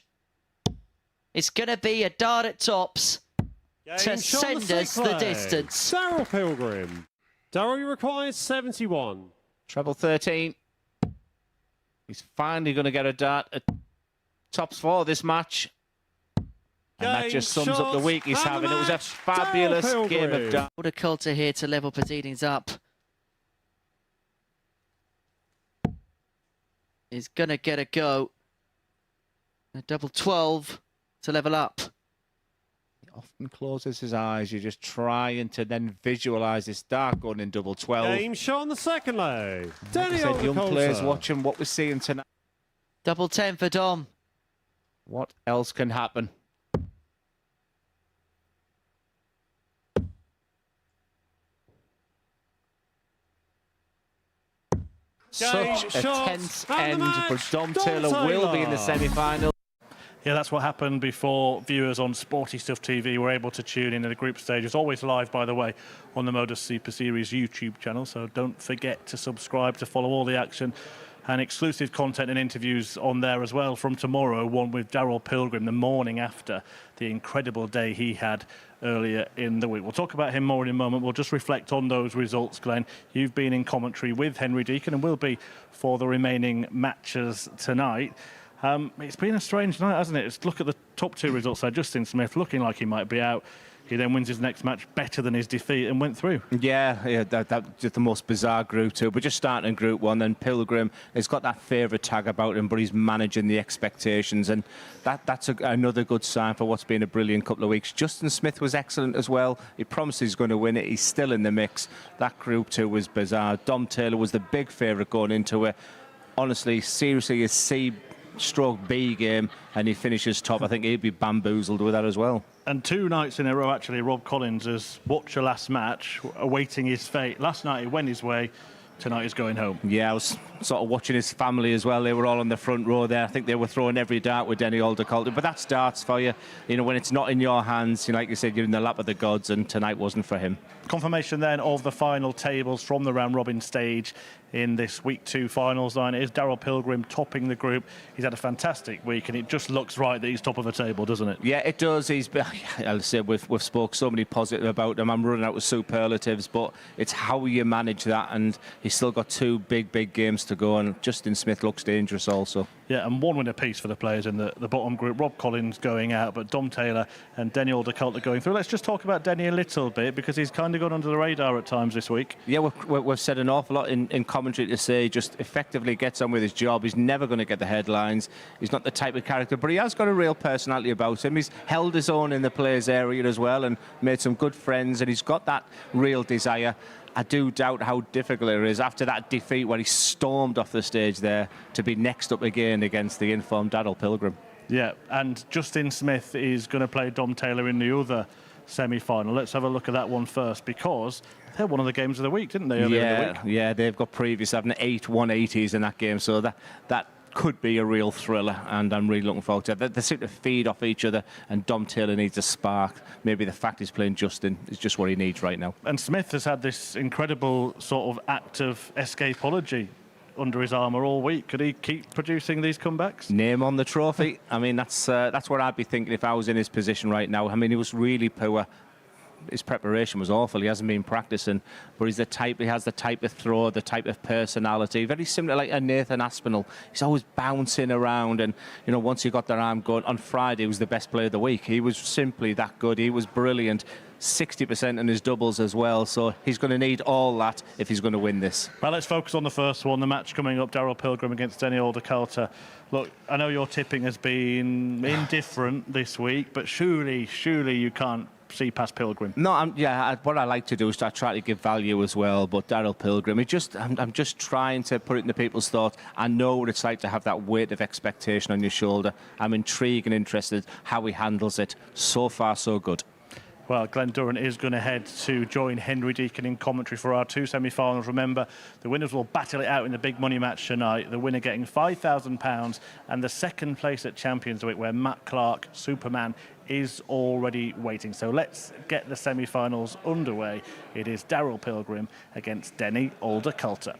It's going to be a dart at tops to send us the distance. Darrell Pilgrim. Darrell requires 71. Treble 13. He's finally going to get a dart at tops for this match. And that just sums up the week he's having. It was a fabulous game of dart. Horticulture here to level proceedings up. Is going to get a go. A double 12 to level up. He often closes his eyes. You're just trying to then visualise this dart going in double 12. Game shot on the second leg. Like I said, young players watching what we're seeing tonight. Double 10 for Dom. What else can happen? Such a tense end, but Dom Taylor will be in the semi-final. Yeah, that's what happened before viewers on Sporty Stuff TV were able to tune in at the group stage. It's always live, by the way, on the MODUS Super Series YouTube channel, so don't forget to subscribe to follow all the action and exclusive content and interviews on there as well from tomorrow, one with Darrell Pilgrim the morning after the incredible day he had earlier in the week. We'll talk about him more in a moment. We'll just reflect on those results, Glenn. You've been in commentary with Henry Deacon and will be for the remaining matches tonight. It's been a strange night, hasn't it? Let's look at the top 2 results there. Justin Smith looking like he might be out. He then wins his next match better than his defeat and went through. Yeah, that's just the most bizarre Group 2. But just starting in Group 1, then Pilgrim has got that favourite tag about him, but he's managing the expectations, and that's another good sign for what's been a brilliant couple of weeks. Justin Smith was excellent as well. He promised he's going to win it. He's still in the mix. That Group 2 was bizarre. Dom Taylor was the big favourite going into it. Honestly, seriously, a C/B game, and he finishes top. I think he'd be bamboozled with that as well. And 2 nights in a row, actually, Rob Collins has watched the last match, awaiting his fate. Last night he went his way. Tonight he's going home. Yeah, I was sort of watching his family as well. They were all on the front row there. I think they were throwing every dart with Denny Aldercoulter. But that's darts for you. You know, when it's not in your hands, like you said, you're in the lap of the gods, and tonight wasn't for him. Confirmation then of the final tables from the round robin stage in this week 2 finals line. It is Darrell Pilgrim topping the group. He's had a fantastic week, and it just looks right that he's top of the table, doesn't it? Yeah, it does. He's been, I'll say we've spoke so many positive about him. I'm running out with superlatives, but it's how you manage that, and he's still got 2 big games to go, and Justin Smith looks dangerous also. Yeah, and one win apiece for the players in the bottom group. Rob Collins going out, but Dom Taylor and Denny Aldercoulter going through. Let's just talk about Denny a little bit, because he's kind of gone under the radar at times this week. Yeah, we've said an awful lot in commentary to say just effectively gets on with his job. He's never going to get the headlines. He's not the type of character, but he has got a real personality about him. He's held his own in the players' area as well and made some good friends, and he's got that real desire. I do doubt how difficult it is after that defeat where he stormed off the stage there to be next up again against the informed Daryl Pilgrim. Yeah, and Justin Smith is going to play Dom Taylor in the other semi-final. Let's have a look at that one first, because they're one of the games of the week, didn't they? Earlier in the week? Yeah, they've got previous having 8 180s in that game, so that could be a real thriller, and I'm really looking forward to it. They seem to feed off each other, and Dom Taylor needs a spark. Maybe the fact he's playing Justin is just what he needs right now. And Smith has had this incredible sort of act of escapology under his armour all week. Could he keep producing these comebacks? Name on the trophy. I mean, that's what I'd be thinking if I was in his position right now. I mean, he was really poor. His preparation was awful. He hasn't been practicing, but he has the type of throw, the type of personality, very similar like a Nathan Aspinall. He's always bouncing around, and you know, once he got their arm going, on Friday he was the best player of the week. He was simply that good. He was brilliant. 60% in his doubles as well, so he's going to need all that if he's going to win this. Well, let's focus on the first one, the match coming up, Daryl Pilgrim against Denny Aldercoulter. Look, I know your tipping has been indifferent this week, but surely you can't see past Pilgrim. No, what I like to do is I try to give value as well, but Daryl Pilgrim, I'm just trying to put it into people's thoughts. I know what it's like to have that weight of expectation on your shoulder. I'm intrigued and interested how he handles it. So far, so good. Well, Glenn Durrant is going to head to join Henry Deacon in commentary for our 2 semi-finals. Remember, the winners will battle it out in the big money match tonight. The winner getting £5,000 and the second place at Champions Week, where Matt Clark, Superman, is already waiting. So let's get the semi-finals underway. It is Daryl Pilgrim against Denny Aldercoulter.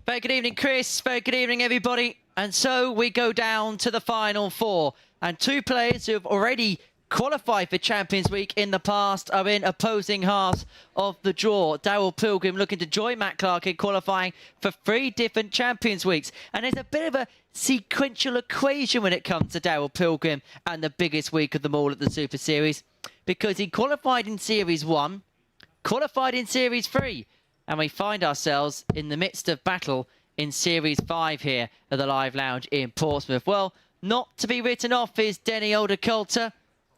Very good evening, Chris. Very good evening, everybody. And so we go down to the final 4. And 2 players who have already qualified for Champions Week in the past are in opposing halves of the draw. Daryl Pilgrim looking to join Matt Clark in qualifying for 3 different Champions Weeks. And there's a bit of a sequential equation when it comes to Daryl Pilgrim and the biggest week of them all at the Super Series, because he qualified in Series 1, qualified in Series 3, and we find ourselves in the midst of battle in Series 5 here at the Live Lounge in Portsmouth. Well, not to be written off is Denny Aldercoulter,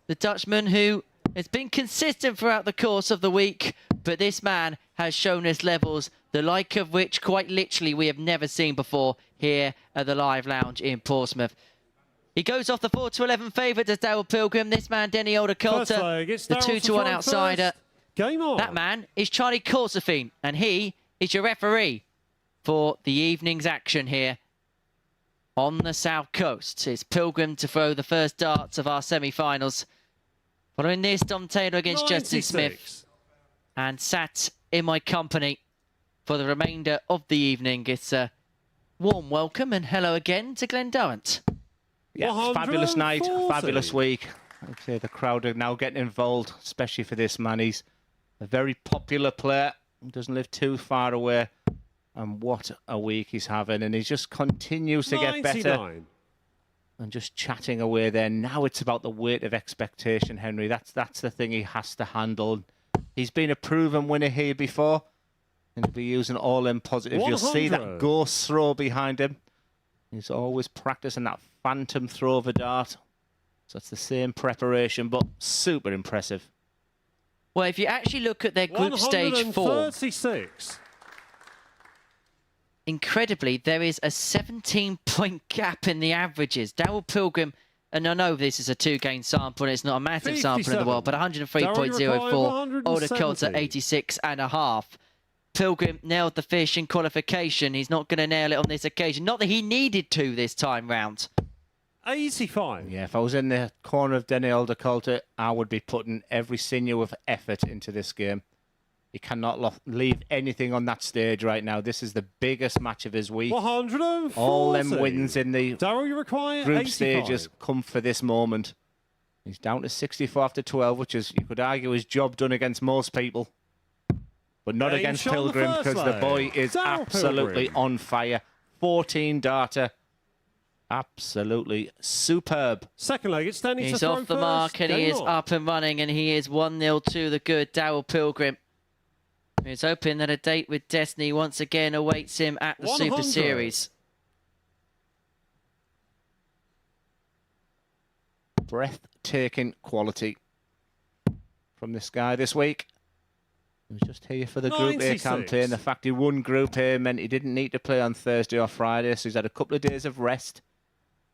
the Dutchman who has been consistent throughout the course of the week, but this man has shown us levels the like of which quite literally we have never seen before here at the Live Lounge in Portsmouth. He goes off the 4-11 favourite as Daryl Pilgrim. This man, Denny Aldercoulter, the 2-1 outsider. Game on. That man is Charlie Corsafine, and he is your referee for the evening's action here on the South Coast. It's Pilgrim to throw the first darts of our semi-finals. Following this, Dom Taylor against 96. Justin Smith. And sat in my company for the remainder of the evening. It's a warm welcome and hello again to Glenn Durrant. Yeah, fabulous night, fabulous week. I'd say the crowd are now getting involved, especially for this man. He's a very popular player. He doesn't live too far away. And what a week he's having. And he just continues to get better. And just chatting away there. Now it's about the weight of expectation, Henry. That's the thing he has to handle. He's been a proven winner here before. And he'll be using all them positives. 100. You'll see that ghost throw behind him. He's always practicing that phantom throw of a dart. So it's the same preparation, but super impressive. Well, if you actually look at their group stage 4... 136. Incredibly, there is a 17-point gap in the averages. Daryl Pilgrim, and I know this is a 2-game sample and it's not a massive sample in the world, but 103.04. Aldercoulter, 86.5. Pilgrim nailed the fish in qualification. He's not going to nail it on this occasion. Not that he needed to this time round. 85. Yeah, if I was in the corner of Denny Aldercoulter, I would be putting every sinew of effort into this game. He cannot leave anything on that stage right now. This is the biggest match of his week. 140. All them wins in the Daryl, you require group 85. stages come for this moment. He's down to 64 after 12, which is, you could argue, his job done against most people. But not against Pilgrim, because the boy is absolutely on fire. 14 darter. absolutely superb. Second leg, it's Danny. He's off the mark and he is up and running, and he is 1-0 to the good Darrell Pilgrim. He's hoping that a date with Destiny once again awaits him at the 100. Super Series. Breathtaking quality from this guy this week. He was just here for the Group A 96. campaign. The fact he won Group A meant he didn't need to play on Thursday or Friday, so he's had a couple of days of rest.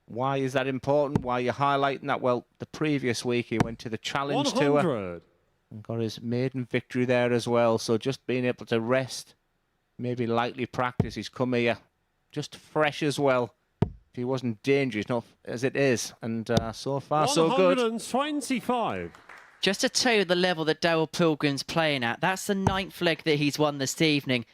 Why is that important? Why are you highlighting that? Well, the previous week he went to the Challenge 100. Tour and got his maiden victory there as well. So just being able to rest, maybe lightly practice. He's come here just fresh as well. If he wasn't dangerous, not as it is. And so far, so good. 125. Just to tell you the level that Darrell Pilgrim's playing at, that's the 9th leg that he's won this evening.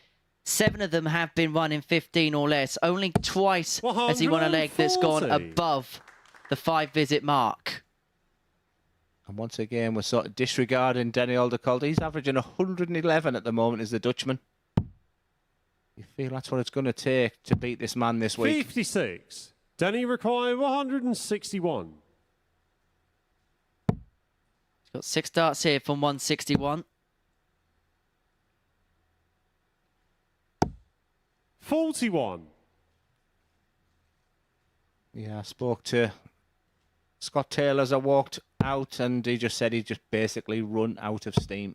7 of them have been run in 15 or less. Only twice has he won a leg that's gone above the 5-visit mark. And once again, we're sort of disregarding Denny Aldercoulter. He's averaging 111 at the moment as the Dutchman. You feel that's what it's going to take to beat this man this week. 56. Denny required 161. He's got 6 darts here from 161. 41. Yeah, I spoke to Scott Taylor as I walked out, and he just said he just basically run out of steam.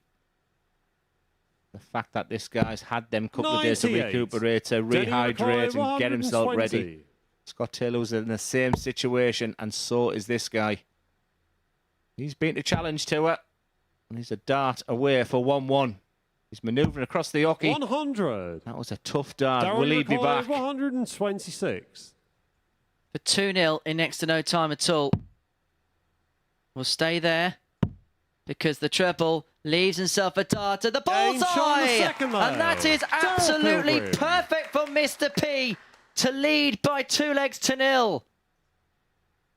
The fact that this guy's had them couple of days to 98. recuperate, to rehydrate and get himself 120. ready. Scott Taylor was in the same situation, and so is this guy. He's been to Challenge Tour, and he's a dart away for 1-1. He's manoeuvring across the hockey. 100. That was a tough dart. Darryl Will he be required back? 126. For 2-0 in next to no time at all. Will stay there because the treble leaves himself a dart at the bullseye. And that is absolutely perfect for Mr. P to lead by 2 legs to 0.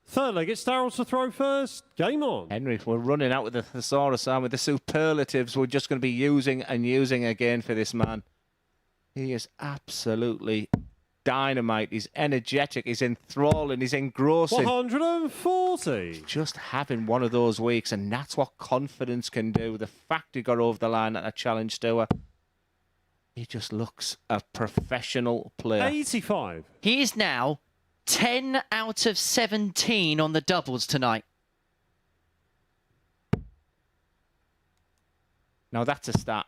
Third leg, it's Darryl to throw first. Game on. Henry, we're running out with the thesaurus, and with the superlatives we're just going to be using and using again for this man. He is absolutely dynamite. He's energetic. He's enthralling. He's engrossing. 140. Just having one of those weeks, and that's what confidence can do. The fact he got over the line at a Challenge Tour, he just looks a professional player. 85. He is now 10 out of 17 on the doubles tonight. Now that's a stat.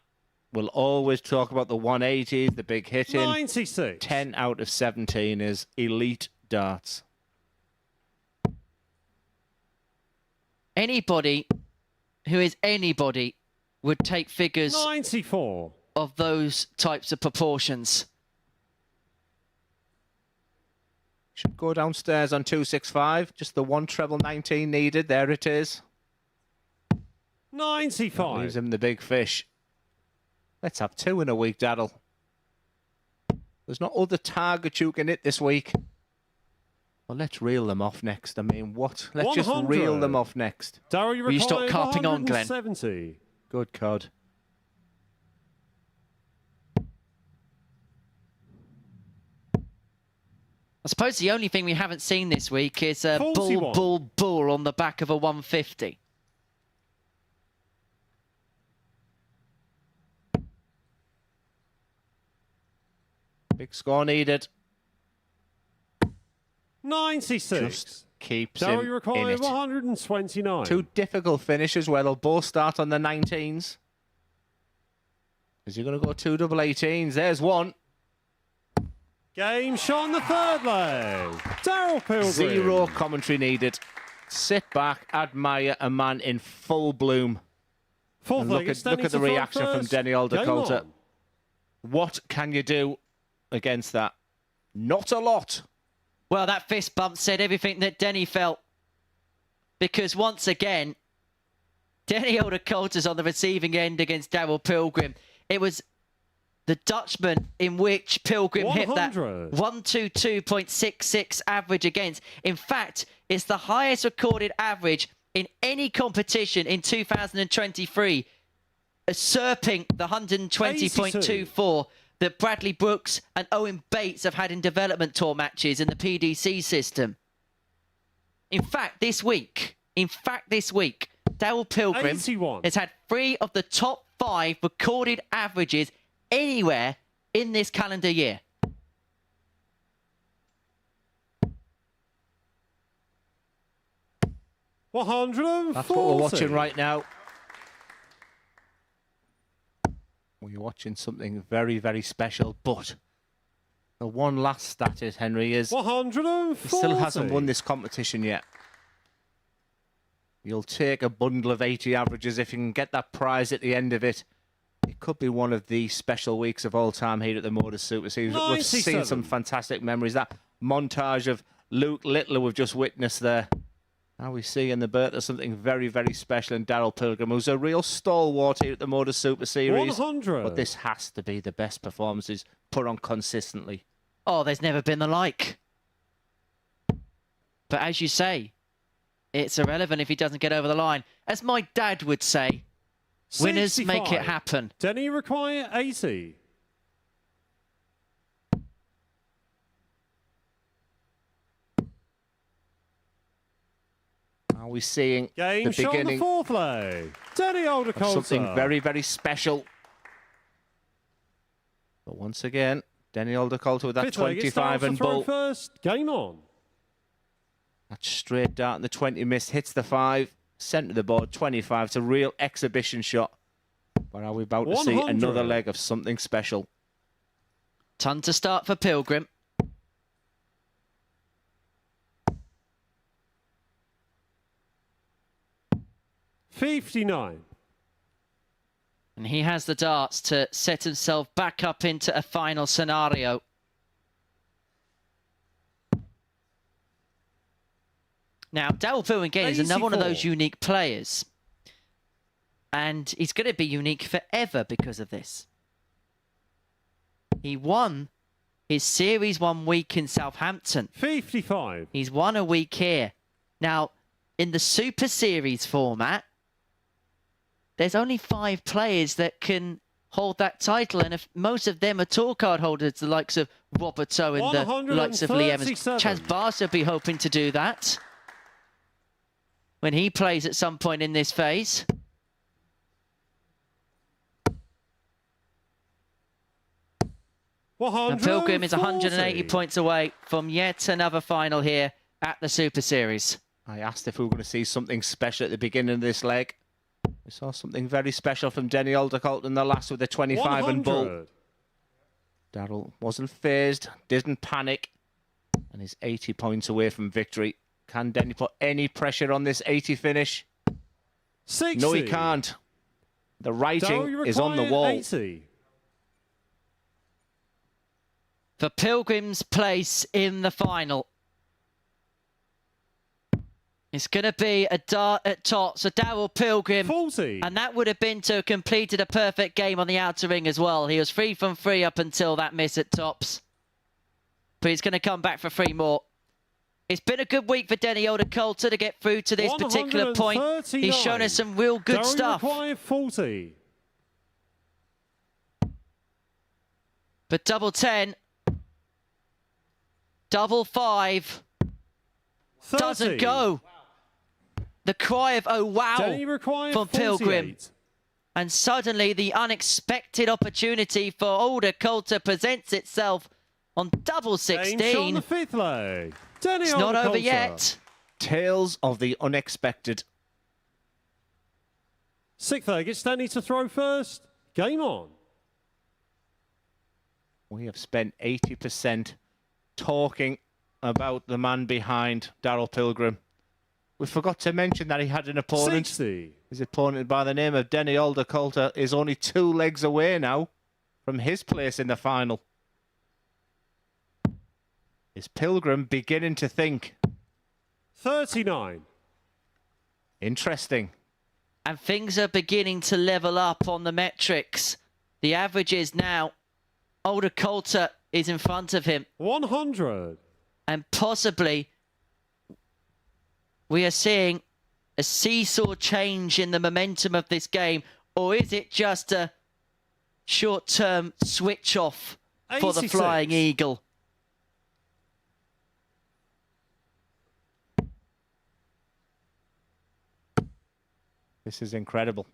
We'll always talk about the 180s, the big hitting. 96. 10 out of 17 is elite darts. Anybody who is anybody would take figures 94 of those types of proportions. Should go downstairs on 265. Just the one treble 19 needed. There it is. 95. That leaves him the big fish. Let's have 2 in a week, Daryl. There's not other targets you can hit this week. Well, let's reel them off next. I mean, what? Let's just reel them off next. Darryl, Will you stop carping on, Glenn? 170. Good cod. I suppose the only thing we haven't seen this week is a 41. bull on the back of a 150. Big score needed. 96. Just keeps Darryl, him you in require it. 129. 2 difficult finishes. Well, they'll both start on the 19s. Is he going to go 2 double 18s? There's one. Game shot on the third leg. Darryl Pilgrim. 0 commentary needed. Sit back, admire a man in full bloom. Fourth And leg, look it's at Danny the to throw reaction from first. Denny Game Aldercoulter. on. What can you do against that? Not a lot. Well, that fist bump said everything that Denny felt. Because once again, Denny Aldercoulter's on the receiving end against Darryl Pilgrim. It was the Dutchman in which Pilgrim hit that 122.66 average against. In fact, it's the highest recorded average in any competition in 2023, usurping the 120.24 that Bradley Brooks and Owen Bates have had in development tour matches in the PDC system. In fact, this week, Daryl Pilgrim 81. has had 3 of the top 5 recorded averages anywhere in this calendar year. That's what we're watching right now. We're watching something very, very special, but the one last stat is, Henry, is 140. he still hasn't won this competition yet. You'll take a bundle of 80 averages if you can get that prize at the end of it. It could be one of the special weeks of all time here at the MODUS Super Series. We've seen some fantastic memories. That montage of Luke Littler we've just witnessed there. Now we see in the birth there's something very, very special in Daryl Pilgrim, who's a real stalwart here at the MODUS Super Series. 100. But this has to be the best performances put on consistently. Oh, there's never been the like. But as you say, it's irrelevant if he doesn't get over the line. As my dad would say, winners 65. make it happen. Denny require 80. Are we seeing Game the beginning the fourth leg? Denny of Aldercoulter. something very, very special? But once again, Denny Aldercoulter with that Fifth leg, it's 25 down and to throw bull. first. Game on. That straight dart in the 20 missed, hits the 5, centre of the board, 25. It's a real exhibition shot. But are we about to see 100. another leg of something special? Ton to start for Pilgrim. $59. And he has the darts to set himself back up into a final scenario. Now, Daryl Pilgrim again is another one of those 84. unique players. And he's going to be unique forever because of this. He won his Series 1 week in Southampton. 55. He's won a week here. Now, in the Super Series format, there's only 5 players that can hold that title, and if most of them are tour card holders, the likes of Roberto and the likes of Lee Evans. 137. Chaz Barnes will be hoping to do that when he plays at some point in this phase. And Pilgrim is 180 points away from yet another final here at the Super Series. I asked if we were going to see something special at the beginning of this leg. We saw something very special from Denny Aldercoulter in the last with the 25 and bull. 100. Daryl wasn't phased, didn't panic, and is 80 points away from victory. Can Denny put any pressure on this 80 finish? 60. No, he can't. The writing Daryl, is on the wall. 80. For Pilgrim's place in the final. It's going to be a dart at top. So Daryl Pilgrim. 40. And that would have been to have completed a perfect game on the outer ring as well. He was 3 from 3 up until that miss at tops. But he's going to come back for 3 more. It's been a good week for Denny Aldercoulter to get through to this particular point. He's shown us some real good Daryl stuff. require 40. But double 10, double 5 doesn't 30. go. The cry of "oh wow" Denny require from 48. Pilgrim. And suddenly the unexpected opportunity for Aldercoulter presents itself on double 16. Game shot on the fifth leg. Denny It's not over Aldercoulter. yet. Tales of the unexpected. Sixth leg, it's Denny to throw first. Game on. We have spent 80% talking about the man behind Daryl Pilgrim. We forgot to mention that he had an opponent. 60. His opponent by the name of Denny Aldercoulter is only 2 legs away now from his place in the final. Is Pilgrim beginning to think? 39. Interesting. And things are beginning to level up on the metrics. The averages now, Aldercoulter is in front of him. 100. And possibly we are seeing a seesaw change in the momentum of this game. Or is it just a short-term switch off for the 86. Flying Eagle. This is incredible.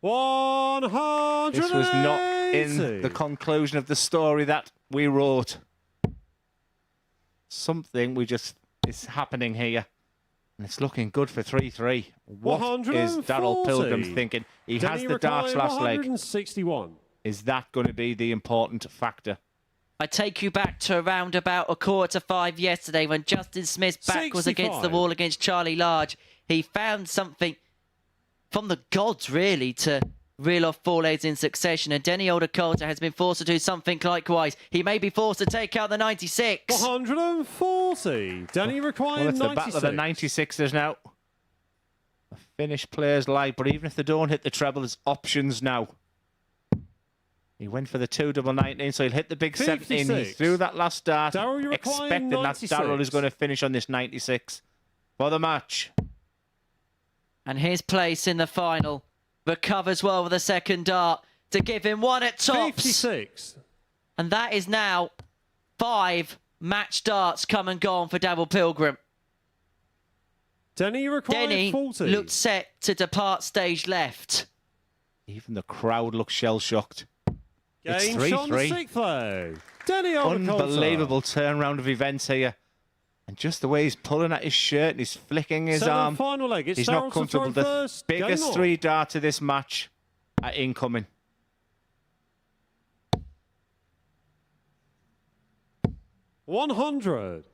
180. This was not in the conclusion of the story that we wrote. Something is happening here. And it's looking good for 3-3. What is Daryl Pilgrim thinking? He has the darts last leg. 161. Is that going to be the important factor? I take you back to around about 4:45 yesterday when Justin Smith's back was against the wall against Charlie Large. He found something from the gods, really, to reel off 4 legs in succession. And Denny Older-Coulter has been forced to do something likewise. He may be forced to take out the 96. 140. Denny requiring it's 96. the battle of the 96ers now. A Finnish player's life, but even if they don't hit the treble, there's options now. He went for the 2-double-19, so he'll hit the big 17. He threw that last dart, expecting that Daryl is going to finish on this 96 for the match. And his place in the final recovers well with a second dart to give him one at tops. 56. And that is now 5 match darts come and gone for Daryl Pilgrim. Denny requiring 40. Looked set to depart stage left. Even the crowd looks shell-shocked. It's Game shot on the 6th leg. Denny Older-Coulter. Unbelievable turnaround of events here. And just the way he's pulling at his shirt and he's flicking his arm. Final leg. It's he's not comfortable. The biggest 3 darts of this match are incoming. $100.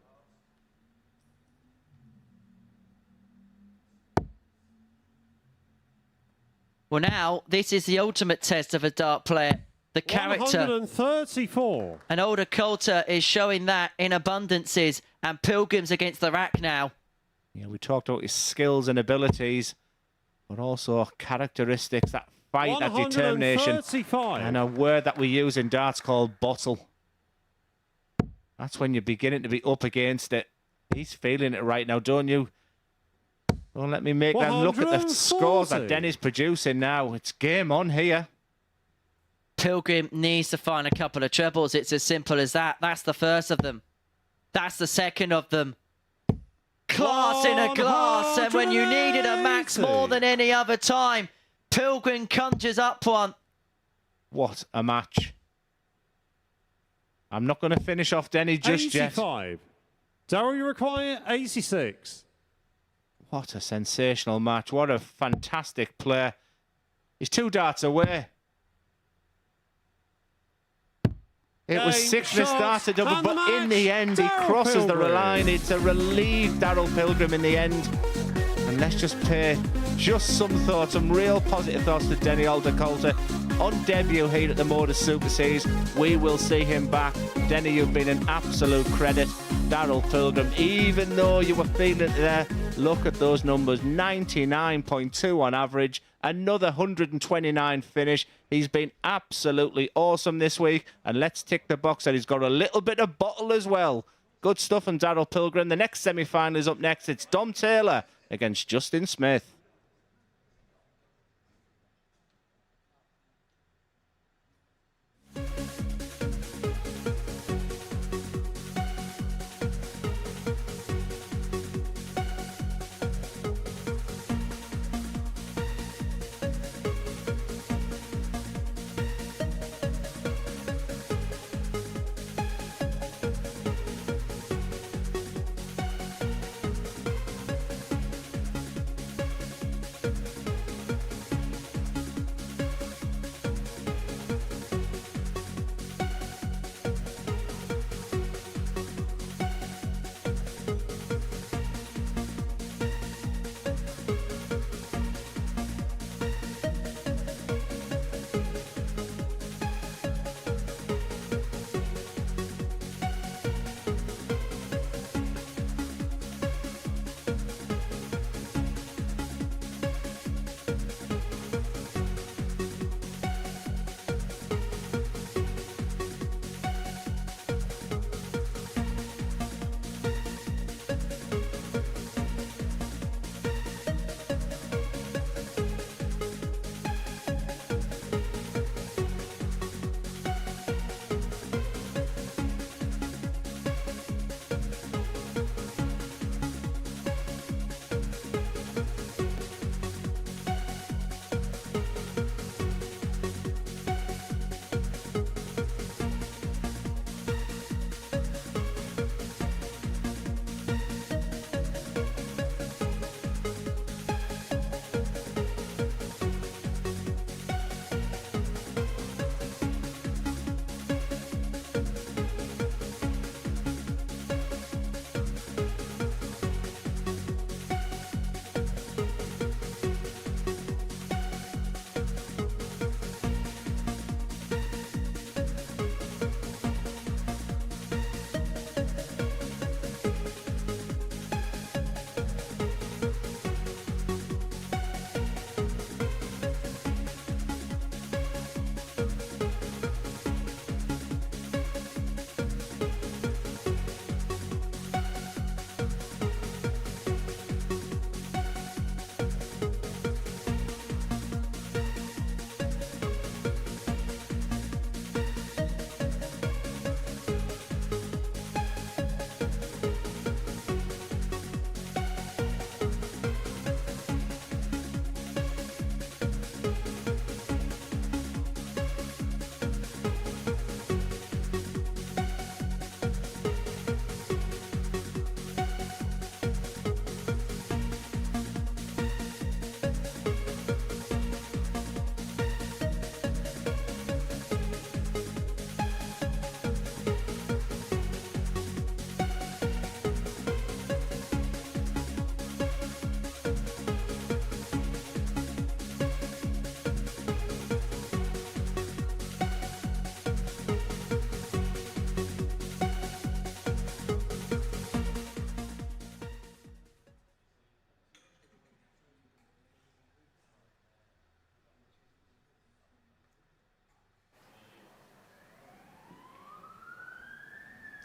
Well, now, this is the ultimate test of a dart player. The character. 134. And Older-Coulter is showing that in abundances. And Pilgrim's against the rack now. Yeah, we talked about his skills and abilities, but also characteristics, that fight, that determination. And a word that we use in darts called bottle. That's when you're beginning to be up against it. He's feeling it right now, don't you? Don't let me make that. Look at the scores that Denny's producing now. It's game on here. Pilgrim needs to find a couple of trebles. It's as simple as that. That's the first of them. That's the second of them. Class in a glass. And when you needed a max more than any other time, Pilgrim conjures up one. What a match. I'm not going to finish off Denny just 85. Daryl, you require 86. What a sensational match. What a fantastic player. He's 2 darts away. It was 6 to start a double, but in the end, he crosses the line. It's a relieved Daryl Pilgrim in the end. And let's just pay just some thoughts, some real positive thoughts to Denny Older-Coulter. On debut here at the MODUS Super Series, we will see him back. Denny, you've been an absolute credit. Daryl Pilgrim, even though you were feeling it there, look at those numbers, 99.2 on average, another 129 finish. He's been absolutely awesome this week, and let's tick the box that he's got a little bit of bottle as well. Good stuff from Daryl Pilgrim. The next semi-final is up next. It's Dom Taylor against Justin Smith.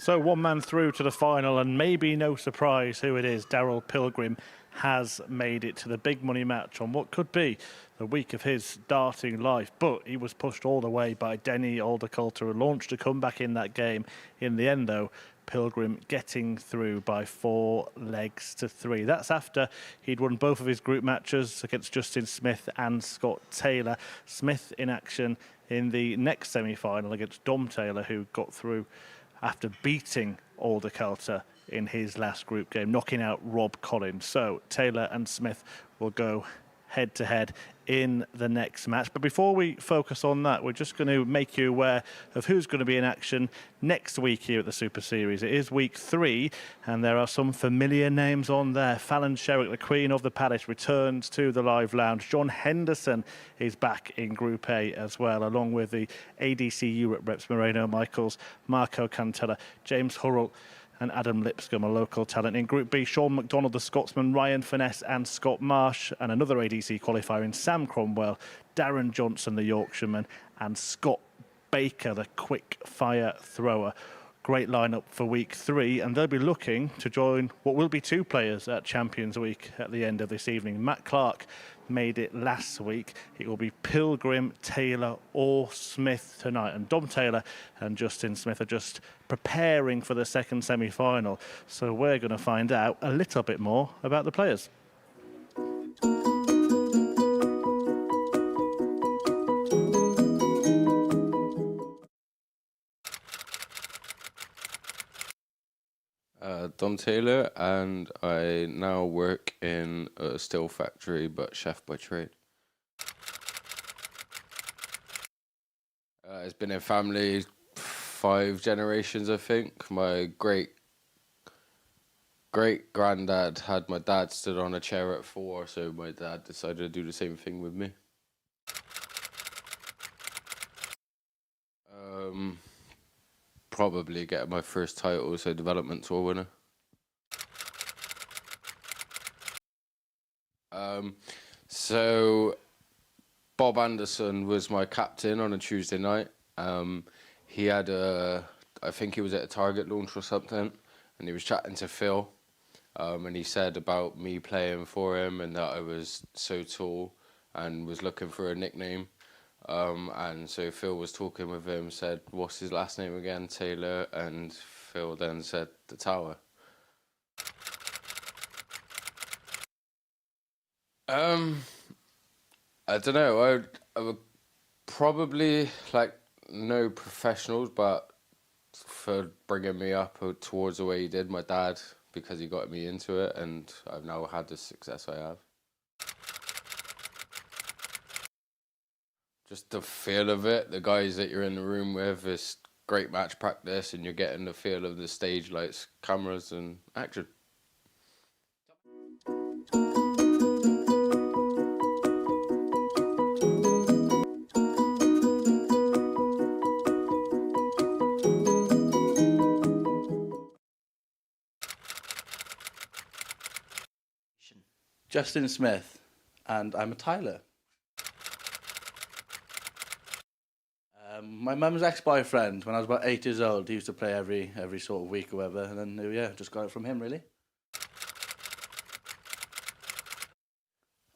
So one man through to the final, and maybe no surprise who it is. Daryl Pilgrim has made it to the big money match on what could be the week of his darting life, but he was pushed all the way by Denny Aldercoulter, who launched a comeback in that game. In the end, though, Pilgrim getting through by 4 legs to 3. That's after he'd won both of his group matches against Justin Smith and Scott Taylor. Smith in action in the next semi-final against Dom Taylor, who got through after beating Aldercoulter in his last group game, knocking out Rob Collins. So Taylor and Smith will go head-to-head in the next match. But before we focus on that, we're just going to make you aware of who's going to be in action next week here at the Super Series. It is week 3, and there are some familiar names on there. Fallon Sherrick, the Queen of the Palace, returns to the live lounge. John Henderson is back in Group A as well, along with the ADC Europe reps Moreno Michaels, Marco Cantella, James Hurrell, and Adam Lipscomb, a local talent. In Group B, Sean McDonald, the Scotsman, Ryan Finesse and Scott Marsh, and another ADC qualifier in Sam Cromwell, Darren Johnson, the Yorkshireman, and Scott Baker, the quick fire thrower. Great lineup for week 3, and they'll be looking to join what will be 2 players at Champions Week at the end of this evening. Matt Clark made it last week. It will be Pilgrim, Taylor or Smith tonight, and Dom Taylor and Justin Smith are just preparing for the second semi-final, so we're going to find out a little bit more about the players. Dom Taylor, and I now work in a steel factory, but chef by trade. It's been in family 5 generations, I think. My great-granddad had my dad stood on a chair at 4, so my dad decided to do the same thing with me. Probably get my first title, so development tour winner. So Bob Anderson was my captain on a Tuesday night. He had I think he was at a Target launch or something, and he was chatting to Phil, and he said about me playing for him and that I was so tall and was looking for a nickname. And so Phil was talking with him, said, what's his last name again? Taylor. And Phil then said, the Tower. I don't know. I would probably no professionals, but for bringing me up towards the way he did, my dad, because he got me into it, and I've now had the success I have. Just the feel of it, the guys that you're in the room with, is great match practice, and you're getting the feel of the stage lights, cameras, and action. Justin Smith, and I'm a Tyler. My mum's ex-boyfriend, when I was about 8 years old, he used to play every sort of week or whatever, and then, yeah, just got it from him, really.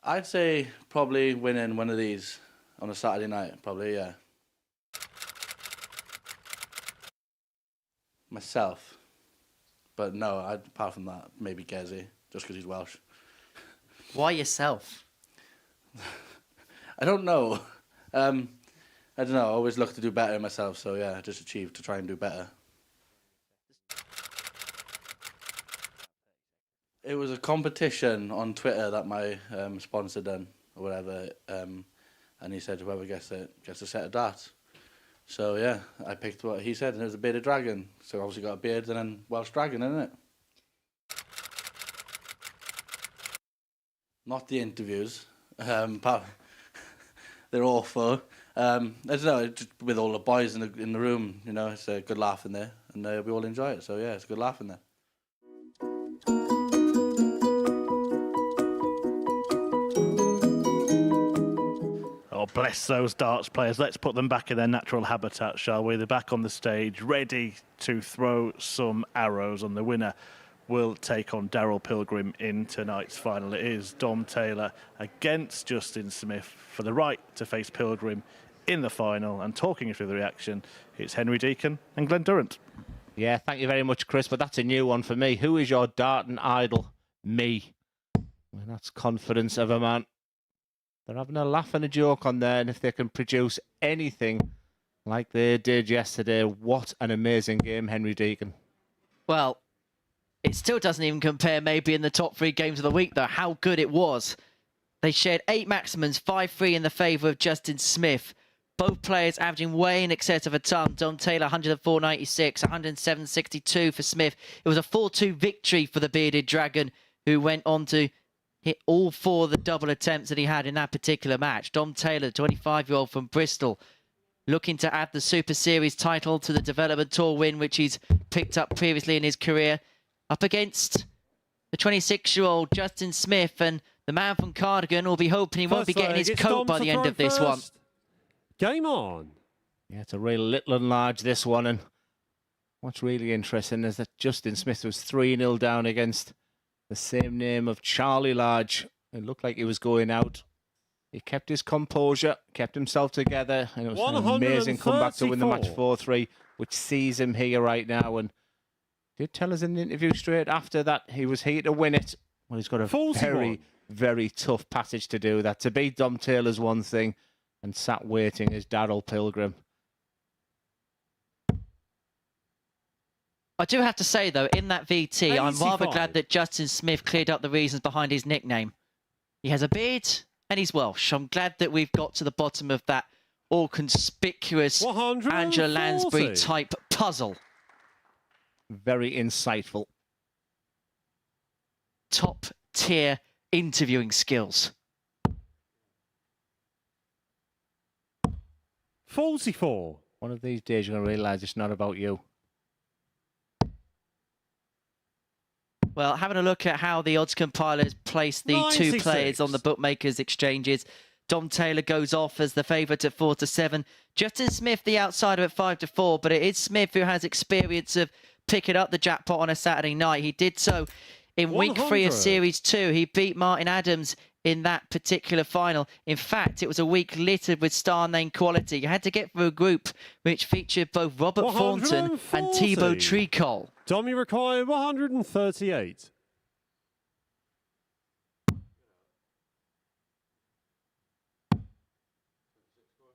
I'd say probably winning one of these on a Saturday night, probably, yeah. Myself. But no, apart from that, maybe Gezi, just because he's Welsh. Why yourself? I don't know. I don't know, I always look to do better myself, so yeah, I just achieved to try and do better. It was a competition on Twitter that my sponsor done, or whatever, and he said whoever gets a set of darts. So yeah, I picked what he said, and it was a bearded dragon. So obviously got a beard and then Welsh dragon, isn't it? Not the interviews. They're awful. I don't know, just with all the boys in the room, you know, it's a good laugh in there, and we all enjoy it. So yeah, it's a good laugh in there. God bless those darts players. Let's put them back in their natural habitat, shall we? They're back on the stage, ready to throw some arrows, and the winner will take on Daryl Pilgrim in tonight's final. It is Dom Taylor against Justin Smith for the right to face Pilgrim in the final. And talking through the reaction, it's Henry Deacon and Glenn Durrant. Yeah, thank you very much, Chris, but that's a new one for me. Who is your darting idol? Me. Well, that's confidence of a man. They're having a laugh and a joke on there, and if they can produce anything like they did yesterday, what an amazing game, Henry Deacon. Well, it still doesn't even compare maybe in the top 3 games of the week, though, how good it was. They shared 8 maximums, 5-3 in the favour of Justin Smith. Both players averaging way in excess of a ton. Dom Taylor, 104.96, 107.62 for Smith. It was a 4-2 victory for the Bearded Dragon, who went on to hit all 4 of the double attempts that he had in that particular match. Dom Taylor, 25-year-old from Bristol, looking to add the Super Series title to the Development Tour win, which he's picked up previously in his career, up against the 26-year-old Justin Smith. And the man from Cardigan will be hoping he won't be getting his coat by the end of this one. Game on. Yeah, it's a real little and large, this one. And what's really interesting is that Justin Smith was 3-0 down against the same name of Charlie Large. It looked like he was going out. He kept his composure, kept himself together, and it was an amazing comeback to win the match 4-3, which sees him here right now. And did tell us in the interview straight after that he was here to win it. Well, he's got a very, very tough passage to do that. To beat Dom Taylor's one thing, and sat waiting is Daryl Pilgrim. I do have to say, though, in that VT, I'm rather glad that Justin Smith cleared up the reasons behind his nickname. He has a beard and he's Welsh. I'm glad that we've got to the bottom of that all-conspicuous Angela Lansbury type puzzle. Very insightful. Top-tier interviewing skills. 44. One of these days you're going to realise it's not about you. Well, having a look at how the odds compilers place the 2 players on the bookmakers' exchanges. Dom Taylor goes off as the favourite at 4-7. Justin Smith, the outsider, at 5-4. But it is Smith who has experience of picking up the jackpot on a Saturday night. He did so in week 3 of Series 2. He beat Martin Adams in that particular final. In fact, it was a week littered with star name quality. You had to get through a group which featured both Robert Thornton and Thibaut Tricol. Tommy required 138.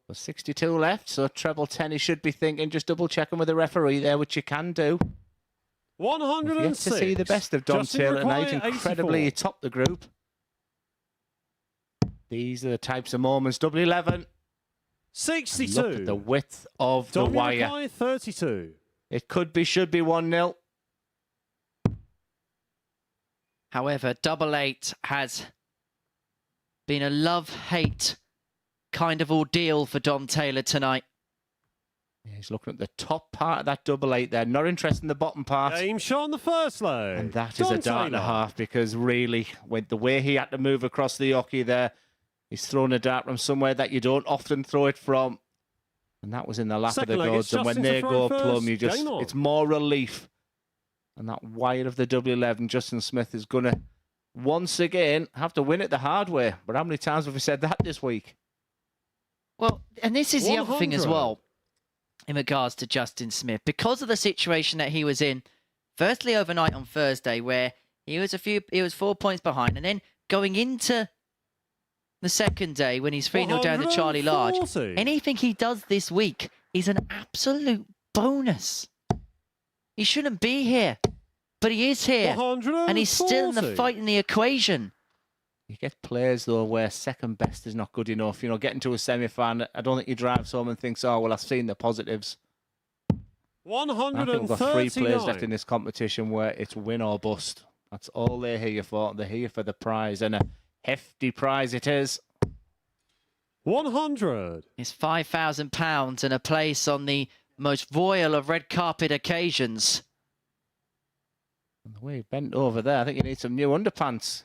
Well, 62 left, so treble 10 he should be thinking, just double checking with the referee there, which you can do. 106. We've yet to see the best of Dom Taylor tonight. Incredibly, he topped the group. These are the types of moments. Double 11. 62. Look at the width of the wire. 32. It could be, should be 1-0. However, double 8 has been a love-hate kind of ordeal for Dom Taylor tonight. Yeah, he's looking at the top part of that double 8 there. Not interested in the bottom part. Game shot on the first leg. And that is a dart and a half, because really, with the way he had to move across the hockey there, he's thrown a dart from somewhere that you don't often throw it from. And that was in the lap of the gods. And when they go plumb, you just, it's more relief. And that wire of the double 11, Justin Smith is going to, once again, have to win it the hard way. But how many times have we said that this week? Well, and this is the other thing as well, in regards to Justin Smith. Because of the situation that he was in, firstly overnight on Thursday, where he was 4 points behind, and then going into the second day when he's 3-0 down to Charlie Large, anything he does this week is an absolute bonus. He shouldn't be here, but he is here, and he's still in the fight in the equation. You get players, though, where second best is not good enough. You know, getting to a semi-final, I don't think he drives home and thinks, oh, well, I've seen the positives. 139. I think we've got 3 players left in this competition where it's win or bust. That's all they're here for. They're here for the prize, and a hefty prize it is. 100. It's £5,000 and a place on the most royal of red carpet occasions. And the way he bent over there, I think you need some new underpants.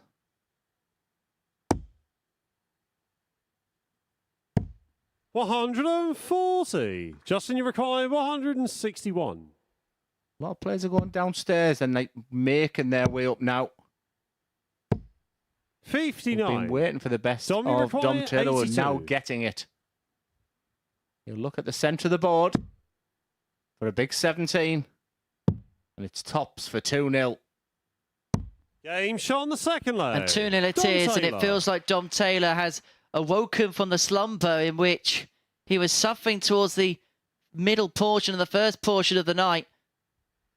140. Justin, you require 161. A lot of players are going downstairs and like making their way up now. 59. We've been waiting for the best Dom, of Dom Taylor, 82. now getting it. You look at the centre of the board for a big 17. And it's tops for 2-0. Game shot on the second leg. And 2-0 it is, and it feels like Dom Taylor has awoken from the slumber in which he was suffering towards the middle portion of the first portion of the night.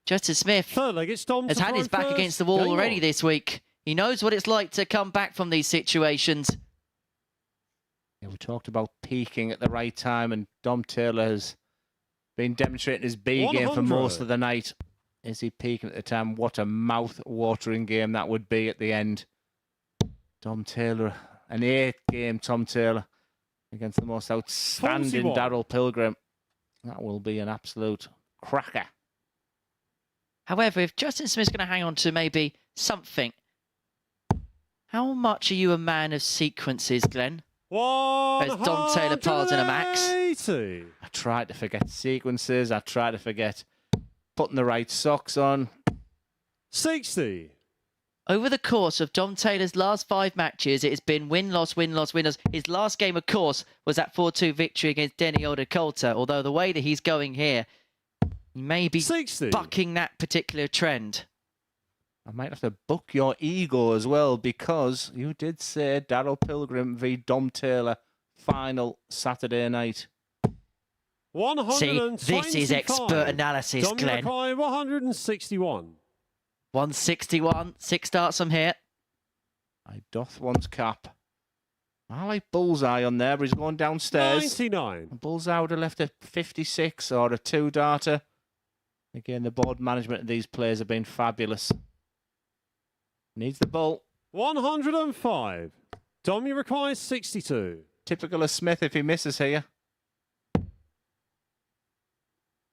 Justin Smith has had his back against the wall already this week. He knows what it's like to come back from these situations. Yeah, we talked about peaking at the right time, and Dom Taylor has been demonstrating his B game for most of the night. Is he peaking at the time? What a mouth-watering game that would be at the end. Dom Taylor, an 8-game Tom Taylor against the most outstanding 41. Darrell Pilgrim. That will be an absolute cracker. However, if Justin Smith's going to hang on to maybe something, how much are you a man of sequences, Glenn? As Dom Taylor piles in a max. I try to forget sequences. I try to forget putting the right socks on. 60. Over the course of Dom Taylor's last 5 matches, it has been win-loss, win-loss, win-loss. His last game, of course, was that 4-2 victory against Denny Odakolta, although the way that he's going here, he may be 60. bucking that particular trend. I might have to buck your ego as well, because you did say Darrell Pilgrim v Dom Taylor final Saturday night. See, this is expert analysis, Dom, Glenn. 161. 161, 6 starts from here. I doth one's cap. I like Bullseye on there, but he's going downstairs. 99. Bullseye would have left a 56 or a 2-darter. Again, the board management of these players have been fabulous. Needs the ball. 105. Dom, you require 62. Typical of Smith if he misses here.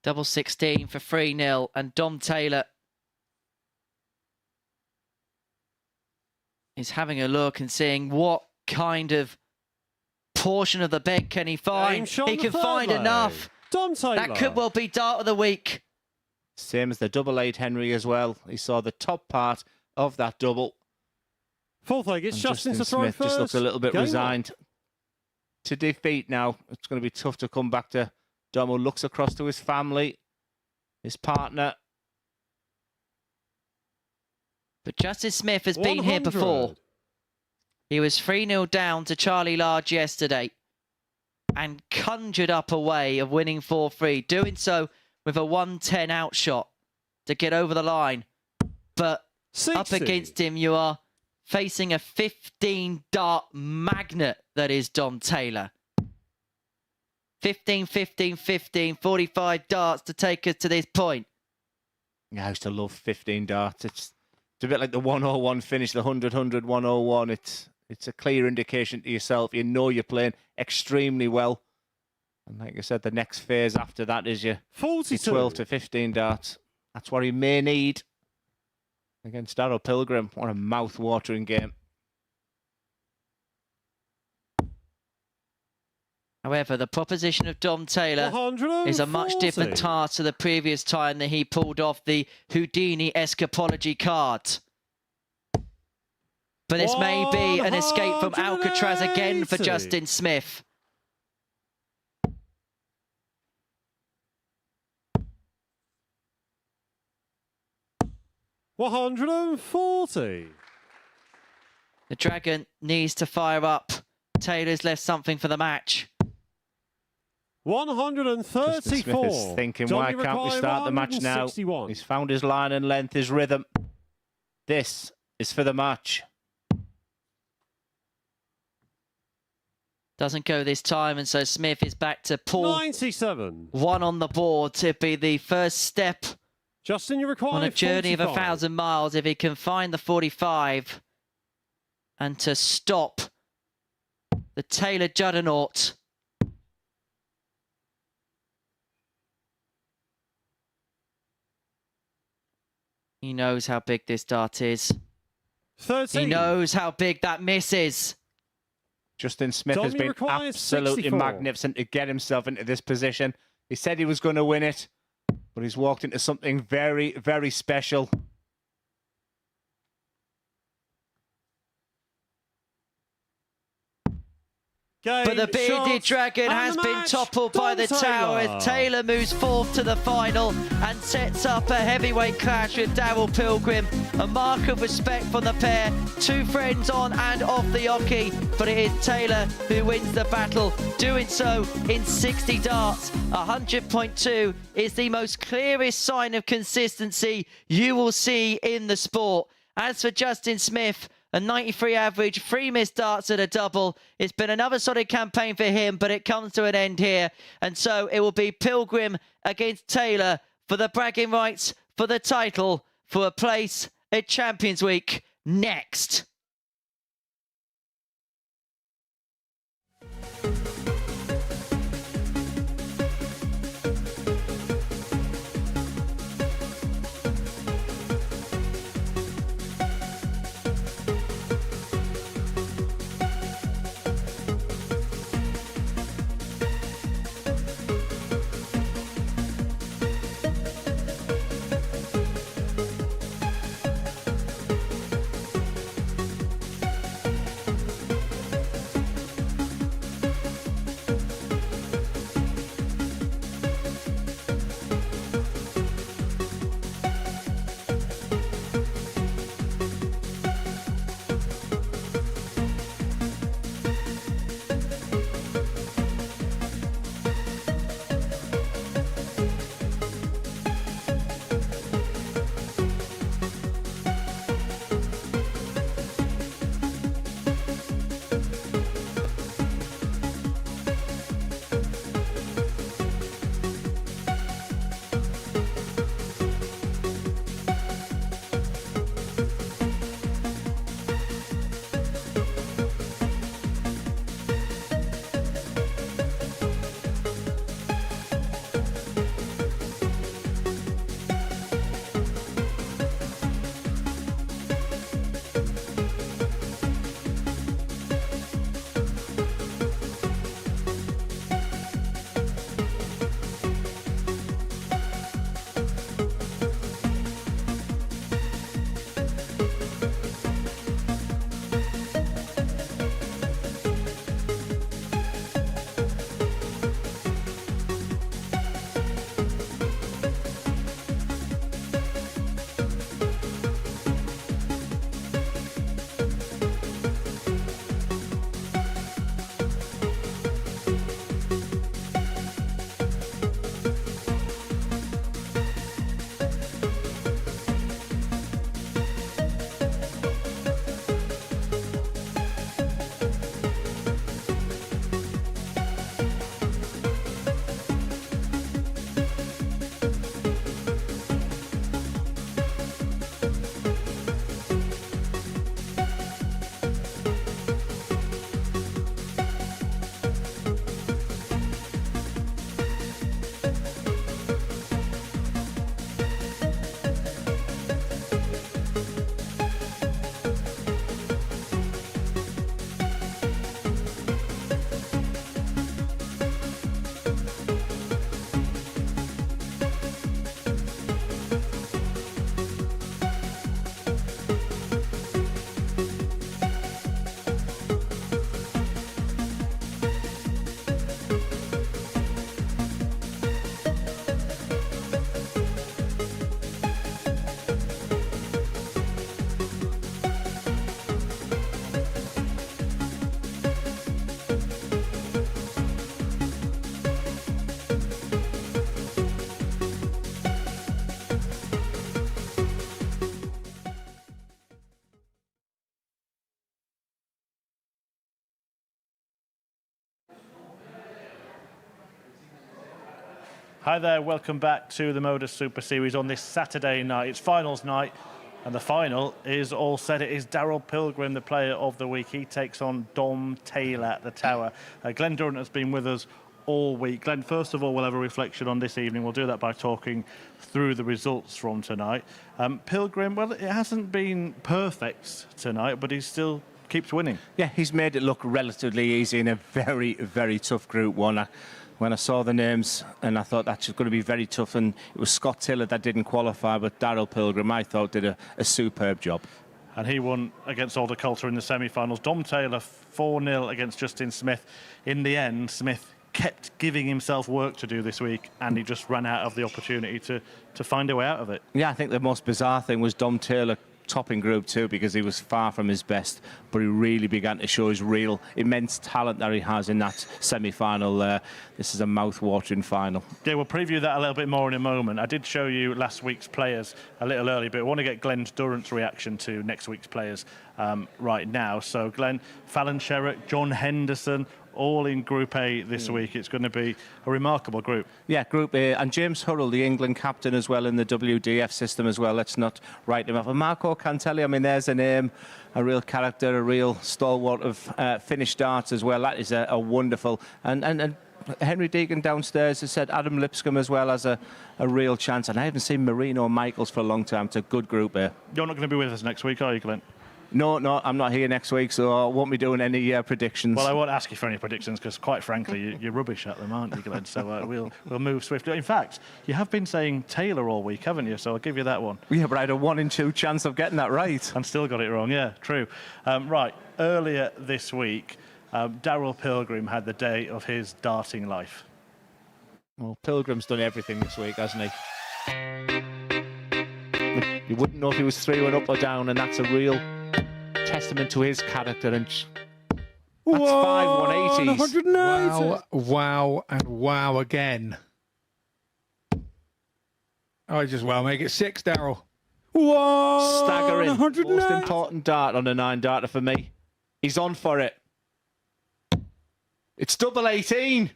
Double 16 for 3-0, and Dom Taylor is having a look and seeing what kind of portion of the bed can he find. He can find enough. Dom Taylor. That could well be dart of the week. Same as the double 8 Henry as well. He saw the top part of that double. Fourth leg, it's Justin to throw Smith first. just looks a little bit Game resigned to defeat now. It's going to be tough to come back to Dom, who looks across to his family, his partner. But Justin Smith has been here 100. before. He was 3-0 down to Charlie Large yesterday and conjured up a way of winning 4-3, doing so with a 110 outshot to get over the line. But 60. up against him, you are facing a 15-dart magnet that is Dom Taylor. 15, 15, 15, 45 darts to take us to this point. Yeah, I used to love 15 darts. It's a bit like the 101 finish, the 100, 100, 101. It's a clear indication to yourself. You know you're playing extremely well. And like I said, the next phase after that is your 42. 12 to 15 darts. That's what he may need against Darrell Pilgrim. What a mouth-watering game. However, the proposition of Dom Taylor is a much different task to the previous time that he pulled off the Houdini escapology card. But this may be an escape from Alcatraz again for Justin Smith. $140. The Dragon needs to fire up. Taylor's left something for the match. 134. Smith is thinking, why can't we start the match now? He's found his line and length, his rhythm. This is for the match. Doesn't go this time, and so Smith is back to pull 97. One on the board to be the first step Justin, you require on a journey 45. of 1,000 miles. If he can find the 45 and to stop the Taylor juggernaut. He knows how big this dart is. 13. He knows how big that miss is. Justin Smith has been absolutely 64. magnificent to get himself into this position. He said he was going to win it, but he's walked into something very, very special. But the bearded dragon has been toppled by the tower as Taylor moves forth to the final and sets up a heavyweight clash with Daryl Pilgrim. A mark of respect from the pair, two friends on and off the hockey, but it is Taylor who wins the battle, doing so in 60 darts. 100.2 is the most clearest sign of consistency you will see in the sport. As for Justin Smith, a 93 average, 3 missed darts at a double. It's been another solid campaign for him, but it comes to an end here. And so it will be Pilgrim against Taylor for the bragging rights, for the title, for a place at Champions Week next. Hi there, welcome back to the MODUS Super Series on this Saturday night. It's finals night, and the final is all set. It is Daryl Pilgrim, the player of the week. He takes on Dom Taylor at the Tower. Glenn Durrant has been with us all week. Glenn, first of all, we'll have a reflection on this evening. We'll do that by talking through the results from tonight. Pilgrim, well, it hasn't been perfect tonight, but he's still keeps winning. Yeah, he's made it look relatively easy in a very, very tough Group 1. When I saw the names, and I thought that's going to be very tough, and it was Scott Taylor that didn't qualify, but Daryl Pilgrim, I thought, did a superb job. And he won against Alder Coulter in the semi-finals. Dom Taylor 4-0 against Justin Smith. In the end, Smith kept giving himself work to do this week, and he just ran out of the opportunity to find a way out of it. Yeah, I think the most bizarre thing was Dom Taylor topping Group 2 because he was far from his best, but he really began to show his real immense talent that he has in that semi-final there. This is a mouth-watering final. Yeah, we'll preview that a little bit more in a moment. I did show you last week's players a little early, but I want to get Glenn Durrant's reaction to next week's players right now. So Glenn, Fallon Sherrick, John Henderson, all in Group A this week. It's going to be a remarkable group. Yeah, Group A. And James Hurrell, the England captain as well in the WDF system as well. Let's not write him off. And Marco Cantelli, I mean, there's a name, a real character, a real stalwart of Finnish darts as well. That is a wonderful... And Henry Deegan downstairs has said Adam Lipscomb as well as a real chance. And I haven't seen Marino Michaels for a long time. It's a good Group A. You're not going to be with us next week, are you, Glenn? No, I'm not here next week, so I won't be doing any predictions. Well, I won't ask you for any predictions because, quite frankly, you're rubbish at them, aren't you, Glenn? So we'll move swiftly. In fact, you have been saying Taylor all week, haven't you? So I'll give you that one. Yeah, but I had a 1 in 2 chance of getting that right. And still got it wrong, yeah, true. Right, earlier this week, Daryl Pilgrim had the day of his darting life. Well, Pilgrim's done everything this week, hasn't he? You wouldn't know if he was 3-1 up or down, and that's a real testament to his character. And that's 5 180s. Wow, and wow again. I just make it 6, Daryl. Staggering. Most important dart on a 9-darter for me. He's on for it. It's double 18.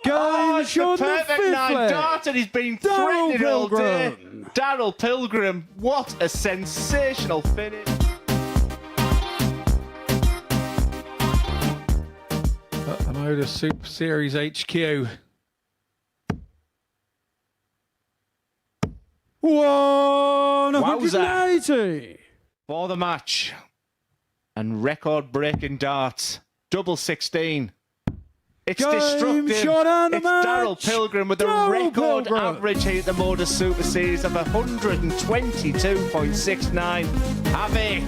It's the perfect 9-darter. He's been threatening all day. Daryl Pilgrim, what a sensational finish. The MODUS Super Series HQ. 180 for the match. And record-breaking darts. Double 16. It's destructive. It's Daryl Pilgrim with a record average here at the MODUS Super Series of 122.69. Have it.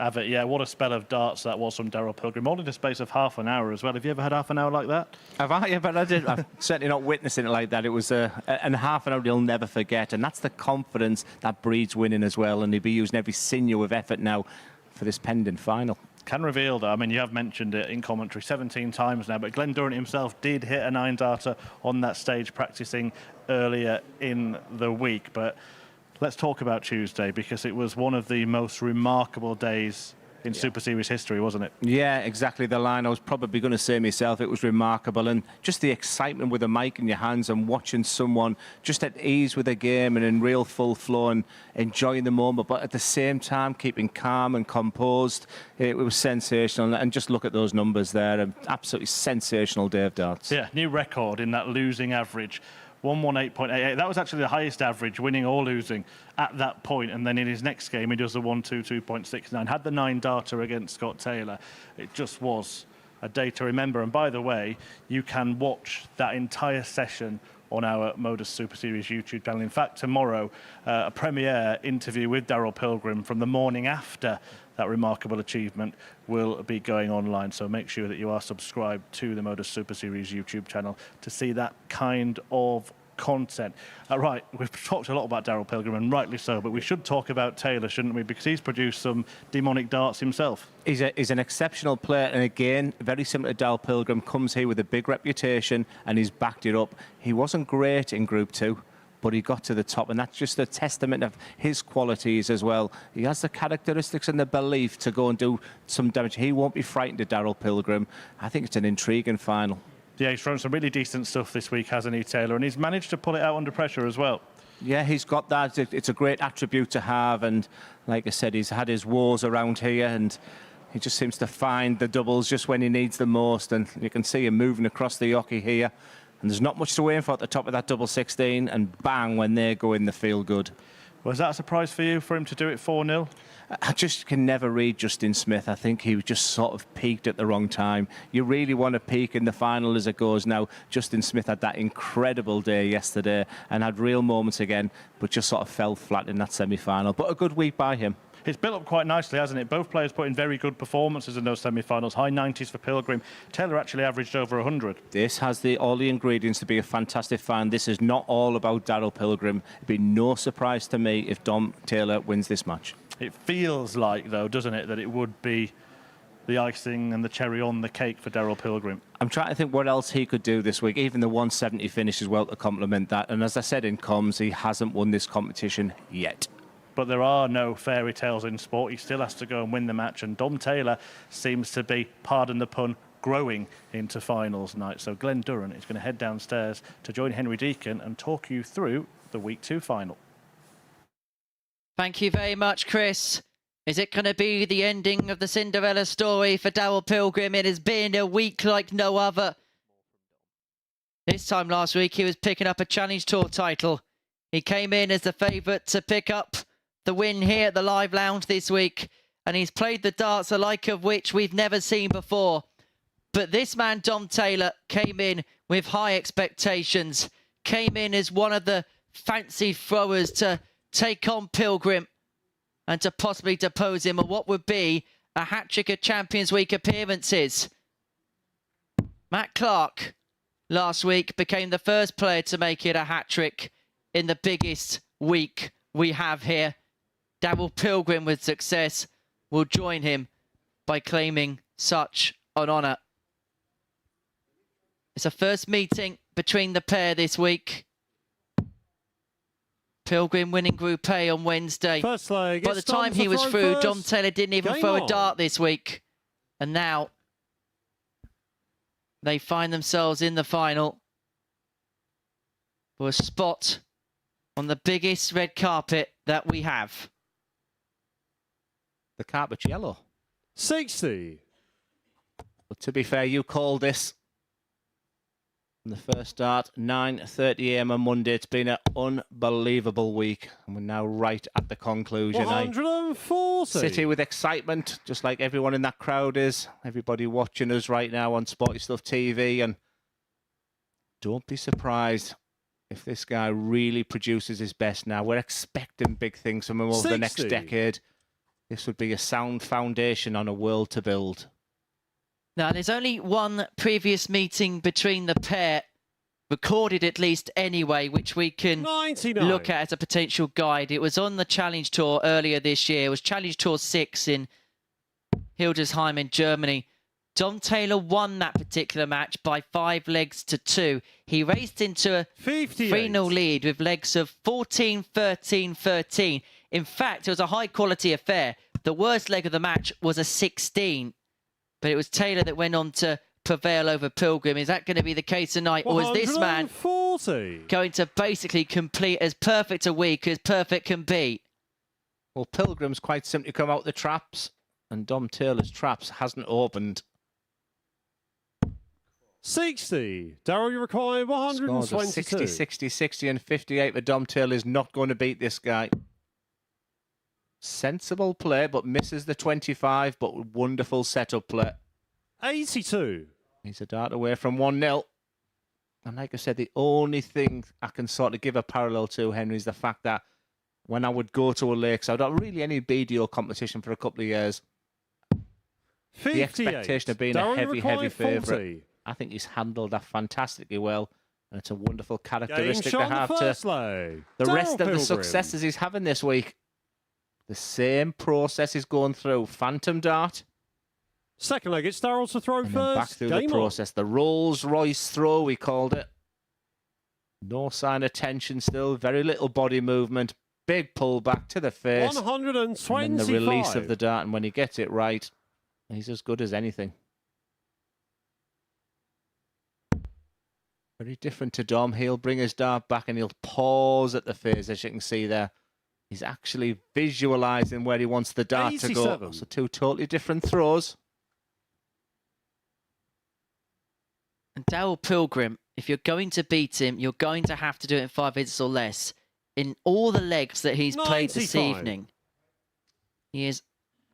Have it, yeah. What a spell of darts that was from Daryl Pilgrim. All in the space of half an hour as well. Have you ever had half an hour like that? Have I? Yeah, but I did. I'm certainly not witnessing it like that. It was and half an hour you'll never forget. And that's the confidence that breeds winning as well. And he'll be using every sinew of effort now for this pending final. Can reveal that. I mean, you have mentioned it in commentary 17 times now, but Glenn Durrant himself did hit a 9-darter on that stage practicing earlier in the week. But let's talk about Tuesday, because it was one of the most remarkable days in Super Series history, wasn't it? Yeah, exactly the line I was probably going to say myself. It was remarkable, and just the excitement with a mic in your hands and watching someone just at ease with the game and in real full flow and enjoying the moment, but at the same time keeping calm and composed. It was sensational, and just look at those numbers there. An absolutely sensational day of darts. Yeah, new record in that losing average. 118.88. That was actually the highest average, winning or losing at that point. And then in his next game, he does the 122.69. Had the 9-darter against Scott Taylor. It just was a day to remember. And by the way, you can watch that entire session on our MODUS Super Series YouTube channel. In fact, tomorrow, a premiere interview with Daryl Pilgrim from the morning after that remarkable achievement will be going online. So make sure that you are subscribed to the MODUS Super Series YouTube channel to see that kind of content. Right, we've talked a lot about Daryl Pilgrim, and rightly so, but we should talk about Taylor, shouldn't we? Because he's produced some demonic darts himself. He's an exceptional player, and again, very similar to Daryl Pilgrim, comes here with a big reputation, and he's backed it up. He wasn't great in Group 2, but he got to the top, and that's just a testament of his qualities as well. He has the characteristics and the belief to go and do some damage. He won't be frightened of Daryl Pilgrim. I think it's an intriguing final. Yeah, he's thrown some really decent stuff this week, hasn't he, Taylor? And he's managed to pull it out under pressure as well. Yeah, he's got that. It's a great attribute to have, and like I said, he's had his woes around here, and he just seems to find the doubles just when he needs them most, and you can see him moving across the yockey here. And there's not much to aim for at the top of that double 16, and bang, when they go in, they feel good. Was that a surprise for you, for him to do it 4-0? I just can never read Justin Smith. I think he just sort of peaked at the wrong time. You really want to peak in the final as it goes now. Justin Smith had that incredible day yesterday and had real moments again, but just sort of fell flat in that semi-final. But a good week by him. It's built up quite nicely, hasn't it? Both players put in very good performances in those semi-finals. High 90s for Pilgrim. Taylor actually averaged over 100. This has all the ingredients to be a fantastic final. This is not all about Daryl Pilgrim. It'd be no surprise to me if Dom Taylor wins this match. It feels like, though, doesn't it, that it would be the icing and the cherry on the cake for Daryl Pilgrim. I'm trying to think what else he could do this week. Even the 170 finish as well to complement that. And as I said in comms, he hasn't won this competition yet. But there are no fairy tales in sport. He still has to go and win the match. And Dom Taylor seems to be, pardon the pun, growing into finals night. So Glenn Durran is going to head downstairs to join Henry Deacon and talk you through the Week 2 final. Thank you very much, Chris. Is it going to be the ending of the Cinderella story for Daryl Pilgrim? It has been a week like no other. This time last week, he was picking up a Challenge Tour title. He came in as the favourite to pick up the win here at the Live Lounge this week, and he's played the darts the like of which we've never seen before. But this man, Dom Taylor, came in with high expectations, came in as one of the fancy throwers to take on Pilgrim and to possibly depose him on what would be a hat-trick of Champions Week appearances. Matt Clark last week became the first player to make it a hat-trick in the biggest week we have here. Daryl Pilgrim, with success, will join him by claiming such an honour. It's a first meeting between the pair this week. Pilgrim winning Group A on Wednesday. First leg. By the time he was through, Dom Taylor didn't even throw a dart this week. And now they find themselves in the final for a spot on the biggest red carpet that we have. The carpet's yellow. 60. But to be fair, you called this. And the first start, 9:30 AM on Monday. It's been an unbelievable week. And we're now right at the conclusion. 140. City with excitement, just like everyone in that crowd is. Everybody watching us right now on Sporty Stuff TV. And don't be surprised if this guy really produces his best now. We're expecting big things from him over the next decade. This would be a sound foundation on a world to build. Now, there's only one previous meeting between the pair, recorded at least anyway, which we can 99. look at as a potential guide. It was on the Challenge Tour earlier this year. It was Challenge Tour 6 in Hildesheim in Germany. Dom Taylor won that particular match by 5 legs to 2. He raced into a 3-0 lead with legs of 14, 13, 13. In fact, it was a high-quality affair. The worst leg of the match was a 16. But it was Taylor that went on to prevail over Pilgrim. Is that going to be the case tonight? Or is this man going to basically complete as perfect a week as perfect can be? Well, Pilgrim's quite simply come out the traps, and Dom Taylor's traps hasn't opened. 60. Daryl, you require 122. 60, 60, 60 and 58, but Dom Taylor is not going to beat this guy. Sensible play, but misses the 25, but wonderful setup play. 82. He's a dart away from 1-0. And like I said, the only thing I can sort of give a parallel to, Henry, is the fact that when I would go to a lakeside, not really any BDO competition for a couple of years, 58. the expectation of being a heavy favourite. 40. I think he's handled that fantastically well. And it's a wonderful characteristic to have to the rest of the successes he's having this week. The same process is going through. Phantom dart. Second leg, it's Daryl to throw and first. Then back through the process. The Rolls Royce throw, we called it. No sign of tension still. Very little body movement. Big pull back to the face. 125. And then the release of the dart. And when he gets it right, he's as good as anything. Very different to Dom. He'll bring his dart back and he'll pause at the face, as you can see there. He's actually visualising where he wants the dart 87. to go. So 2 totally different throws. And Daryl Pilgrim, if you're going to beat him, you're going to have to do it in 5 hits or less. in all the legs that he's played this 95. evening. He is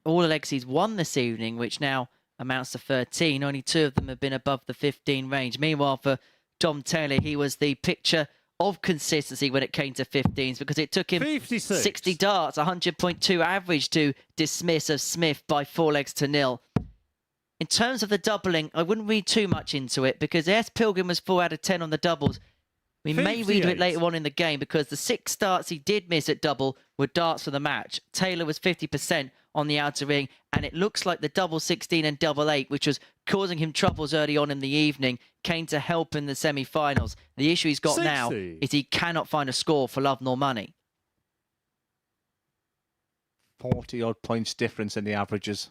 all the legs he's won this evening, which now amounts to 13. Only 2 of them have been above the 15 range. Meanwhile, for Dom Taylor, he was the picture of consistency when it came to 15s, because it took him 56. 60 darts, 100.2 average to dismiss of Smith by 4 legs to 0. In terms of the doubling, I wouldn't read too much into it, because yes, Pilgrim was 4 out of 10 on the doubles. We may read it later on in the game, because the 6 darts he did miss at double were darts for the match. Taylor was 50% on the outer ring, and it looks like the double 16 and double 8, which was causing him troubles early on in the evening, came to help in the semi-finals. The issue he's got 60. now is he cannot find a score for love nor money. 40-odd points difference in the averages.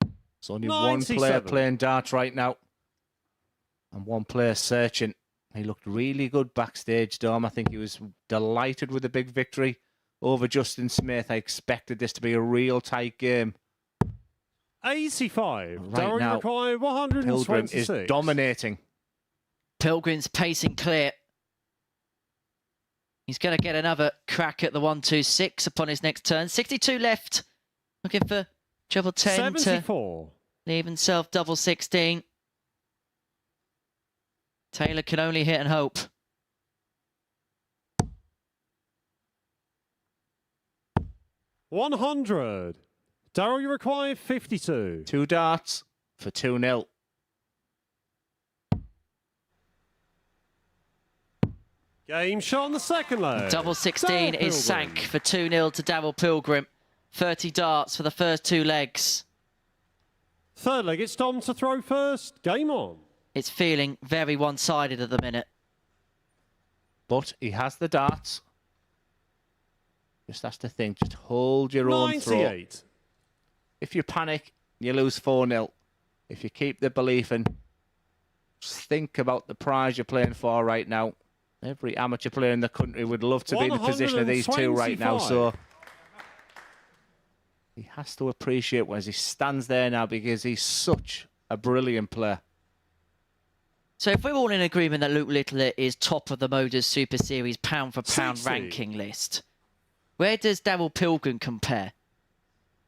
There's only 97. one player playing darts right now. And one player searching. He looked really good backstage, Dom. I think he was delighted with the big victory over Justin Smith. I expected this to be a real tight game. 85. Right now, Pilgrim Pilgrim is dominating. Pilgrim's pacing clear. He's going to get another crack at the 1-2-6 upon his next turn. 62 left. Looking for treble 10 74. to leave himself double 16. Taylor can only hit and hope. $100. Daryl, you require 52. 2 darts for 2-0. Game shot on the second leg. Double 16 is sank for 2-0 to Daryl Pilgrim. 30 darts for the first 2 legs. Third leg, it's Dom to throw first. Game on. It's feeling very one-sided at the minute. But he has the darts. Just has to think. Just hold your own throw. 98. If you panic, you lose 4-0. If you keep the belief and just think about the prize you're playing for right now. Every amateur player in the country would love to be in the position of these 2 right now. So he has to appreciate as he stands there now, because he's such a brilliant player. So if we're all in agreement that Luke Littler is top of the MODUS Super Series pound-for-pound 60. ranking list, where does Daryl Pilgrim compare?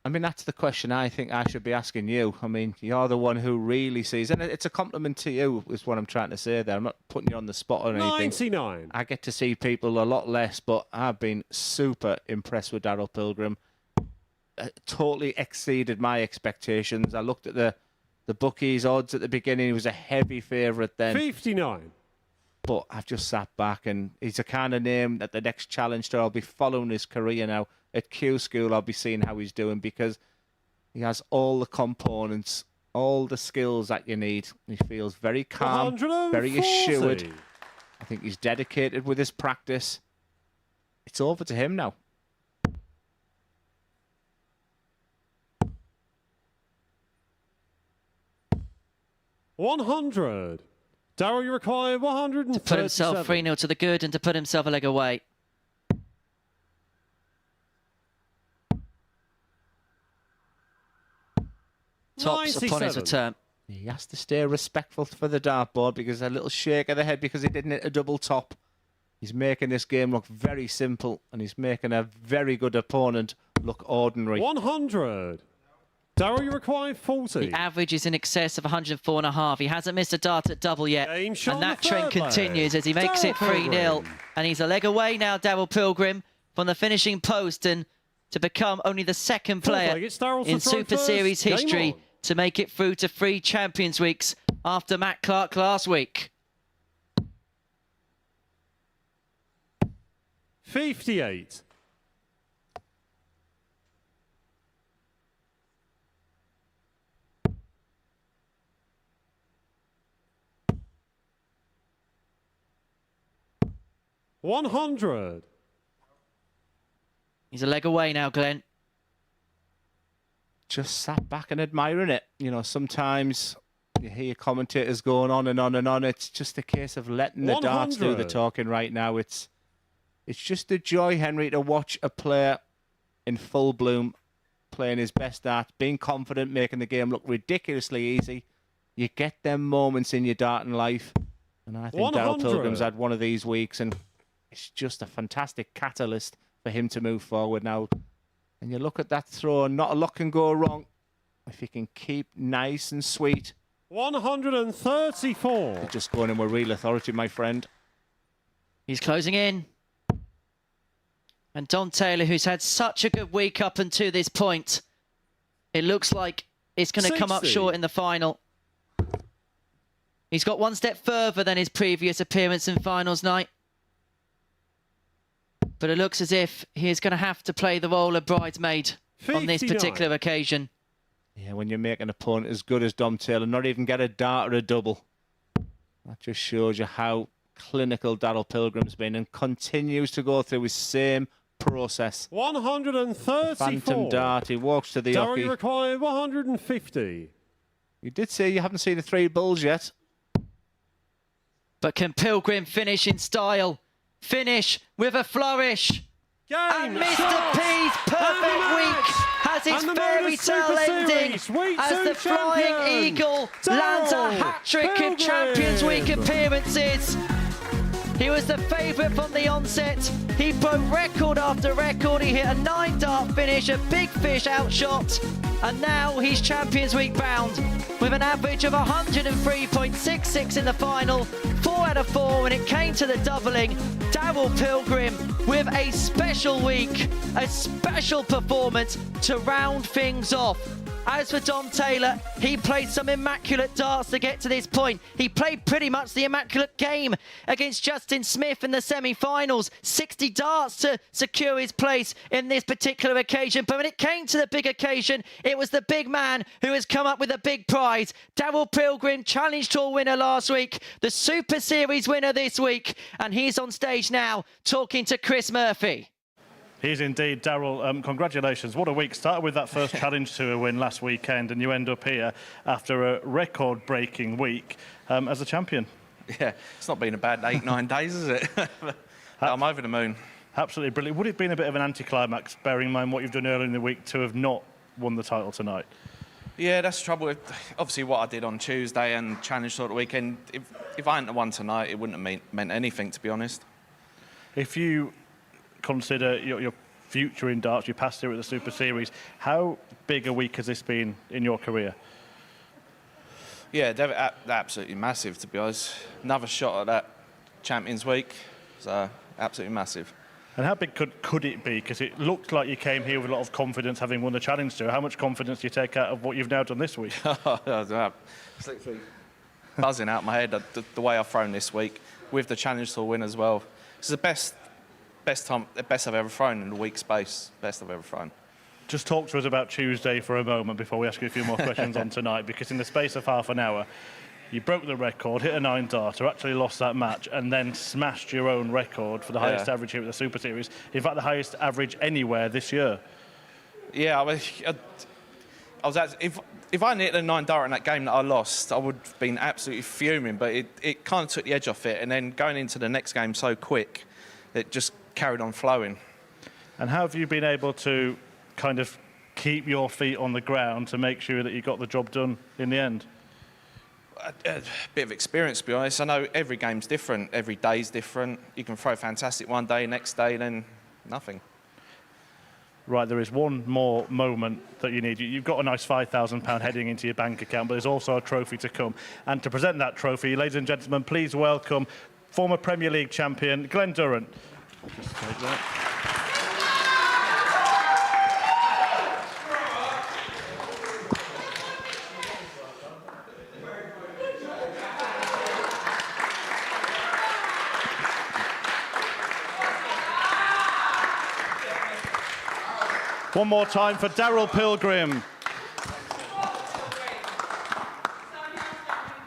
I mean, that's the question I think I should be asking you. I mean, you're the one who really sees, and it's a compliment to you, is what I'm trying to say there. I'm not putting you on the spot or anything. 99. I get to see people a lot less, but I've been super impressed with Daryl Pilgrim. Totally exceeded my expectations. I looked at the bookies odds at the beginning. He was a heavy favourite then. 59. But I've just sat back, and he's a kind of name that the next challenger, I'll be following his career now. At Q School, I'll be seeing how he's doing, because he has all the components, all the skills that you need. He feels very calm, very assured. I think he's dedicated with his practice. It's over to him now. $100. Daryl, you require 137. To put himself 3-0 to the good and to put himself a leg away. Tops upon his 97. return. He has to stay respectful for the dartboard, because a little shake of the head because he didn't hit a double top. He's making this game look very simple, and he's making a very good opponent look ordinary. 100. Daryl, you require 40. The average is in excess of 104.5. He hasn't missed a dart at double yet. And that trend continues as he makes it 3-0. And he's a leg away now, Daryl Pilgrim, from the finishing post, and to become only the second player in Super Series history to make it through to 3 Champions Weeks after Matt Clark last week. 58. $100. He's a leg away now, Glenn. Just sat back and admiring it. You know, sometimes you hear commentators going on and on and on. It's just a case of letting the darts do the talking right now. It's just a joy, Henry, to watch a player in full bloom playing his best dart, being confident, making the game look ridiculously easy. You get them moments in your darting life And I think Daryl Pilgrim's had one of these weeks, and it's just a fantastic catalyst for him to move forward now. And you look at that throw, not a lot can go wrong if he can keep nice and sweet. 134. You're just going in with real authority, my friend. He's closing in. And Dom Taylor, who's had such a good week up until this point, it looks like it's going to come up short in the final. He's got one step further than his previous appearance in finals night. But it looks as if he is going to have to play the role of bridesmaid 59. On this particular occasion. Yeah, when you make an opponent as good as Dom Taylor, not even get a dart or a double. That just shows you how clinical Daryl Pilgrim's been and continues to go through his same process. 134. Phantom dart, he walks to the Derry hockey. required 150. You did say you haven't seen the 3 bulls yet. But can Pilgrim finish in style? Finish with a flourish. And Mr. P's perfect week has its fairy tale ending as the Flying Eagle lands a hat-trick of Champions Week appearances. He was the favourite from the onset. He broke record after record. He hit a 9-dart finish, a big fish outshot. And now he's Champions Week bound with an average of 103.66 in the final. 4 out of 4 when it came to the doubling. Daryl Pilgrim with a special week, a special performance to round things off. As for Dom Taylor, he played some immaculate darts to get to this point. He played pretty much the immaculate game against Justin Smith in the semi-finals. 60 darts to secure his place in this particular occasion. But when it came to the big occasion, it was the big man who has come up with a big prize. Daryl Pilgrim, Challenge Tour winner last week, the Super Series winner this week. And he's on stage now talking to Chris Murphy. He's indeed, Daryl. Congratulations. What a week. Started with that first Challenge Tour win last weekend, and you end up here after a record-breaking week as a champion. Yeah, it's not been a bad 8-9 days, is it? I'm over the moon. Absolutely brilliant. Would it have been a bit of an anticlimax, bearing in mind what you've done earlier in the week, to have not won the title tonight? Yeah, that's the trouble with, obviously, what I did on Tuesday and Challenge Tour the weekend. If I hadn't won tonight, it wouldn't have meant anything, to be honest. If you consider your future in darts, you passed here at the Super Series, how big a week has this been in your career? Yeah, absolutely massive, to be honest. Another shot at that Champions Week, so absolutely massive. And how big could it be? Because it looked like you came here with a lot of confidence, having won the Challenge Tour. How much confidence do you take out of what you've now done this week? It's literally buzzing out my head, the way I've thrown this week, with the Challenge Tour win as well. It's the best I've ever thrown in a week's space. Best I've ever thrown. Just talk to us about Tuesday for a moment before we ask you a few more questions on tonight, because in the space of half an hour, you broke the record, hit a 9-darter, actually lost that match, and then smashed your own record for the highest average here at the Super Series. In fact, the highest average anywhere this year. Yeah, I was actually, if I hadn't hit a 9-darter in that game that I lost, I would have been absolutely fuming, but it kind of took the edge off it, and then going into the next game so quick, it just carried on flowing. And how have you been able to kind of keep your feet on the ground to make sure that you got the job done in the end? A bit of experience, to be honest. I know every game's different, every day's different. You can throw fantastic one day, next day, then nothing. Right, there is one more moment that you need. You've got a nice £5,000 heading into your bank account, but there's also a trophy to come. And to present that trophy, ladies and gentlemen, please welcome former Premier League champion Glenn Durrant. Just take that. One more time for Daryl Pilgrim.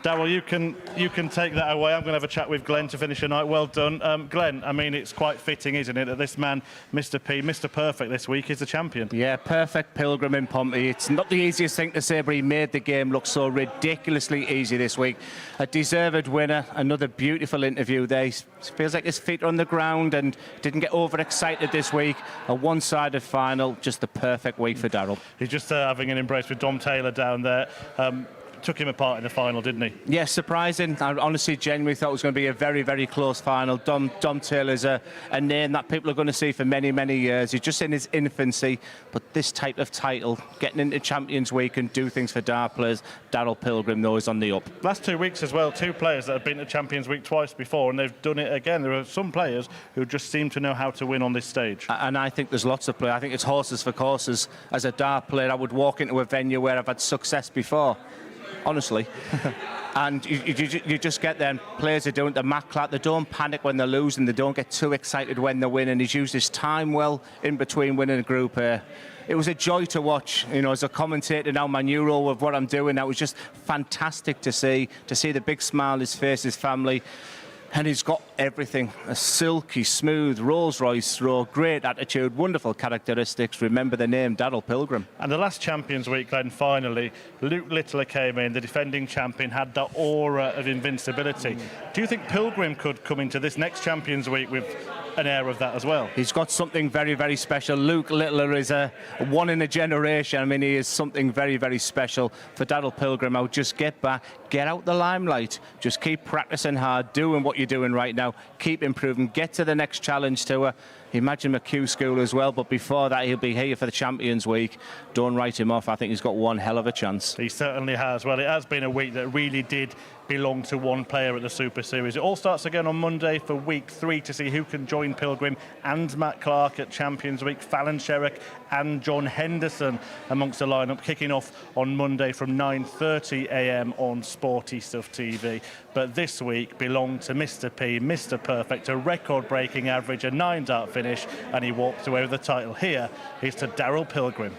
Daryl, you can take that away. I'm going to have a chat with Glenn to finish the night. Well done. Glenn, I mean, it's quite fitting, isn't it, that this man, Mr. P, Mr. Perfect this week, is the champion. Yeah, perfect Pilgrim in Pompey. It's not the easiest thing to say, but he made the game look so ridiculously easy this week. A deserved winner, another beautiful interview there. He feels like his feet are on the ground and didn't get overexcited this week. A one-sided final, just the perfect week for Daryl. He's just having an embrace with Dom Taylor down there. took him apart in the final, didn't he? Yeah, surprising. I honestly, genuinely thought it was going to be a very, very close final. Dom Taylor's a name that people are going to see for many, many years. He's just in his infancy, but this type of title, getting into Champions Week and do things for dart players, Daryl Pilgrim, though, is on the up. Last 2 weeks as well, 2 players that have been to Champions Week twice before, and they've done it again. There are some players who just seem to know how to win on this stage. And I think there's lots of players. I think it's horses for courses. As a dart player, I would walk into a venue where I've had success before. Honestly. And you just get there and players are doing the Matt Clark, they don't panic when they're losing, they don't get too excited when they win, and he's used his time well in between winning a group here. It was a joy to watch, you know, as a commentator now, my new role of what I'm doing. That was just fantastic to see the big smile on his face, his family. And he's got everything, a silky, smooth, Rolls-Royce throw, great attitude, wonderful characteristics. Remember the name, Daryl Pilgrim. And the last Champions Week, Glenn, finally, Luke Littler came in, the defending champion, had that aura of invincibility. Do you think Pilgrim could come into this next Champions Week with an air of that as well? He's got something very, very special. Luke Littler is a one in a generation. I mean, he is something very, very special. For Daryl Pilgrim, I'll just get back, get out the limelight, just keep practicing hard, doing what you're doing right now, keep improving, get to the next challenge tour. Imagine McHugh School as well, but before that he'll be here for the Champions Week. Don't write him off. I think he's got one hell of a chance. He certainly has. Well, it has been a week that really did belong to one player at the Super Series. It all starts again on Monday for week 3 to see who can join Pilgrim and Matt Clark at Champions Week. Fallon Sherrock and John Henderson amongst the lineup, kicking off on Monday from 9:30 a.m. on Sporty Stuff TV. But this week belonged to Mr. P, Mr. Perfect, a record-breaking average, a 9-dart finish, and he walked away with the title. Here is to Daryl Pilgrim.